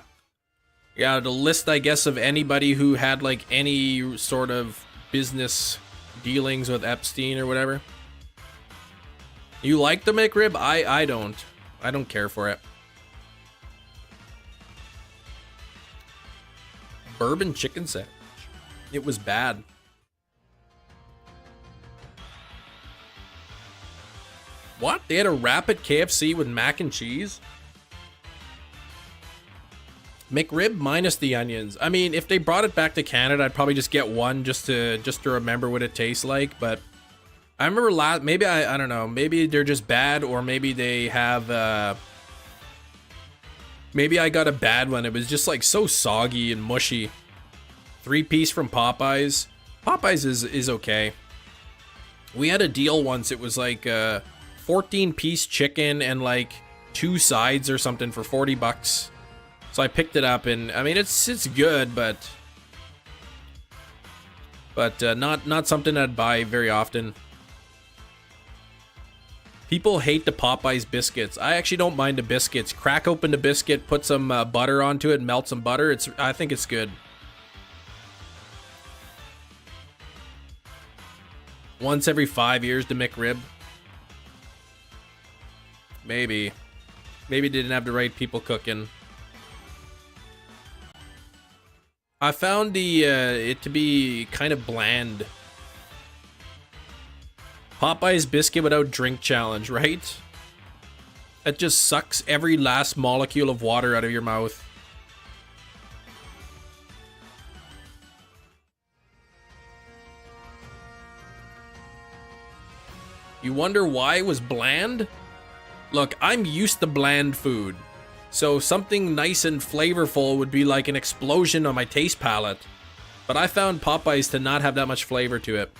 Yeah, the list, I guess, of anybody who had like any sort of business dealings with Epstein or whatever. You like the McRib? I don't. I don't care for it. Bourbon chicken sandwich. It was bad. What? They had a wrap at KFC with mac and cheese? McRib minus the onions. I mean, if they brought it back to Canada, I'd probably just get one just to remember what it tastes like. But I remember maybe I don't know. Maybe they're just bad, or maybe they have. Maybe I got a bad one. It was just like so soggy and mushy. 3-piece from Popeyes. Popeyes is okay. We had a deal once. It was like 14-piece chicken and like 2 sides or something for $40. So I picked it up, and I mean it's good, but not something I'd buy very often. People hate the Popeyes biscuits. I actually don't mind the biscuits. Crack open the biscuit, put some butter onto it, melt some butter. I think it's good. Once every 5 years, the McRib. Maybe didn't have the right people cooking. I found it to be kind of bland. Popeye's biscuit without drink challenge, right? It just sucks every last molecule of water out of your mouth. You wonder why it was bland? Look, I'm used to bland food. So something nice and flavorful would be like an explosion on my taste palate. But I found Popeyes to not have that much flavor to it.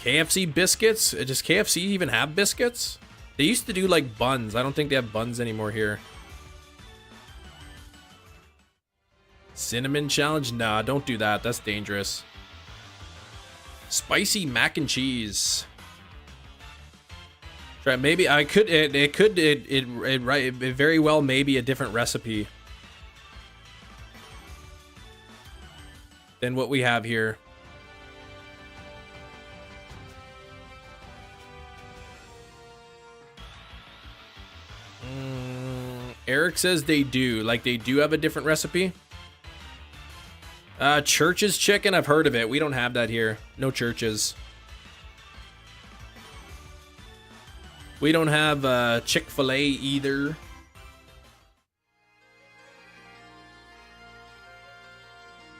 KFC biscuits? Does KFC even have biscuits? They used to do like buns. I don't think they have buns anymore here. Cinnamon challenge? Nah, don't do that. That's dangerous. Spicy mac and cheese. Right, maybe I could. It very well may be a different recipe than what we have here. Eric says they do. Like they do have a different recipe. Church's chicken. I've heard of it. We don't have that here. No Church's. We don't have Chick-fil-A either.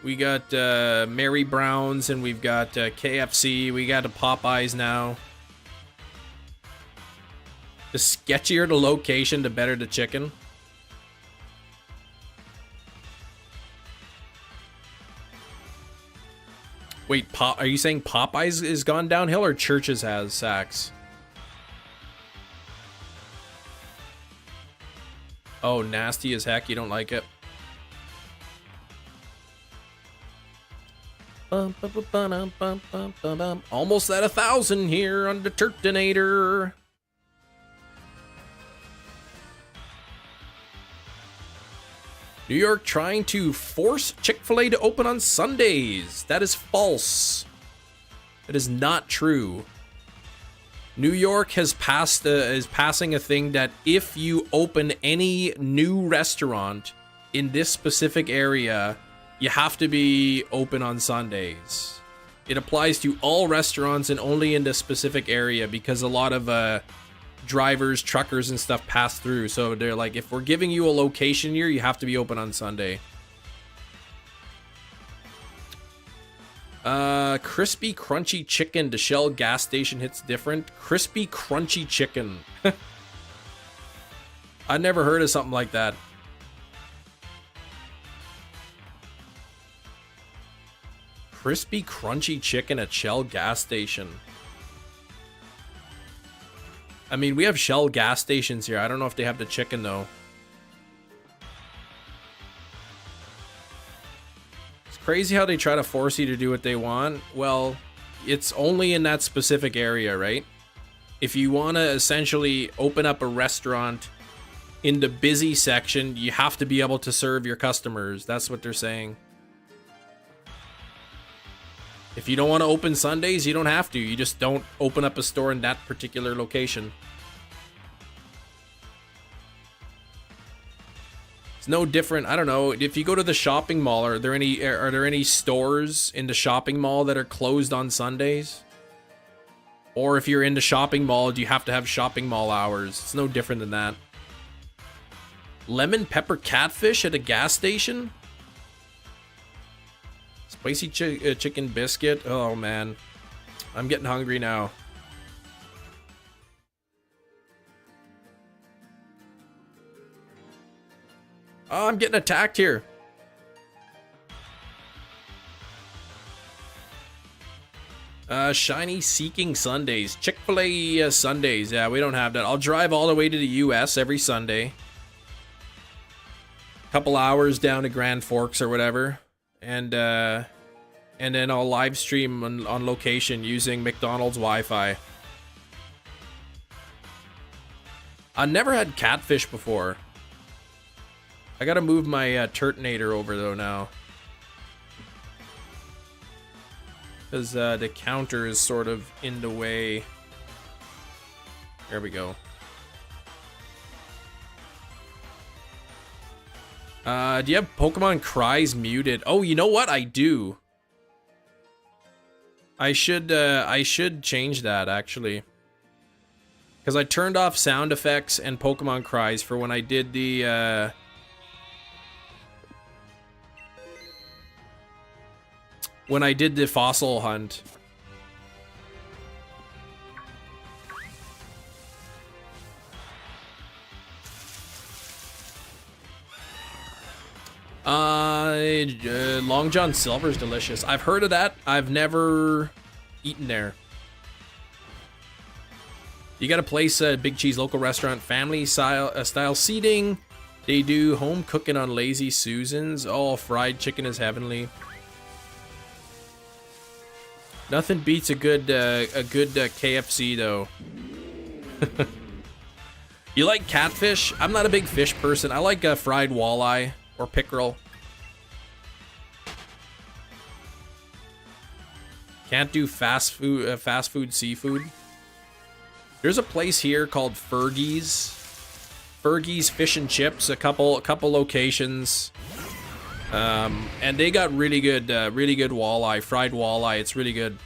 We got Mary Brown's, and we've got KFC. We got a Popeyes now. The sketchier the location, the better the chicken. Wait, are you saying Popeyes is gone downhill or Church's has, Sax? Oh, nasty as heck. You don't like it. Almost at 1,000 here on the Turtonator. New York trying to force Chick-fil-A to open on Sundays. That is false. That is not true. New York has passed is passing a thing that if you open any new restaurant in this specific area, you have to be open on Sundays. It applies to all restaurants and only in this specific area because a lot of drivers, truckers, and stuff pass through. So they're like, if we're giving you a location here, you have to be open on Sunday. Crispy crunchy chicken to Shell gas station hits different. Crispy crunchy chicken. I've never heard of something like that. Crispy crunchy chicken at Shell gas station. I mean, we have Shell gas stations here. I don't know if they have the chicken though. Crazy how they try to force you to do what they want. Well, it's only in that specific area, right? If you want to essentially open up a restaurant in the busy section, you have to be able to serve your customers. That's what they're saying. If you don't want to open Sundays, you don't have to. You just don't open up a store in that particular location. It's no different. I don't know. If you go to the shopping mall, are there any stores in the shopping mall that are closed on Sundays? Or if you're into shopping malls, you have to have shopping mall hours. It's no different than that. Lemon pepper catfish at a gas station? Spicy chicken biscuit? Oh, man. I'm getting hungry now. Oh, I'm getting attacked here. Shiny Seeking Sundays. Chick-fil-A Sundays. Yeah, we don't have that. I'll drive all the way to the US every Sunday. Couple hours down to Grand Forks or whatever. And then I'll live stream on location using McDonald's Wi-Fi. I never had catfish before. I gotta move my Turtonator over though now. Because the counter is sort of in the way. There we go. Do you have Pokemon Cries muted? Oh, you know what? I do. I should change that actually. Because I turned off sound effects and Pokemon Cries for when I did the fossil hunt. Long John Silver's delicious. I've heard of that. I've never eaten there. You got a place, Big Cheese local restaurant, family style seating. They do home cooking on Lazy Susan's. Oh, fried chicken is heavenly. Nothing beats a good KFC though. You like catfish? I'm not a big fish person. I like fried walleye or pickerel. Can't do fast food seafood. There's a place here called Fergie's. Fergie's Fish and Chips. A couple locations. And they got really good walleye, fried walleye. It's really good.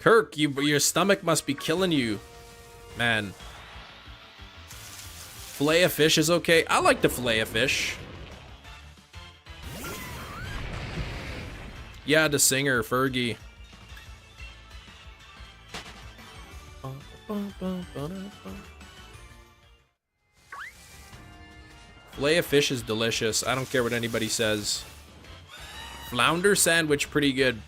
Kirk, your stomach must be killing you, man. Fillet of fish is okay. I like the fillet of fish. Yeah, the singer Fergie. Fillet of fish is delicious. I don't care what anybody says. Flounder sandwich, pretty good.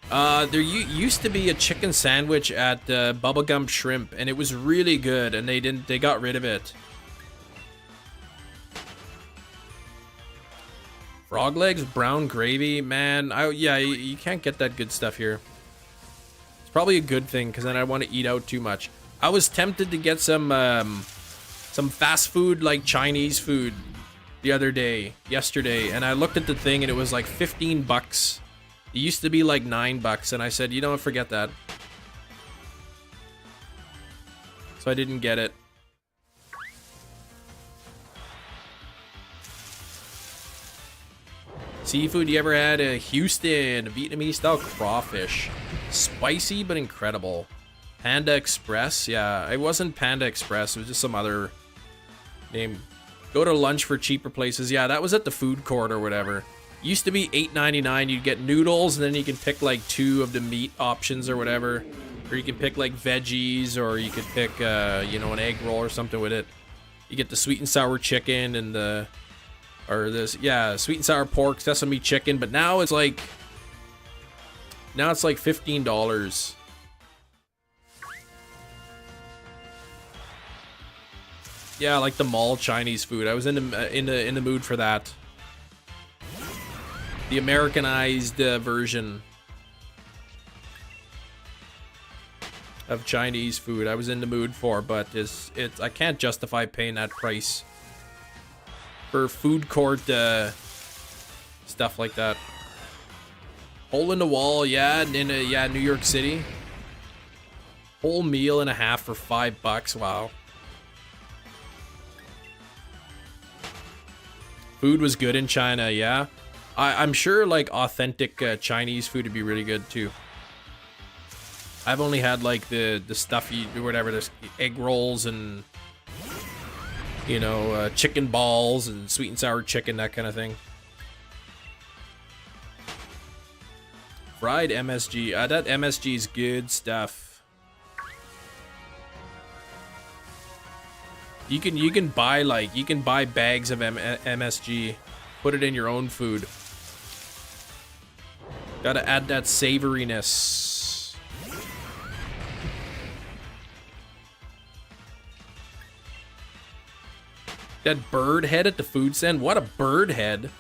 There used to be a chicken sandwich at Bubblegum Shrimp, and it was really good, and they got rid of it. Frog legs, brown gravy, man. Yeah, you can't get that good stuff here. It's probably a good thing, because then I want to eat out too much. I was tempted to get some fast food, like Chinese food, the other day, yesterday, and I looked at the thing, and it was like 15 bucks. It used to be like 9 bucks, and I said, you know what, forget that. So I didn't get it. Seafood, you ever had a Houston Vietnamese style crawfish? Spicy but incredible. Panda Express, yeah, it wasn't Panda Express, it was just some other name. Go to lunch for cheaper places. Yeah, that was at the food court or whatever. Used to be $8.99. You'd get noodles, and then you can pick like 2 of the meat options or whatever. Or you can pick like veggies, or you could pick, you know, an egg roll or something with it. You get the sweet and sour chicken and the, or this, yeah, sweet and sour pork, sesame chicken. But now it's like $15. Yeah, like the mall Chinese food. I was in the mood for that. The Americanized version of Chinese food. I was in the mood for, but I can't justify paying that price for food court stuff like that. Hole in the wall, yeah, New York City. Whole meal and a half for $5. Wow. Food was good in China, yeah. I'm sure like authentic Chinese food would be really good too. I've only had like the stuffy or whatever, there's egg rolls and you know chicken balls and sweet and sour chicken, that kind of thing. Fried MSG, that MSG is good stuff. You can buy bags of MSG, put it in your own food. Gotta add that savoriness. That bird head at the food stand. What a bird head.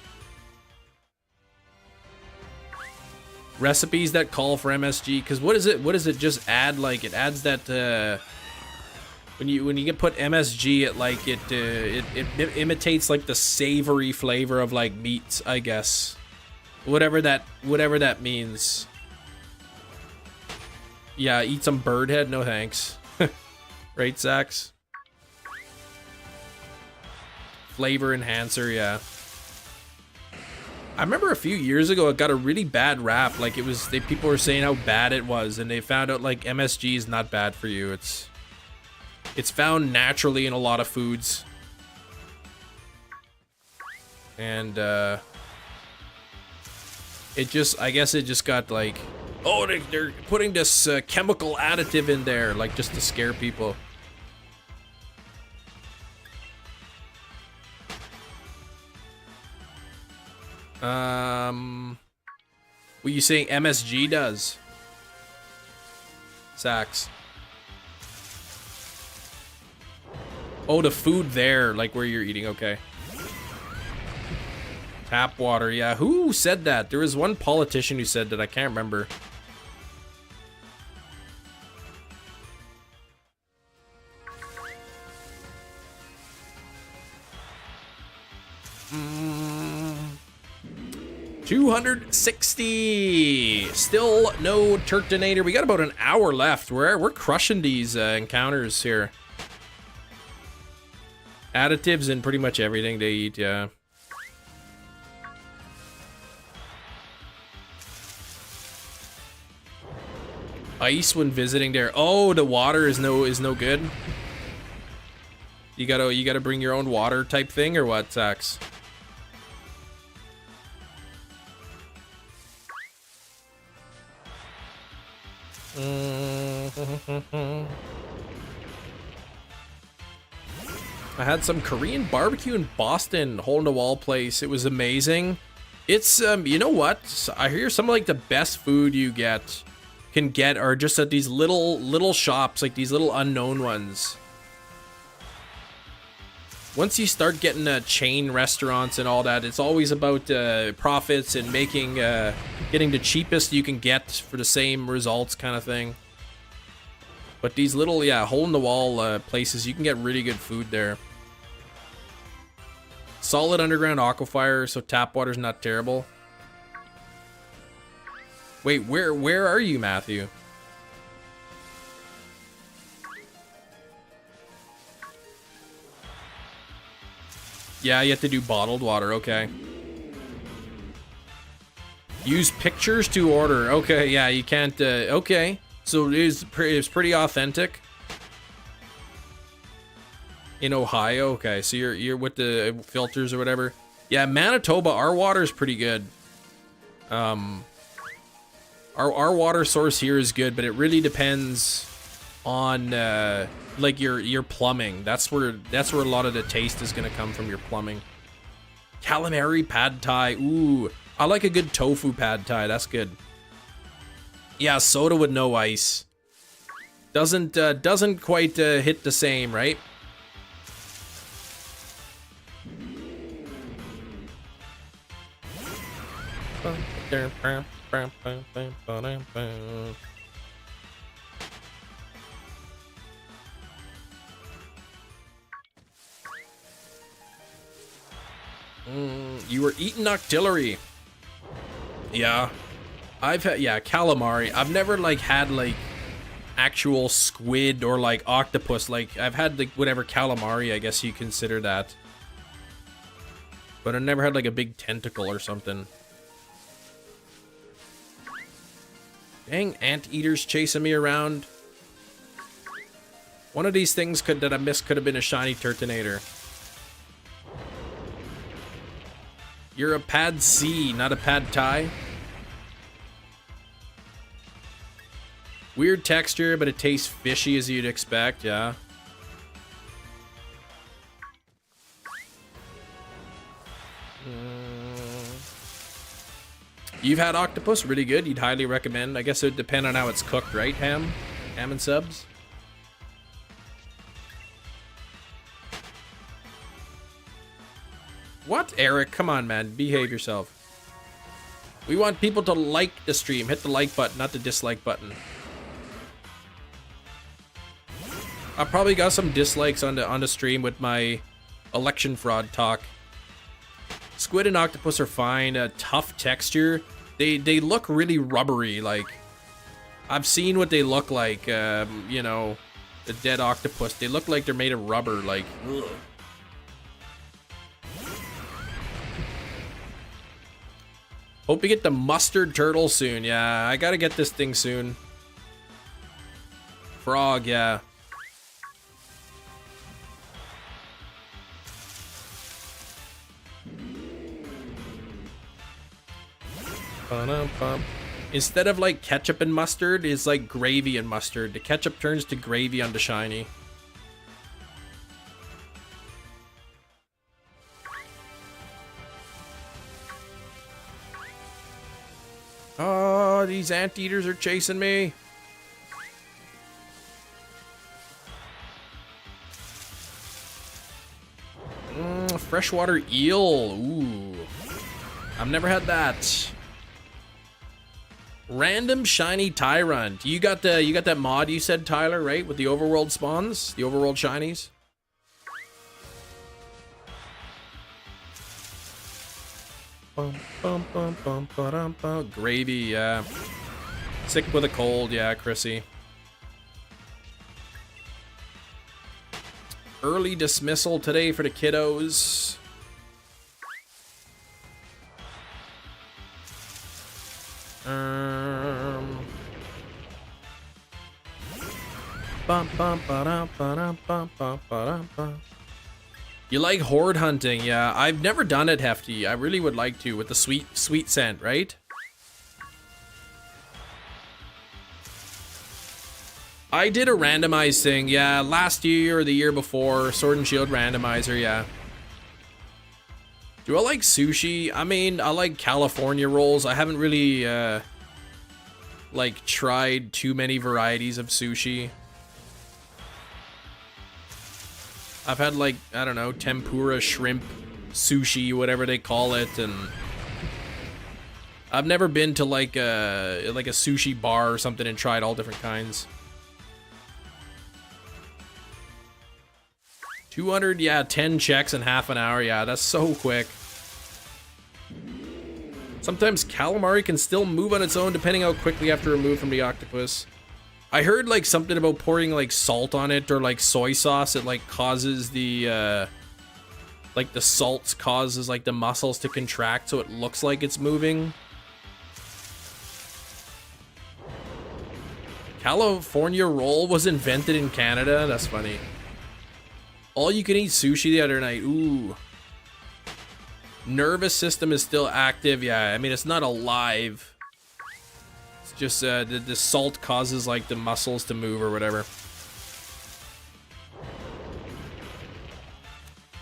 Recipes that call for MSG, because what is it? What does it just add? Like it adds that when you get put MSG, it like it imitates like the savory flavor of like meat, I guess. Whatever that means. Yeah, eat some bird head. No thanks. Right, Zax? Flavor enhancer, yeah. I remember a few years ago it got a really bad rap. Like people were saying how bad it was, and they found out like MSG is not bad for you. It's found naturally in a lot of foods. And I guess it just got like, oh, they're putting this chemical additive in there, like just to scare people. What you saying MSG does? Sax. Oh, the food there, like where you're eating, okay. Tap water, yeah. Who said that? There was one politician who said that, I can't remember. $260. Still no Turtonator. We got about an hour left. We're crushing these encounters here. Additives in pretty much everything they eat, yeah. Ice when visiting there. Oh, the water is no good. You gotta bring your own water type thing or what, Sax? I had some Korean barbecue in Boston, hole in the wall place. It was amazing. It's you know what? I hear some of like the best food you can get are just at these little shops, like these little unknown ones. Once you start getting chain restaurants and all that, it's always about profits and making getting the cheapest you can get for the same results kind of thing. But these little, yeah, hole-in-the-wall places, you can get really good food there. Solid underground aquifer, so tap water's not terrible. Wait, where are you, Matthew? Yeah, you have to do bottled water, okay. Use pictures to order. Okay, yeah, you can't, okay. So it's pretty authentic. In Ohio, okay, so you're with the filters or whatever. Yeah, Manitoba, our water is pretty good. Our water source here is good, but it really depends on like your plumbing. That's where a lot of the taste is gonna come from, your plumbing. Calamari pad thai. Ooh, I like a good tofu pad thai. That's good. Yeah, soda with no ice. Doesn't quite hit the same, right? You were eating artillery. Yeah. I've had, yeah, calamari. I've never like had like actual squid or like octopus. Like I've had like whatever calamari, I guess you consider that. But I never had like a big tentacle or something. Dang, anteaters chasing me around. One of these things that I missed could have been a shiny Turtonator. You're a pad C, not a pad Thai. Weird texture, but it tastes fishy as you'd expect, yeah. You've had octopus, really good. You'd highly recommend. I guess it would depend on how it's cooked, right? Ham and subs. What, Eric? Come on, man. Behave yourself. We want people to like the stream. Hit the like button, not the dislike button. I probably got some dislikes on the stream with my election fraud talk. Squid and octopus are fine. Tough texture. They look really rubbery. Like, I've seen what they look like. You know, the dead octopus. They look like they're made of rubber. Like, ugh. Hope we get the mustard turtle soon. Yeah, I gotta get this thing soon. Frog, yeah. Instead of like ketchup and mustard, it's like gravy and mustard. The ketchup turns to gravy on the shiny. Oh, these anteaters are chasing me. Freshwater eel. Ooh. I've never had that. Random shiny Tyrant. You got that mod you said, Tyler, right? With the overworld spawns, the overworld shinies. Gravy, yeah. Sick with a cold, yeah, Chrissy. Early dismissal today for the kiddos. You like horde hunting? Yeah, I've never done it, Hefty. I really would like to with the sweet scent, right? I did a randomized thing, yeah, last year or the year before, Sword and Shield randomizer, yeah. Do I like sushi? I mean, I like California rolls. I haven't really, like, tried too many varieties of sushi. I've had, like, I don't know, tempura, shrimp, sushi, whatever they call it, and I've never been to, like a sushi bar or something and tried all different kinds. 200, yeah, 10 checks in half an hour. Yeah, that's so quick. Sometimes calamari can still move on its own depending how quickly you have to remove from the octopus. I heard like something about pouring like salt on it or like soy sauce. It like causes the like the salt causes like the muscles to contract so it looks like it's moving. California roll was invented in Canada. That's funny. All you can eat sushi the other night. Ooh. Nervous system is still active. Yeah, I mean, it's not alive. It's just the salt causes like the muscles to move or whatever.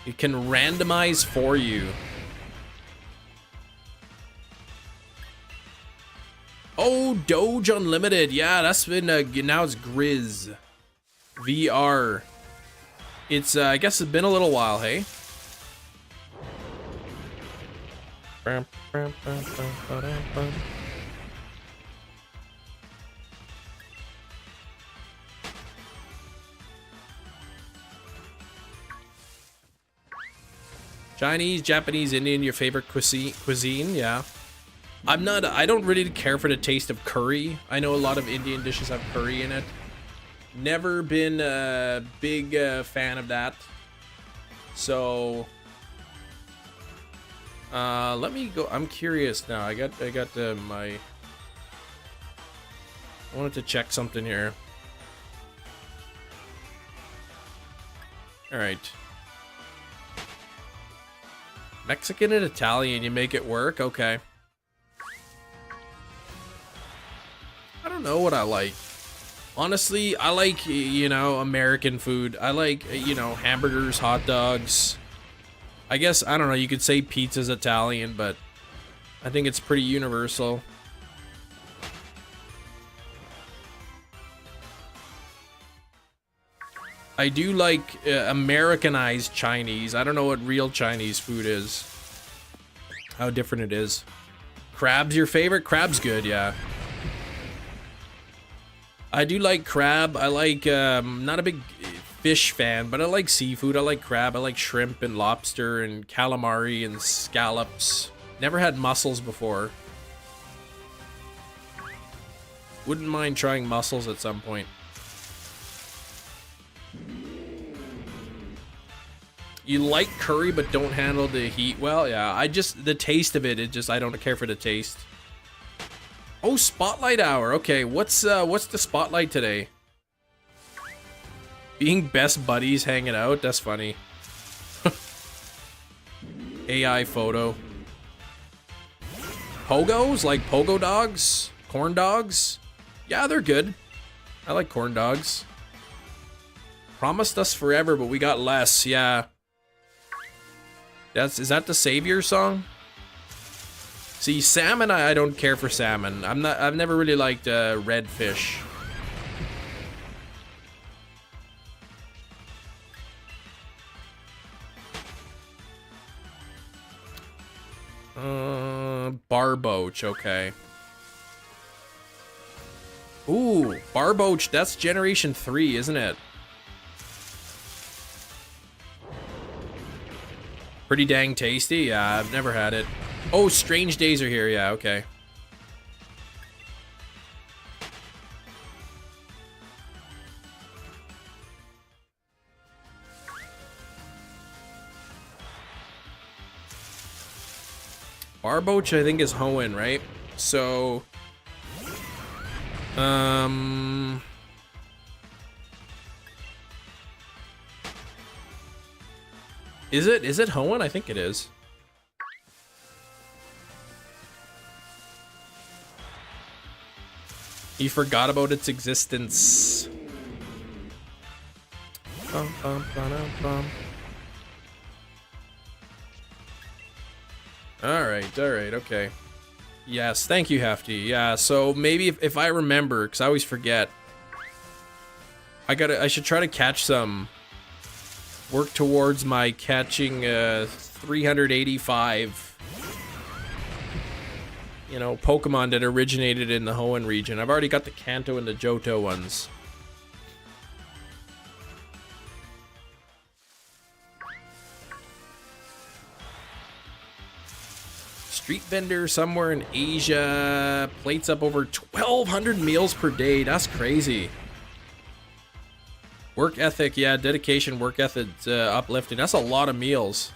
It can randomize for you. Oh, Doge Unlimited. Yeah, that's been, now it's Grizz. VR. It's, I guess it's been a little while, hey? Chinese, Japanese, Indian, your favorite cuisine? Yeah. I don't really care for the taste of curry. I know a lot of Indian dishes have curry in it. Never been a big fan of that. So let me go. I'm curious now. I got my I wanted to check something here. All right. Mexican and Italian, you make it work? Okay. I don't know what I like. Honestly, I like, you know, American food. I like, you know, hamburgers, hot dogs. I guess, I don't know, you could say pizza's Italian, but I think it's pretty universal. I do like Americanized Chinese. I don't know what real Chinese food is. How different it is. Crab's your favorite? Crab's good, yeah. I do like crab. I like, not a big fish fan, but I like seafood. I like crab. I like shrimp and lobster and calamari and scallops. Never had mussels before. Wouldn't mind trying mussels at some point. You like curry but don't handle the heat well? Yeah, I just, the taste of it, I don't care for the taste. Oh, spotlight hour. Okay, what's the spotlight today? Being best buddies hanging out? That's funny. AI photo. Pogos? Like pogo dogs? Corn dogs? Yeah, they're good. I like corn dogs. Promised us forever, but we got less. Yeah. Is that the Savior song? See, salmon, I don't care for salmon. I've never really liked red fish. Barboach, okay. Ooh, Barboach, that's Generation 3, isn't it? Pretty dang tasty. Yeah, I've never had it. Oh, Strange Days are here. Yeah, okay. Barboach, I think, is Hoenn, right? So, Is it Hoenn? I think it is. You forgot about its existence. Bum, bum, ba-dum, bum. Alright, okay. Yes, thank you, Hefty. Yeah, so maybe if I remember, because I always forget. I should try to catch some. Work towards my catching 385, you know, Pokemon that originated in the Hoenn region. I've already got the Kanto and the Johto ones. Street vendor somewhere in Asia plates up over 1,200 meals per day. That's crazy. Work ethic, yeah, dedication, work ethic, uplifting. That's a lot of meals.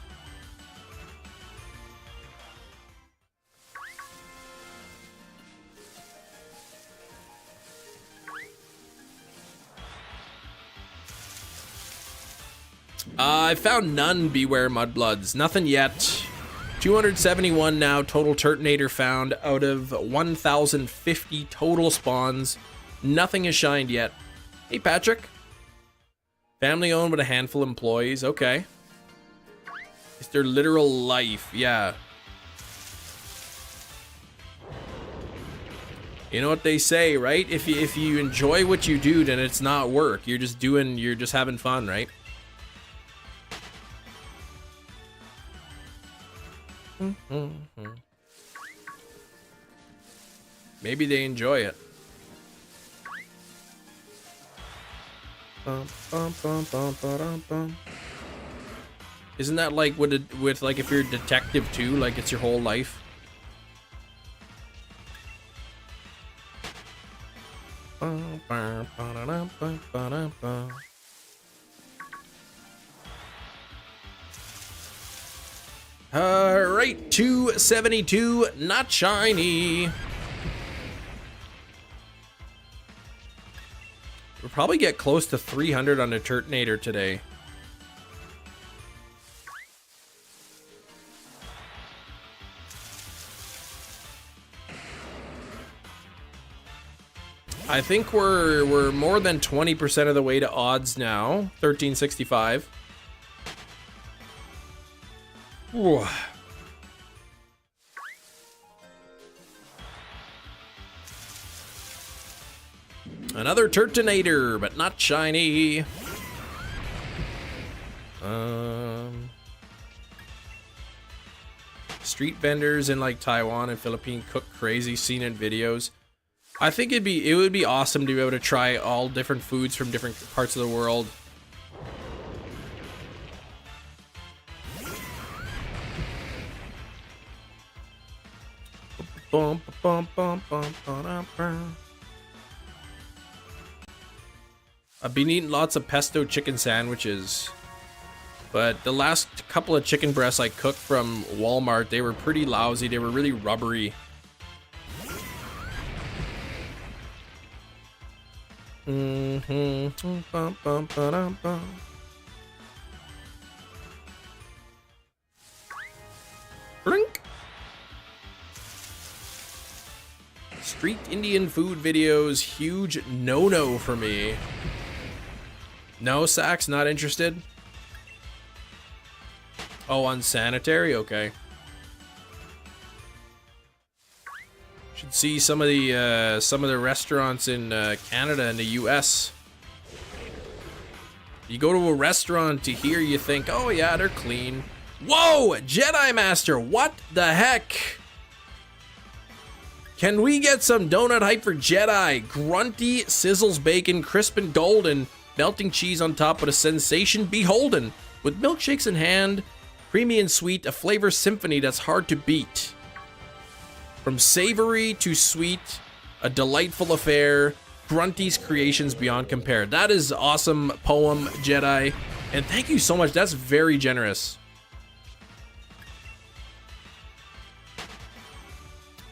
I found none Beware Mudbloods. Nothing yet. 271 now total Turtonator found out of 1,050 total spawns. Nothing has shined yet. Hey, Patrick. Family owned with a handful of employees. Okay. It's their literal life. Yeah. You know what they say, right? If you enjoy what you do, then it's not work. You're just having fun, right? Maybe they enjoy it. Isn't that like with like if you're a detective too, like it's your whole life? Alright, 272, not shiny. We'll probably get close to 300 on the Turtonator today. I think we're more than 20% of the way to odds now. 1365. Ooh. Another Turtonator, but not shiny. Street vendors in like Taiwan and Philippines cook crazy, seen in videos. I think it would be awesome to be able to try all different foods from different parts of the world. I've been eating lots of pesto chicken sandwiches, but the last couple of chicken breasts I cooked from Walmart, they were pretty lousy. They were really rubbery. Blink. Street Indian food videos, huge no-no for me. No, Sax, not interested? Oh, unsanitary? Okay. Should see some of the restaurants in Canada and the US. You go to a restaurant to here, you think, oh yeah, they're clean. Whoa, Jedi Master, what the heck? Can we get some donut hype for Jedi? Grunty, sizzles bacon, crisp and golden, melting cheese on top with a sensation beholden. With milkshakes in hand, creamy and sweet, a flavor symphony that's hard to beat. From savory to sweet, a delightful affair, Grunty's creations beyond compare. That is awesome poem, Jedi. And thank you so much. That's very generous.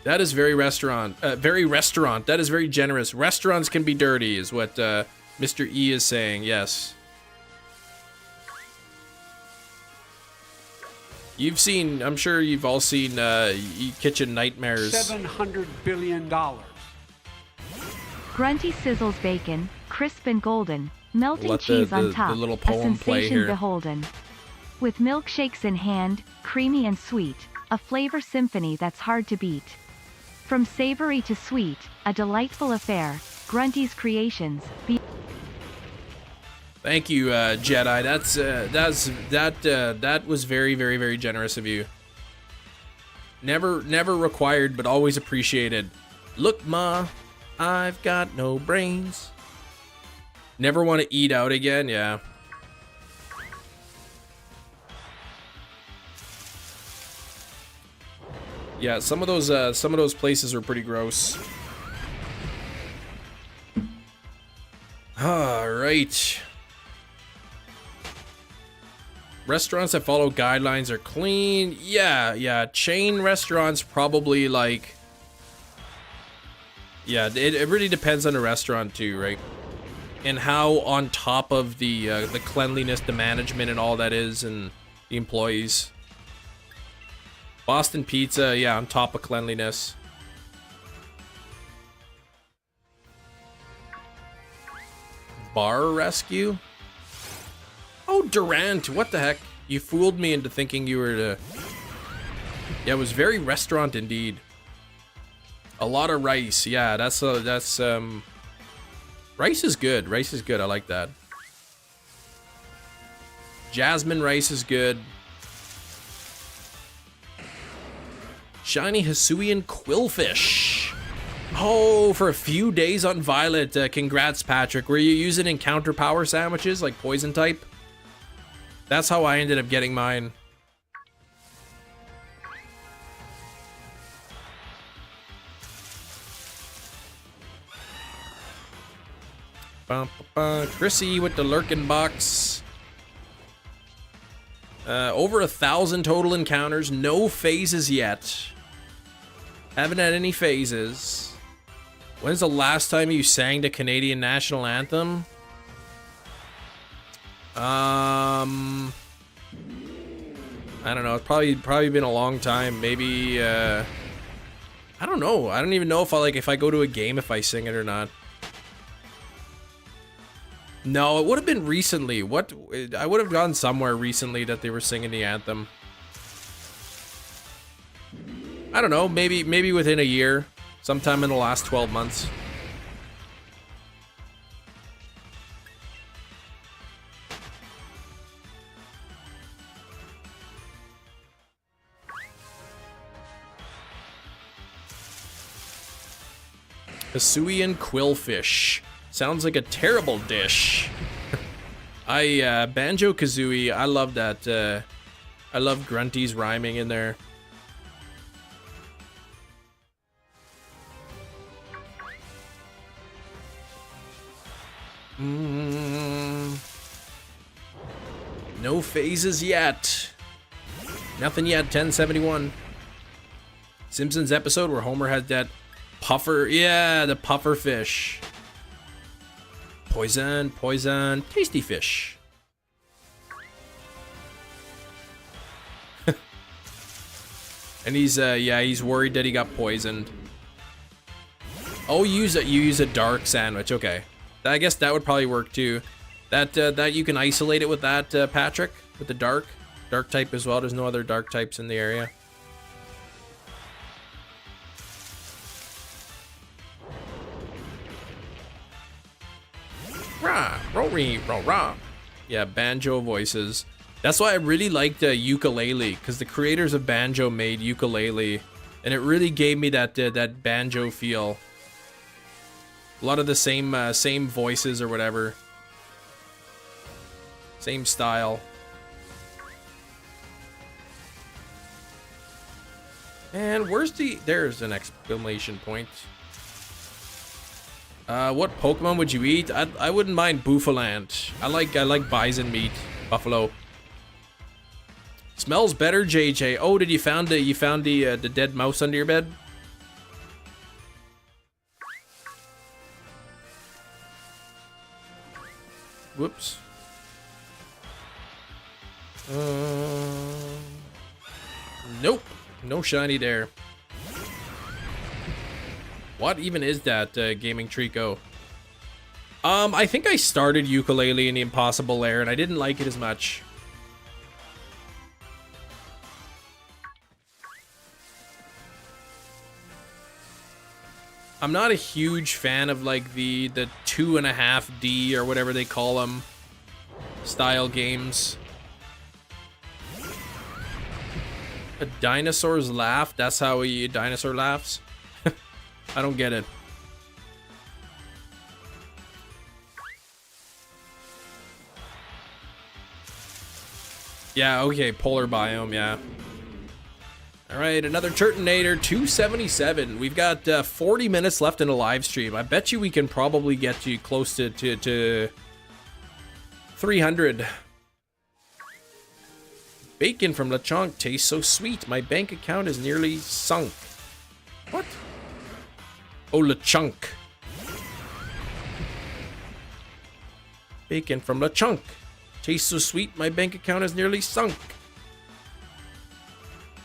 That is very restaurant. That is very generous. Restaurants can be dirty, is what Mr. E is saying. Yes. You've seen, I'm sure you've all seen Kitchen Nightmares. $700 billion. Grunty sizzles bacon, crisp and golden, melting cheese on top, the little a poem play sensation here. beholden. With milkshakes in hand, creamy and sweet, a flavor symphony that's hard to beat. From savory to sweet, a delightful affair, Grunty's creations. Thank you, Jedi. That was very, very, very generous of you. Never required, but always appreciated. Look, Ma, I've got no brains. Never want to eat out again. Yeah. Yeah, some of those places are pretty gross. All right. Restaurants that follow guidelines are clean. Yeah. Chain restaurants probably like. Yeah, it really depends on the restaurant too, right? And how on top of the cleanliness, the management, and all that is, and the employees. Boston Pizza, yeah, on top of cleanliness. Bar Rescue? Oh, Durant, what the heck? You fooled me into thinking you were to... Yeah, it was very restaurant indeed. A lot of rice, yeah, that's rice is good, I like that. Jasmine rice is good. Shiny Hisuian Quillfish. Oh, for a few days on Violet. Congrats, Patrick. Were you using encounter power sandwiches like poison type? That's how I ended up getting mine. Chrissy with the lurking box. Over 1,000 total encounters. No phases yet. Haven't had any phases. When's the last time you sang the Canadian national anthem? I don't know. It's probably been a long time. Maybe I don't know. I don't even know if I go to a game if I sing it or not. No, it would have been recently. I would have gone somewhere recently that they were singing the anthem. I don't know. Maybe within a year, sometime in the last 12 months. Hisuian quillfish. Sounds like a terrible dish. Banjo-Kazooie, I love that. I love Grunty's rhyming in there. No phases yet. Nothing yet, 1071. Simpsons episode where Homer has that puffer. Yeah, the puffer fish. Poison, poison, tasty fish. And he's worried that he got poisoned. Oh, you use a dark sandwich. Okay, I guess that would probably work too. That you can isolate it with that, Patrick, with the dark type as well. There's no other dark types in the area. Rah, roll-ree, roll-rah. Yeah, banjo voices. That's why I really liked Ukulele, because the creators of Banjo made Ukulele, and it really gave me that banjo feel. A lot of the same voices or whatever. Same style. And there's an exclamation point. What Pokemon would you eat? I wouldn't mind Bouffalant. I like bison meat, buffalo. Smells better, JJ. Oh, did you found the dead mouse under your bed? Whoops. Nope. No shiny there. What even is that, Gaming Trico? I think I started Ukulele in the Impossible Lair, and I didn't like it as much. I'm not a huge fan of, like, the 2.5D or whatever they call them style games. A dinosaur's laugh? That's how a dinosaur laughs? I don't get it. Yeah, okay, polar biome, yeah. Alright, another Turtonator, 277. We've got 40 minutes left in a live stream. I bet you we can probably get you close to 300. Bacon from Lechonk tastes so sweet. My bank account is nearly sunk. What? Oh, Lechonk. Bacon from Lechonk. Tastes so sweet, my bank account is nearly sunk.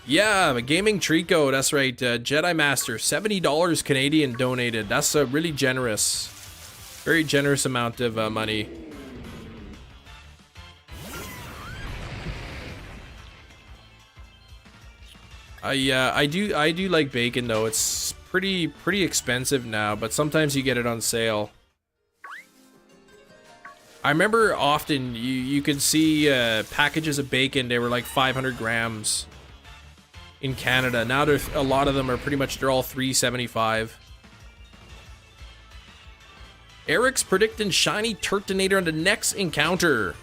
Yeah, Gaming Trico, that's right. Jedi Master, $70 Canadian donated. That's a really generous, very generous amount of money. I do like bacon though. It's pretty expensive now, but sometimes you get it on sale. I remember often you could see packages of bacon. They were like 500 grams in Canada. Now there's a lot of them are they're all $3.75. Eric's predicting shiny Turtonator on the next encounter.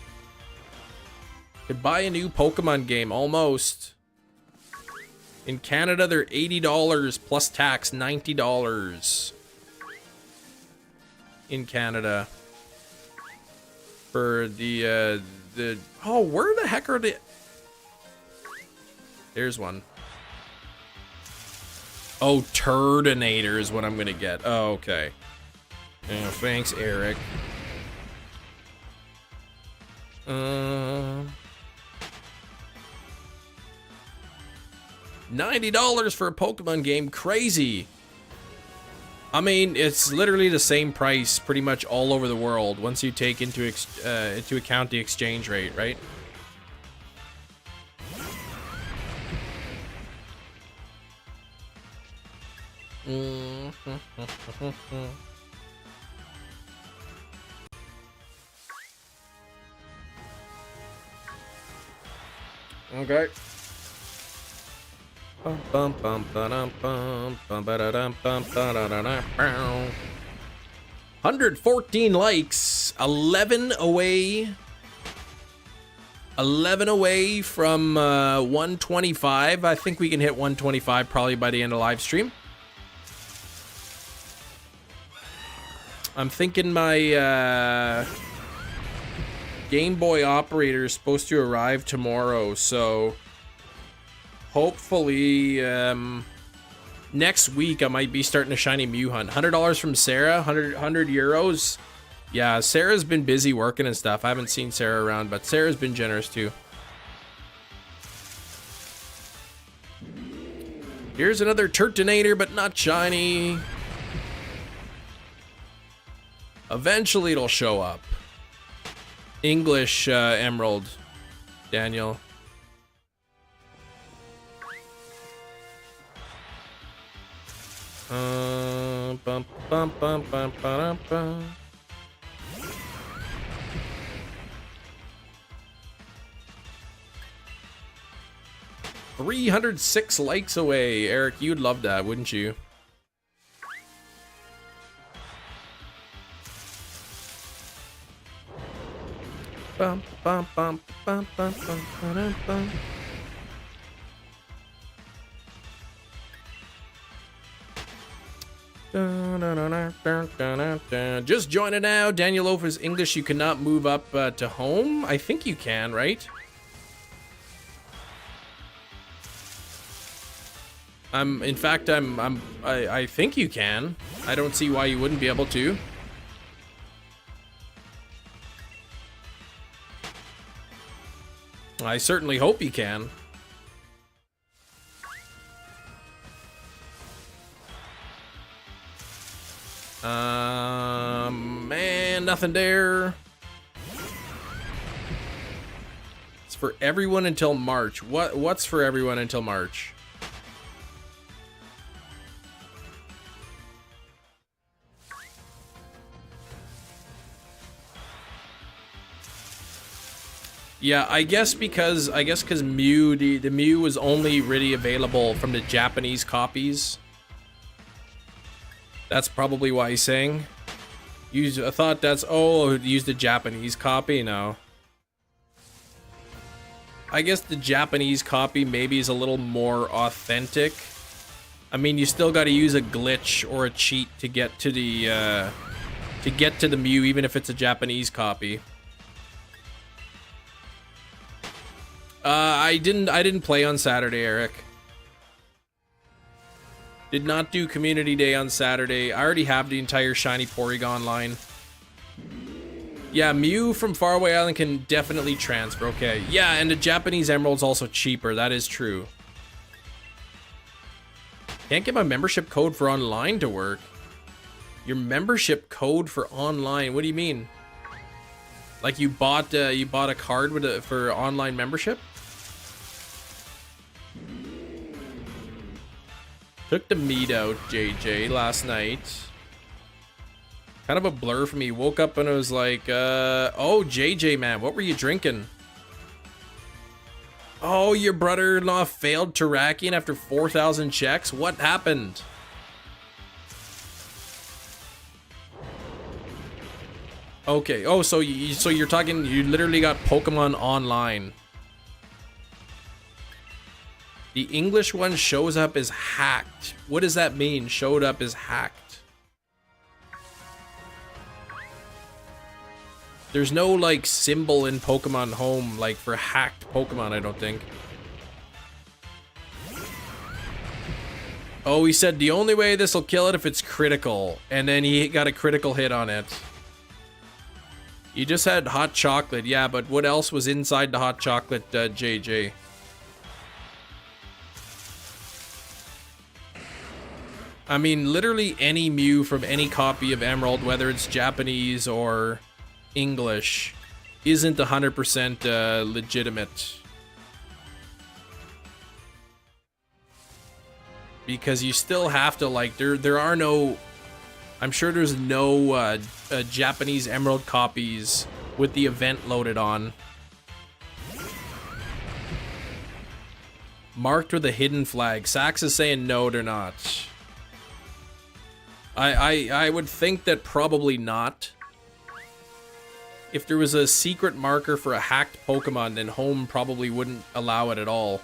Could buy a new Pokemon game almost. In Canada, they're $80 plus tax, $90 in Canada for the oh, where the heck are the? There's one. Oh, Turtonator is what I'm gonna get. Oh, okay. Yeah, thanks, Eric. $90 for a Pokemon game, crazy. I mean, it's literally the same price pretty much all over the world once you take into account the exchange rate, right? Okay. Bum, bum, bum, ba-dum, bum, bum, ba-da-dum, bum, ba-da-da-da, bow. 114 likes, 11 away. 11 away from 125. I think we can hit 125 probably by the end of live stream. I'm thinking my Game Boy operator is supposed to arrive tomorrow, so hopefully next week I might be starting a shiny Mew hunt. $100 from Sarah, 100 euros. Yeah, Sarah's been busy working and stuff. I haven't seen Sarah around, but Sarah's been generous too. Here's another Turtonator, but not shiny. Eventually it'll show up. English Emerald, Daniel. Bum, bum, bum, bum, ba-dum, bum. $306 likes away. Eric, you'd love that, wouldn't you? Bum, bum, bum, bum, bum, bum, ba-dum, bum. Just join it now. Daniel Loafers English, you cannot move up to home. I think you can, right? In fact, I think you can. I don't see why you wouldn't be able to. I certainly hope you can. Man, nothing there. It's for everyone until March. What's for everyone until March? Yeah, I guess because Mew, the Mew was only really available from the Japanese copies. That's probably why he's saying. I thought that's, oh, use the Japanese copy? No. I guess the Japanese copy maybe is a little more authentic. I mean, you still got to use a glitch or a cheat to get to the Mew, even if it's a Japanese copy. I didn't play on Saturday, Eric. Did not do Community Day on Saturday. I already have the entire Shiny Porygon line. Yeah, Mew from Faraway Island can definitely transfer. Okay. Yeah, and the Japanese Emerald's also cheaper. That is true. Can't get my membership code for online to work. Your membership code for online? What do you mean? Like you bought a card with for online membership? Took the meat out, JJ, last night. Kind of a blur for me. Woke up and I was like, oh, JJ, man, what were you drinking? Oh, your brother-in-law failed Terrakion after 4,000 checks? What happened? Okay, oh, so you're talking, you literally got Pokemon online. The English one shows up as hacked. What does that mean, showed up as hacked? There's no, like, symbol in Pokemon Home, like, for hacked Pokemon, I don't think. Oh, he said the only way this will kill it if it's critical. And then he got a critical hit on it. You just had hot chocolate. Yeah, but what else was inside the hot chocolate, JJ? I mean, literally any Mew from any copy of Emerald, whether it's Japanese or English, isn't 100% legitimate. Because you still have to, like, there are no... I'm sure there's no Japanese Emerald copies with the event loaded on. Marked with a hidden flag. Sax is saying no, they're not. I would think that probably not. If there was a secret marker for a hacked Pokemon, then Home probably wouldn't allow it at all.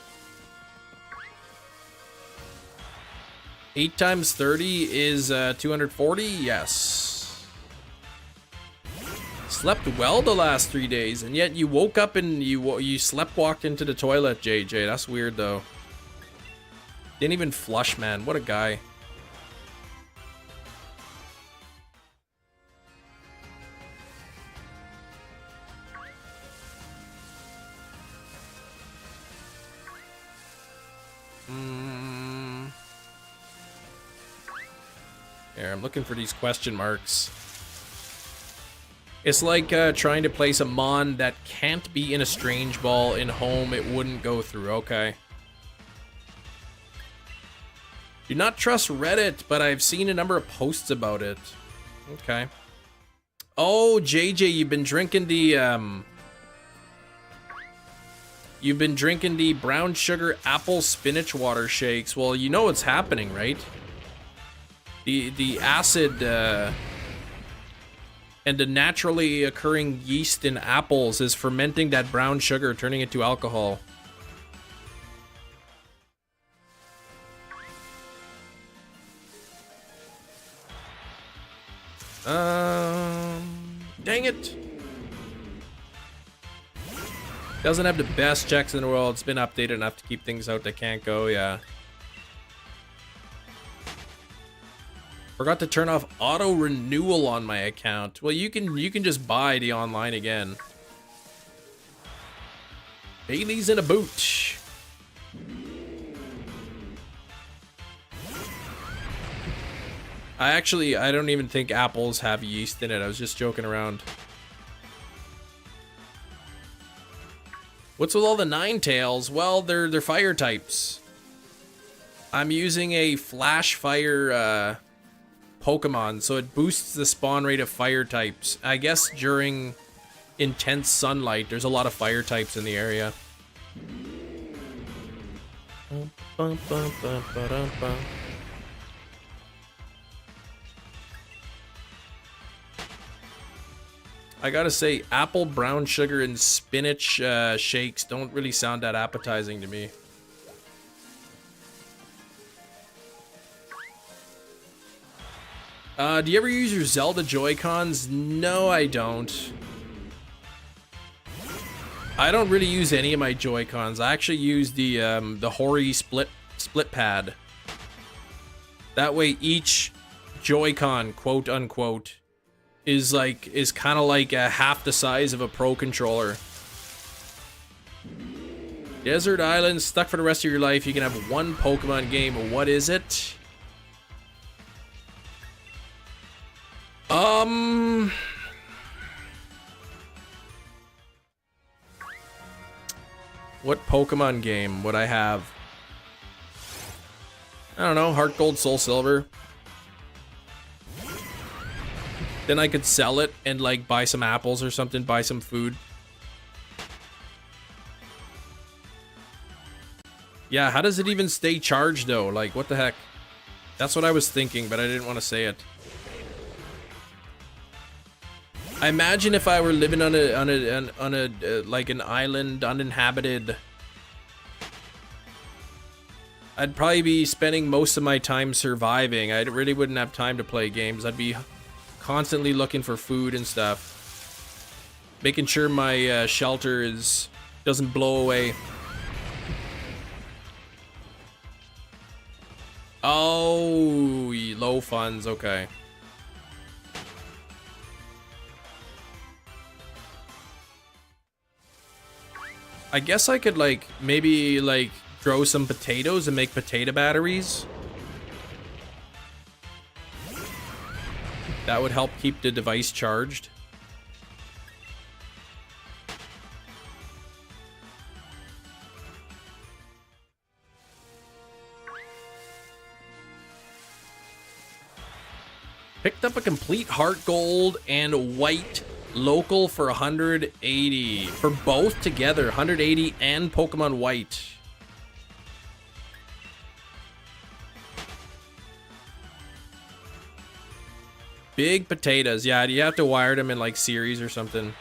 8 times 30 is 240? Yes. Slept well the last 3 days, and yet you woke up and you sleptwalked into the toilet, JJ. That's weird, though. Didn't even flush, man. What a guy. Here, I'm looking for these question marks. It's like trying to place a Mon that can't be in a Strange Ball in Home. It wouldn't go through. Okay. Do not trust Reddit, but I've seen a number of posts about it. Okay. Oh, JJ, you've been drinking the brown sugar apple spinach water shakes. Well, you know what's happening, right? The acid and the naturally occurring yeast in apples is fermenting that brown sugar, turning it to alcohol. Dang it. Doesn't have the best checks in the world. It's been updated enough to keep things out that can't go, yeah. Forgot to turn off auto renewal on my account. Well, you can just buy the online again. Bailey's in a boot. I don't even think apples have yeast in it. I was just joking around. What's with all the Ninetales? Well, they're fire types. I'm using a flash fire Pokemon, so it boosts the spawn rate of fire types. I guess during intense sunlight, there's a lot of fire types in the area. I gotta say, apple, brown sugar, and spinach shakes don't really sound that appetizing to me. Do you ever use your Zelda Joy-Cons? No, I don't. I don't really use any of my Joy-Cons. I actually use the Hori split pad. That way each Joy-Con, quote unquote, is kind of like half the size of a Pro controller. Desert Island, stuck for the rest of your life. You can have one Pokemon game. What is it? What Pokemon game would I have? I don't know, Heart Gold, Soul Silver. Then I could sell it and like buy some apples or something, buy some food. Yeah, how does it even stay charged though? Like, what the heck? That's what I was thinking, but I didn't want to say it. I imagine if I were living on a like an island, uninhabited, I'd probably be spending most of my time surviving. I really wouldn't have time to play games. I'd be constantly looking for food and stuff, making sure my shelter doesn't blow away. Oh, low funds. Okay. I guess I could like maybe like grow some potatoes and make potato batteries. That would help keep the device charged. Picked up a complete heart gold and white local for 180 for both together, 180 and Pokemon White. Big potatoes. Yeah, you have to wire them in like series or something.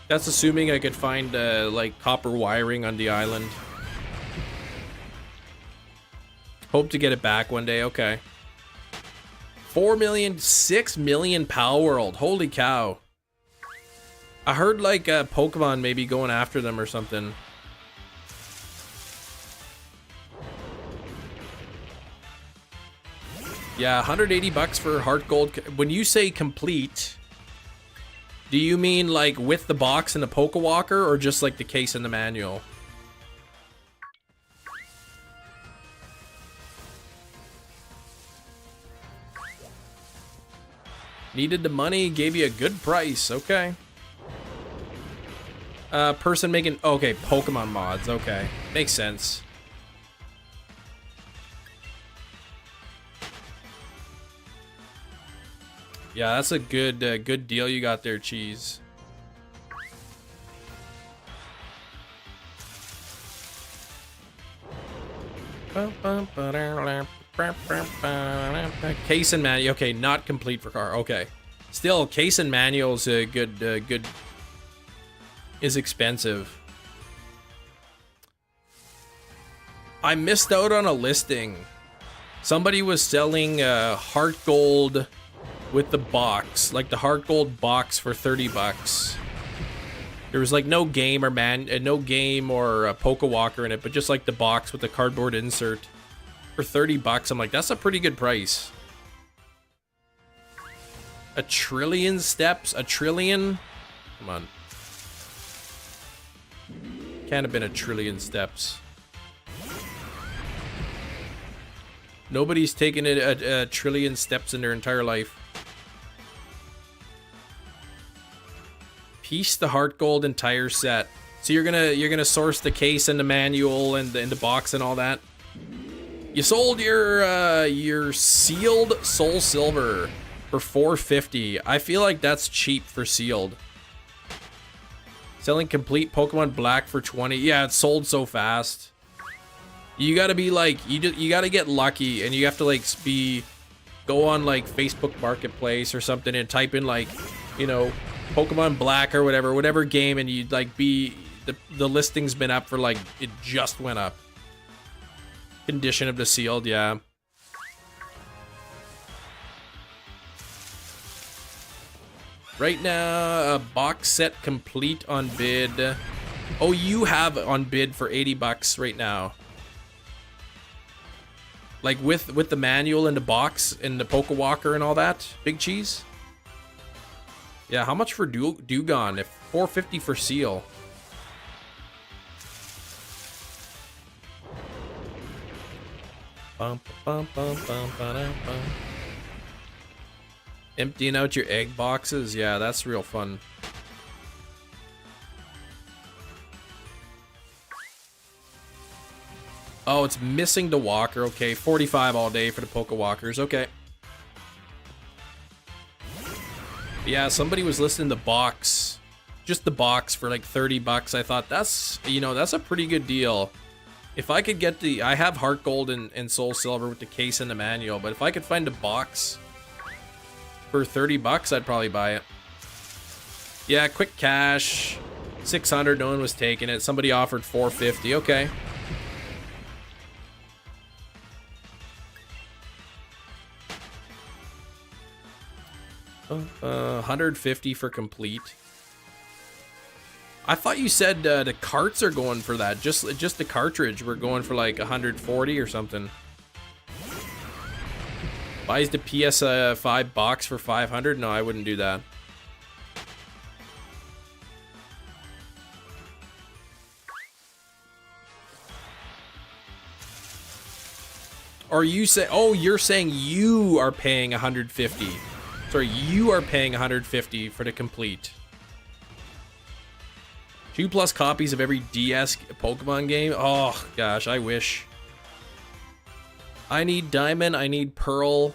That's assuming I could find like copper wiring on the island. Hope to get it back one day. Okay. 4 million, 6 million Pal World. Holy cow. I heard like Pokemon maybe going after them or something. Yeah, 180 bucks for Heart Gold. When you say complete, do you mean like with the box and the Pokewalker or just like the case and the manual? Needed the money, gave you a good price. Okay. Person making... Okay, Pokemon mods. Okay. Makes sense. Yeah, that's a good good deal you got there, Cheese. Case and manual. Okay, not complete for car. Okay. Still, case and manual's a good is expensive. I missed out on a listing. Somebody was selling Heart Gold with the box, like the Heart Gold box for 30 bucks. There was like no game or no game or a Pokewalker in it, but just like the box with the cardboard insert for 30 bucks. I'm like, that's a pretty good price. A trillion steps? A trillion? Come on. Can't have been a trillion steps. Nobody's taken a trillion steps in their entire life. Piece the Heart Gold entire set. So you're gonna source the case and the manual and the box and all that. You sold your sealed Soul Silver for $450. I feel like that's cheap for sealed. Selling complete Pokemon Black for $20. Yeah, it sold so fast. You gotta be like you gotta get lucky, and you have to like go on like Facebook Marketplace or something and type in like, you know, Pokemon Black or whatever game, and you'd like the listing's been up for like, it just went up. Condition of the sealed, yeah. Right now, a box set complete on bid. Oh, you have on bid for 80 bucks right now. Like with the manual and the box and the Pokewalker and all that, Big Cheese. Yeah, how much for Dewgong? If 450 for seal. Bum, bum, bum, bum, ba-dum, bum. Emptying out your egg boxes? Yeah, that's real fun. Oh, it's missing the walker. Okay, 45 all day for the Pokewalkers. Okay. Yeah, somebody was listing the box. Just the box for like 30 bucks. I thought that's, you know, that's a pretty good deal. If I could get I have Heart Gold and Soul Silver with the case and the manual, but if I could find a box for 30 bucks, I'd probably buy it. Yeah, quick cash. 600, no one was taking it. Somebody offered 450. Okay. $150 for complete. I thought you said the carts are going for that. Just the cartridge. We're going for like 140 or something. Buys the PS5 box for 500? No, I wouldn't do that. Or you say, oh, you're saying you are paying 150. Sorry, you are paying 150 for the complete. 2+ copies of every DS Pokemon game? Oh, gosh, I wish. I need Diamond, I need Pearl,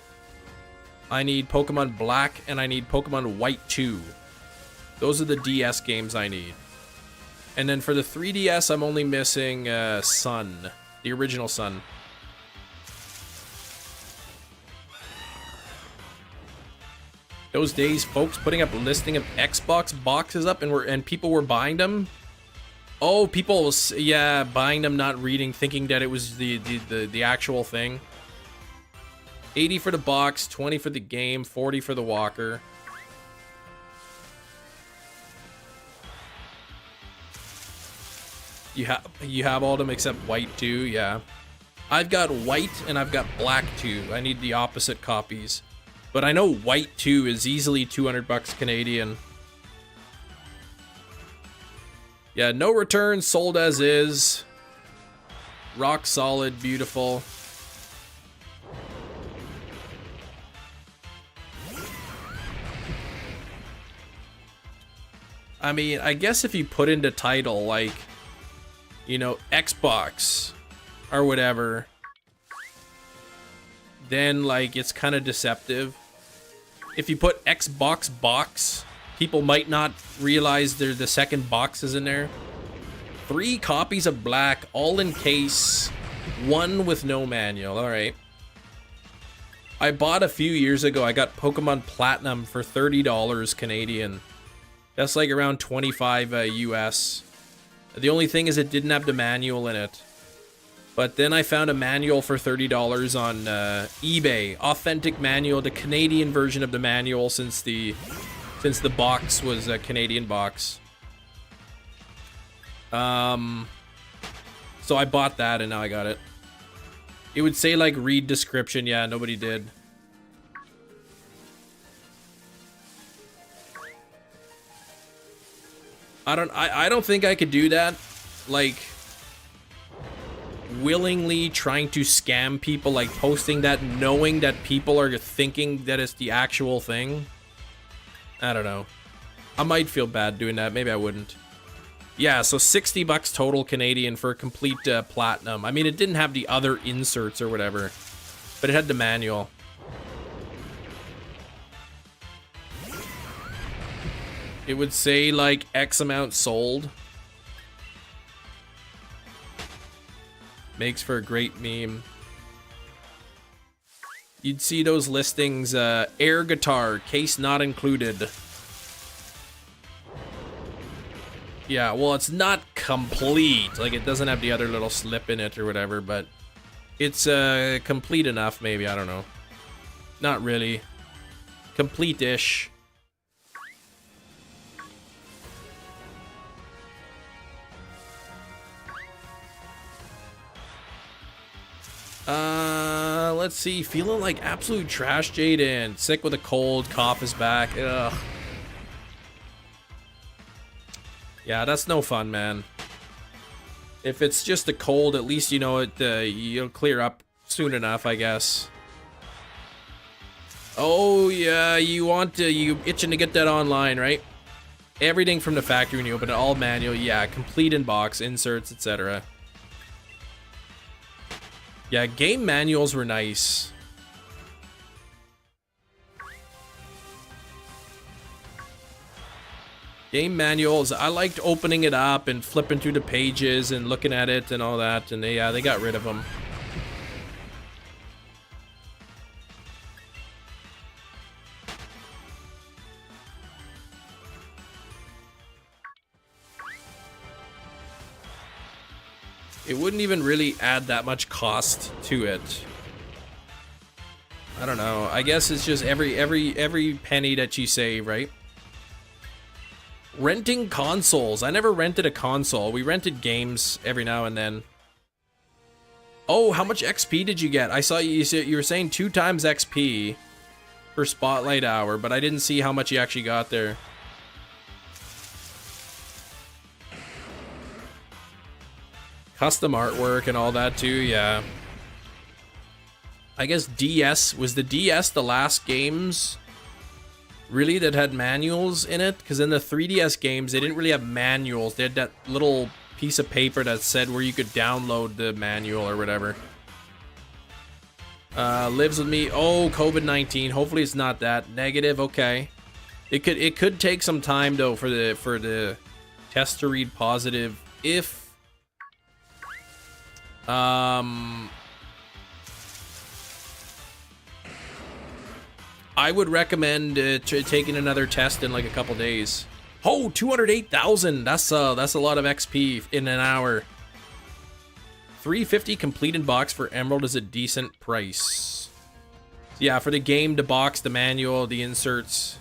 I need Pokemon Black, and I need Pokemon White 2. Those are the DS games I need. And then for the 3DS, I'm only missing Sun. The original Sun. Those days, folks putting up a listing of Xbox boxes up and people were buying them. Oh, people was, yeah, buying them, not reading, thinking that it was the actual thing. 80 for the box, 20 for the game, 40 for the walker. You have all of them except white too, yeah. I've got white and I've got black too. I need the opposite copies. But I know white 2 is easily 200 bucks Canadian. Yeah, no returns, sold as is. Rock solid, beautiful. I mean, I guess if you put into title, like, you know, Xbox or whatever, then, like, it's kind of deceptive. If you put Xbox box, people might not realize the second box is in there. 3 copies of black, all in case, 1 with no manual. All right. I bought a few years ago. I got Pokemon Platinum for $30 Canadian. That's like around 25 US. The only thing is it didn't have the manual in it. But then I found a manual for $30 on eBay. Authentic manual, the Canadian version of the manual since the box was a Canadian box. So I bought that and now I got it. It would say like read description. Yeah, nobody did. I don't think I could do that. Like, willingly trying to scam people, like posting that knowing that people are thinking that it's the actual thing. I don't know. I might feel bad doing that. Maybe I wouldn't. Yeah, so 60 bucks total Canadian for a complete platinum. I mean, it didn't have the other inserts or whatever, but it had the manual. It would say like X amount sold. Makes for a great meme. You'd see those listings, air guitar, case not included. Yeah, well, it's not complete. Like, it doesn't have the other little slip in it or whatever, but it's complete enough, maybe. I don't know. Not really. Complete-ish. Let's see. Feeling like absolute trash, Jaden. Sick with a cold. Cough is back. Ugh. Yeah, that's no fun, man. If it's just a cold, at least you know it. You'll clear up soon enough, I guess. Oh yeah, you itching to get that online, right? Everything from the factory when you open it, all manual. Yeah, complete in box, inserts, etc. Yeah, game manuals were nice. Game manuals, I liked opening it up and flipping through the pages and looking at it and all that, and they got rid of them. It wouldn't even really add that much cost to it. I don't know. I guess it's just every penny that you save, right? Renting consoles. I never rented a console. We rented games every now and then. Oh, how much XP did you get? I saw you were saying 2 times XP for Spotlight Hour, but I didn't see how much you actually got there. Custom artwork and all that too, yeah. I guess DS, was the DS the last games really that had manuals in it? Because in the 3DS games, they didn't really have manuals. They had that little piece of paper that said where you could download the manual or whatever. Lives with me. Oh, COVID-19. Hopefully it's not that negative. Okay. It could take some time though for the test to read positive. If I would recommend taking another test in like a couple days. Oh, 208,000. That's a lot of XP in an hour. 350 complete in box for Emerald is a decent price. Yeah, for the game, the box, the manual, the inserts.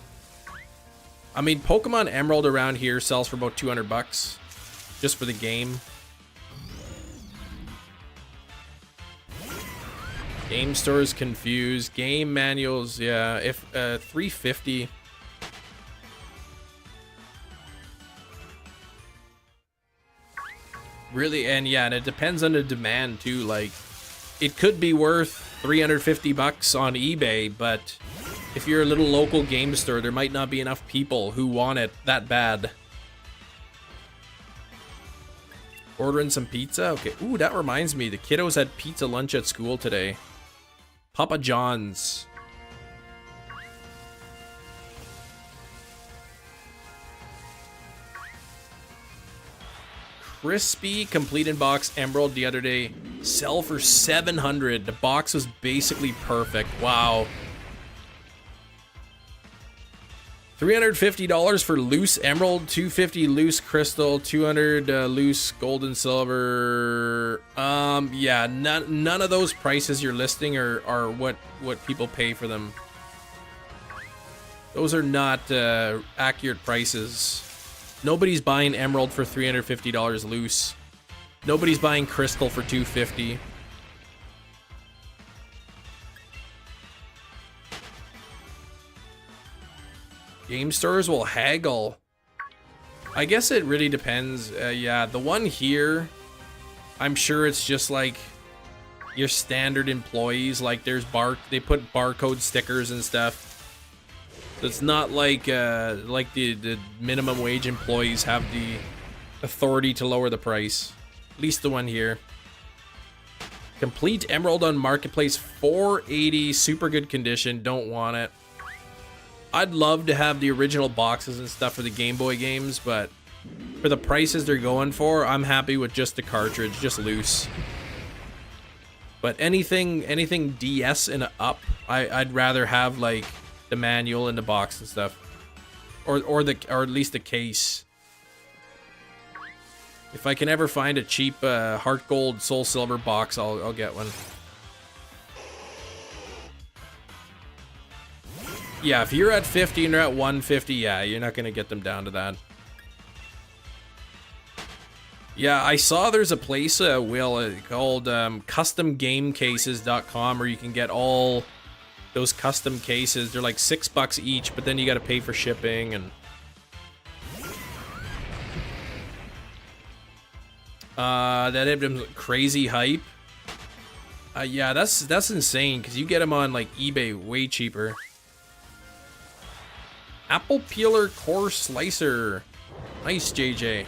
I mean, Pokemon Emerald around here sells for about 200 bucks just for the game. Game stores confused. Game manuals, yeah. If 350. Really, and yeah, and it depends on the demand too. Like, it could be worth 350 bucks on eBay, but if you're a little local game store, there might not be enough people who want it that bad. Ordering some pizza? Okay. Ooh, that reminds me. The kiddos had pizza lunch at school today. Papa John's. Crispy complete in box Emerald the other day. Sell for 700. The box was basically perfect. Wow. $350 for loose Emerald, $250 loose Crystal, $200 loose Gold and Silver. Yeah, none of those prices you're listing are what people pay for them. Those are not accurate prices. Nobody's buying Emerald for $350 loose. Nobody's buying Crystal for $250. Game stores will haggle. I guess it really depends. Yeah, the one here, I'm sure it's just like your standard employees. Like they put barcode stickers and stuff. It's not like the minimum wage employees have the authority to lower the price. At least the one here. Complete Emerald on Marketplace, $480, super good condition. Don't want it. I'd love to have the original boxes and stuff for the Game Boy games, but for the prices they're going for, I'm happy with just the cartridge, just loose. But anything DS and up, I'd rather have like the manual and the box and stuff, or at least the case. If I can ever find a cheap Heart Gold Soul Silver box, I'll get one. Yeah, if you're at 50 and they're at 150, yeah, you're not gonna get them down to that. Yeah, I saw there's a place, Will, called customgamecases.com, where you can get all those custom cases. They're like $6 each, but then you gotta pay for shipping and... that had been crazy hype. Yeah, that's insane, because you get them on like eBay way cheaper. Apple Peeler Core Slicer. Nice, JJ.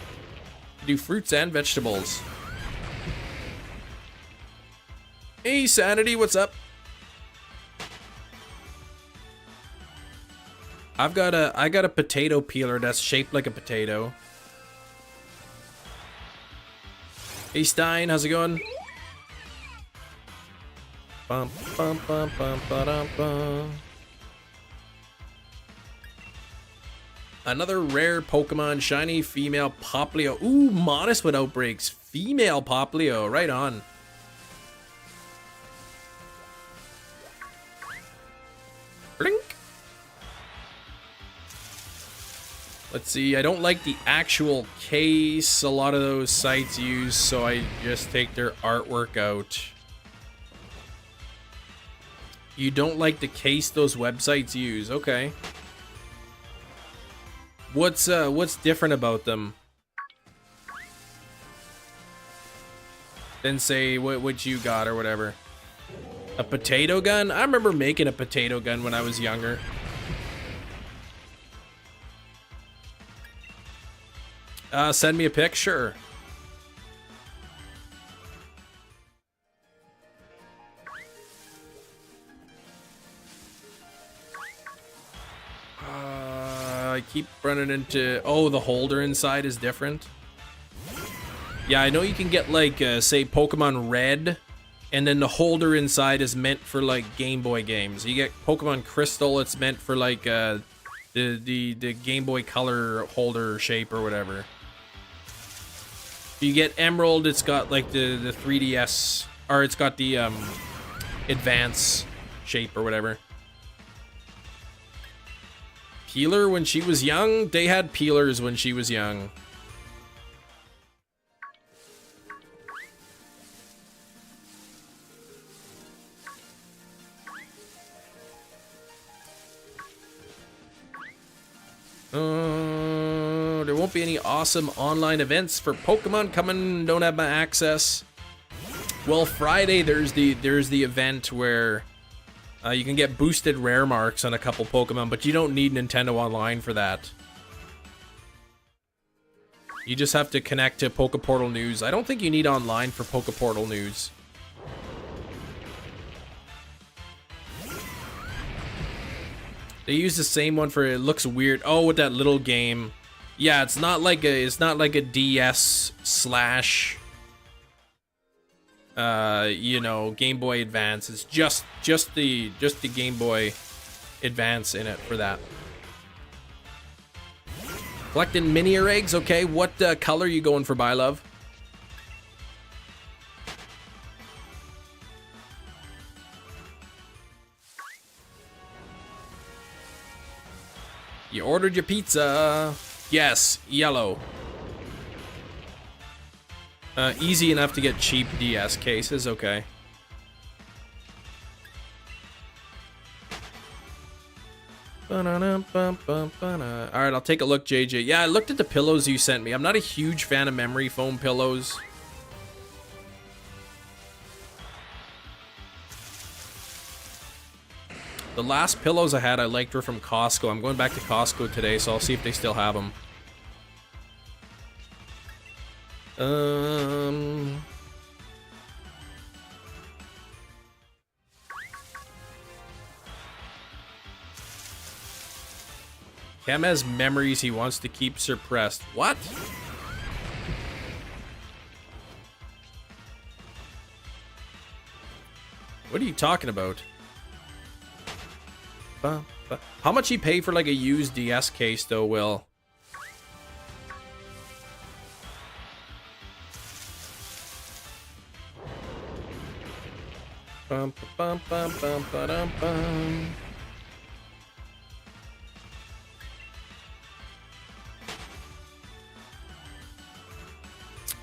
Do fruits and vegetables. Hey, Sanity, what's up? I got a potato peeler that's shaped like a potato. Hey, Stein, how's it going? Bum, bum, bum, bum, ba-dum, bum. Another rare Pokemon, shiny female Poplio. Ooh, modest with outbreaks. Female Poplio, right on. Blink. Let's see, I don't like the actual case a lot of those sites use, so I just take their artwork out. You don't like the case those websites use, okay. What's different about them? Than say what you got or whatever. A potato gun? I remember making a potato gun when I was younger. Send me a pic, sure. I keep running into... Oh, the holder inside is different. Yeah, I know you can get, like, say, Pokemon Red, and then the holder inside is meant for, like, Game Boy games. You get Pokemon Crystal, it's meant for, like, the Game Boy Color holder shape or whatever. You get Emerald, it's got, like, the 3DS, or it's got the, Advance shape or whatever. Peeler when she was young? They had peelers when she was young. There won't be any awesome online events for Pokemon coming. Don't have my access. Well, Friday there's the event where you can get boosted rare marks on a couple Pokemon, but you don't need Nintendo Online for that. You just have to connect to Pokeportal News. I don't think you need online for Pokeportal News. They use the same one for it looks weird. Oh, with that little game. Yeah, it's not like a DS slash you know, Game Boy Advance. It's just the Game Boy Advance in it for that. Collecting mini eggs, okay. What color are you going for, Bylove? You ordered your pizza. Yes, yellow. Easy enough to get cheap DS cases, okay. Alright, I'll take a look, JJ. Yeah, I looked at the pillows you sent me. I'm not a huge fan of memory foam pillows. The last pillows I had I liked were from Costco. I'm going back to Costco today, so I'll see if they still have them. Cam has memories he wants to keep suppressed. What? What are you talking about? How much you pay for like a used DS case though, Will?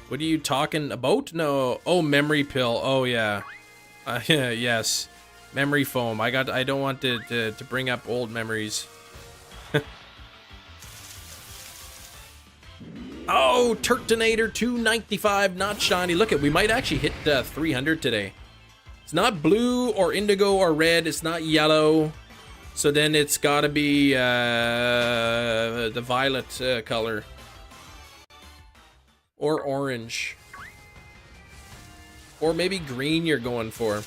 What are you talking about? No. Oh, memory pill. Oh yeah. Yes. Memory foam. I don't want to bring up old memories. Oh, Turtonator 295, not shiny. Look we might actually hit 300 today. It's not blue or indigo or red. It's not yellow. So then it's got to be the violet color. Or orange. Or maybe green you're going for.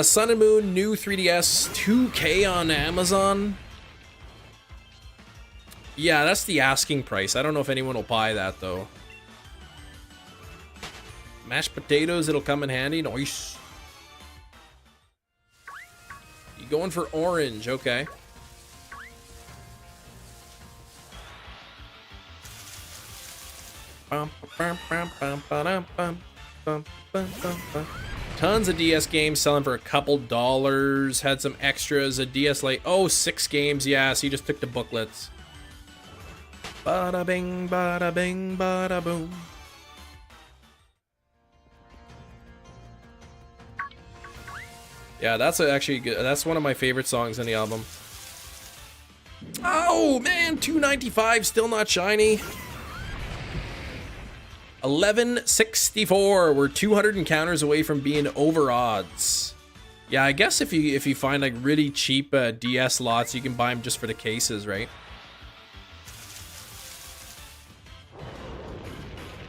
Sun and Moon, new 3DS, 2K on Amazon. Yeah, that's the asking price. I don't know if anyone will buy that, though. Mashed potatoes, it'll come in handy. Nice. You going for orange, okay. Tons of DS games selling for a couple dollars. Had some extras. A DS Lite. Oh, 6 games. Yeah, so you just took the booklets. Bada bing, bada bing, bada boom. Yeah, that's actually good. That's one of my favorite songs on the album. Oh man, 295, still not shiny. 1164. We're 200 encounters away from being over odds. Yeah, I guess if you find like really cheap DS lots, you can buy them just for the cases, right?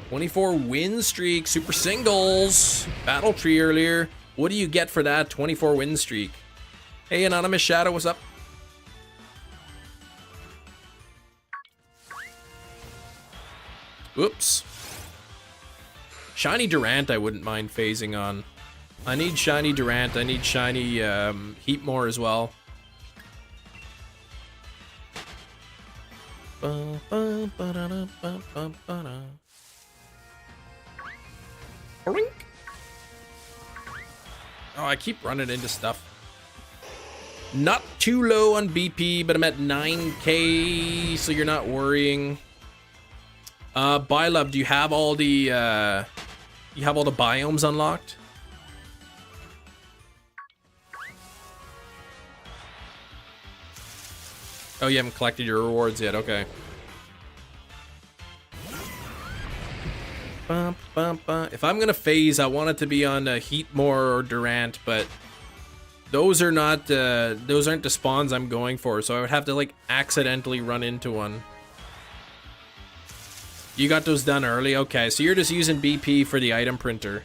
24 win streak, super singles, battle tree earlier. What do you get for that 24 win streak? Hey, Anonymous Shadow, what's up? Oops. Shiny Durant I wouldn't mind phasing on. I need shiny Durant. I need shiny Heatmore as well. Oink. Oh, I keep running into stuff. Not too low on BP, but I'm at 9k, so you're not worrying. Bylove, do you have all the biomes unlocked? Oh, you haven't collected your rewards yet, okay. If I'm gonna phase, I want it to be on Heatmore or Durant, but those are not those aren't the spawns I'm going for, so I would have to like accidentally run into one. You got those done early? Okay, so you're just using BP for the item printer.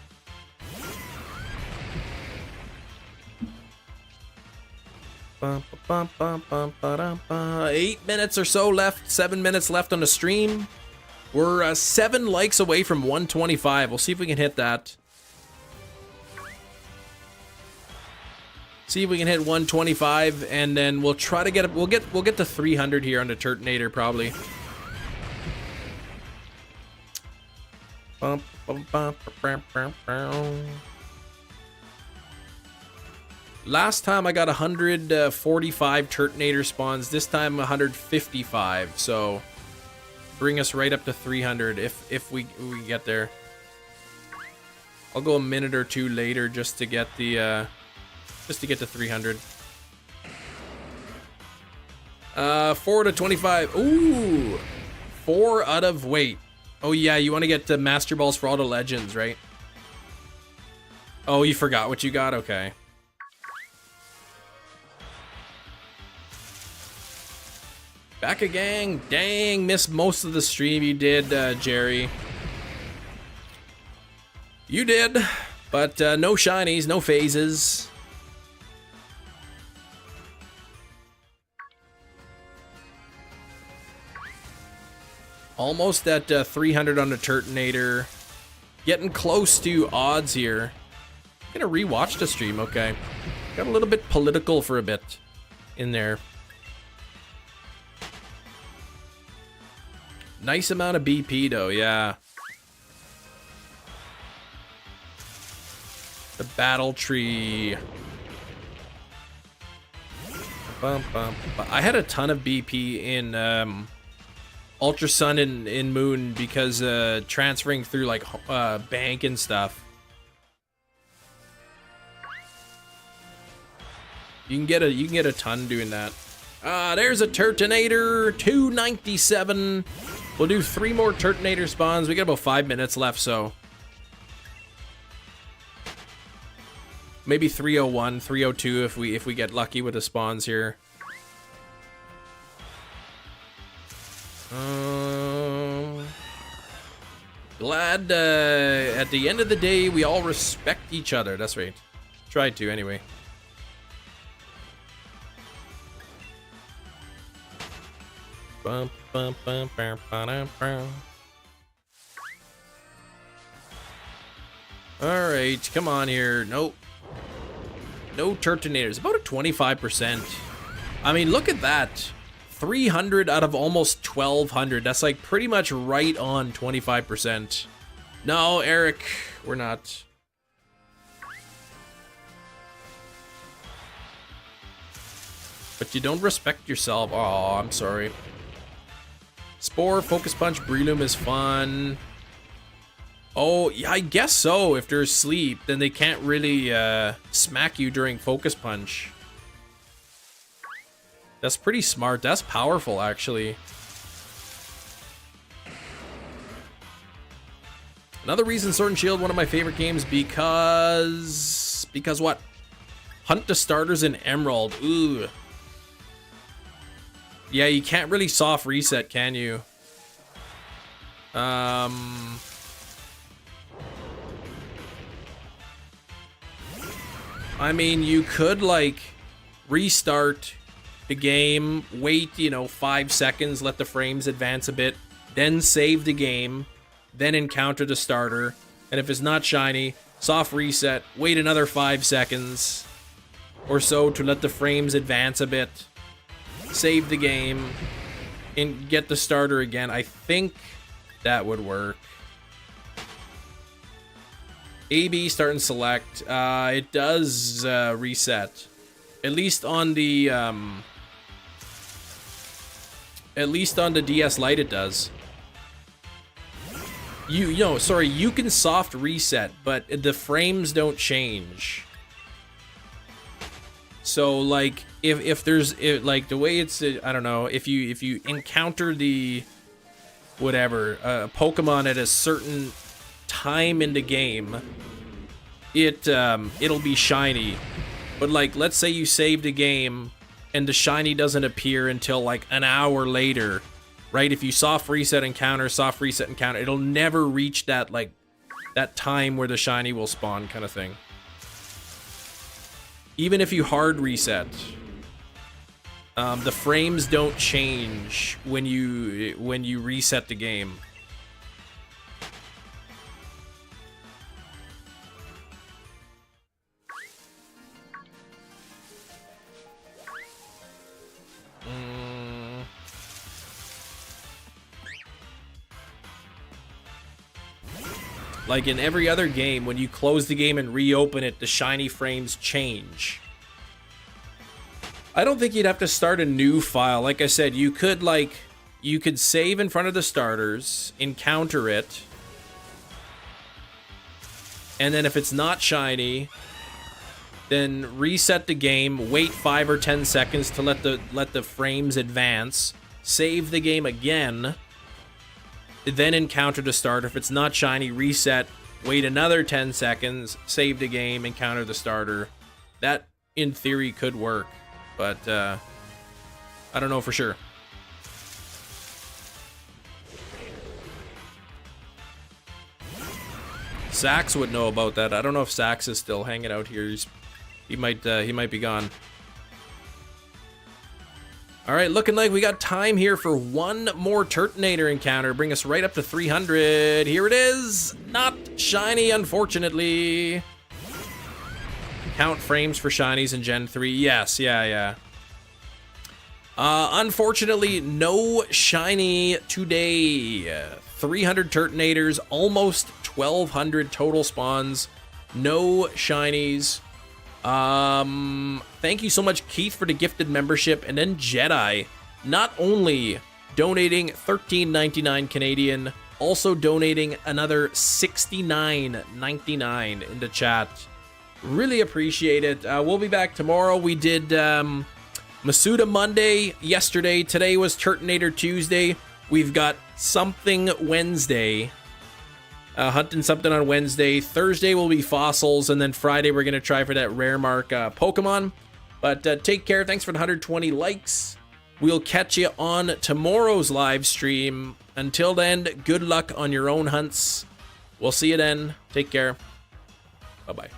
Bum, bum, bum, bum, ba-dum, ba. 8 minutes or so left, 7 minutes left on the stream. We're 7 likes away from 125. We'll see if we can hit that. See if we can hit 125, and then we'll try to get we'll get to 300 here on the Turtonator probably. Bum, bum, bum, bum, bum, bum. Last time I got 145 Turtonator spawns. This time 155. So bring us right up to 300 if we get there. I'll go a minute or two later just to get the just to get to 300. 4 to 25. Ooh, 4 out of wait. Oh yeah, you want to get the Master Balls for all the legends, right? Oh, you forgot what you got? Okay. Back again. Dang, missed most of the stream. You did, Jerry. You did, but no shinies, no phases. Almost at 300 on the Turtonator. Getting close to odds here. I'm gonna rewatch the stream, okay. Got a little bit political for a bit in there. Nice amount of BP though, yeah. The battle tree. Bum, bum, bum. I had a ton of BP in Ultra Sun and in Moon because transferring through like bank and stuff. You can get a ton doing that. There's a Turtonator, 297. We'll do 3 more Turtonator spawns. We got about 5 minutes left, so maybe 301, 302 if we get lucky with the spawns here. Glad at the end of the day we all respect each other. That's right. Try to anyway. Bum, bum, bum, bum, bum, bum. All right, come on here. Nope. No Turtonators. About a 25%. I mean, look at that. 300 out of almost 1,200. That's like pretty much right on 25%. No, Eric, we're not. But you don't respect yourself. Oh, I'm sorry. Spore, Focus Punch, Breloom is fun. Oh, yeah, I guess so. If they're asleep, then they can't really smack you during Focus Punch. That's pretty smart. That's powerful, actually. Another reason Sword and Shield, one of my favorite games, because what? Hunt the starters in Emerald. Ooh. Yeah, you can't really soft reset, can you? I mean, you could, like, restart the game, wait, 5 seconds, let the frames advance a bit, then save the game, then encounter the starter, and if it's not shiny, soft reset, wait another 5 seconds or so to let the frames advance a bit, save the game, and get the starter again. I think that would work. AB, start and select. It does reset. At least on the DS Lite it does. You can soft reset, but the frames don't change. So like if there's like the way it's I don't know, if you encounter the whatever Pokemon at a certain time in the game, it'll be shiny. But like, let's say you saved a game and the shiny doesn't appear until like an hour later, right? If you soft reset encounter, it'll never reach that like that time where the shiny will spawn, kind of thing. Even if you hard reset, the frames don't change when you reset the game. Like in every other game, when you close the game and reopen it, the shiny frames change. I don't think you'd have to start a new file. Like I said, you could save in front of the starters, encounter it, and then if it's not shiny, then reset the game, wait 5 or 10 seconds to let the frames advance, save the game again, then encounter the starter. If it's not shiny, reset, wait another 10 seconds, save the game, encounter the starter. That, in theory, could work, but I don't know for sure. Sax would know about that. I don't know if Sax is still hanging out here. He might be gone. All right, looking like we got time here for one more Turtonator encounter. Bring us right up to 300. Here it is. Not shiny, unfortunately. Count frames for shinies in Gen 3. Yes, yeah. Unfortunately, no shiny today. 300 Turtonators, almost 1,200 total spawns. No shinies. Thank you so much, Keith, for the gifted membership, and then Jedi, not only donating $13.99 Canadian, also donating another $69.99 in the chat. Really appreciate it. We'll be back tomorrow. We did Masuda Monday yesterday. Today was Turtonator Tuesday. We've got something Wednesday. Hunting something on Wednesday. Thursday will be fossils, and then Friday we're going to try for that rare mark Pokemon. But take care. Thanks for the 120 likes. We'll catch you on tomorrow's live stream. Until then, good luck on your own hunts. We'll see you then. Take care. Bye-bye.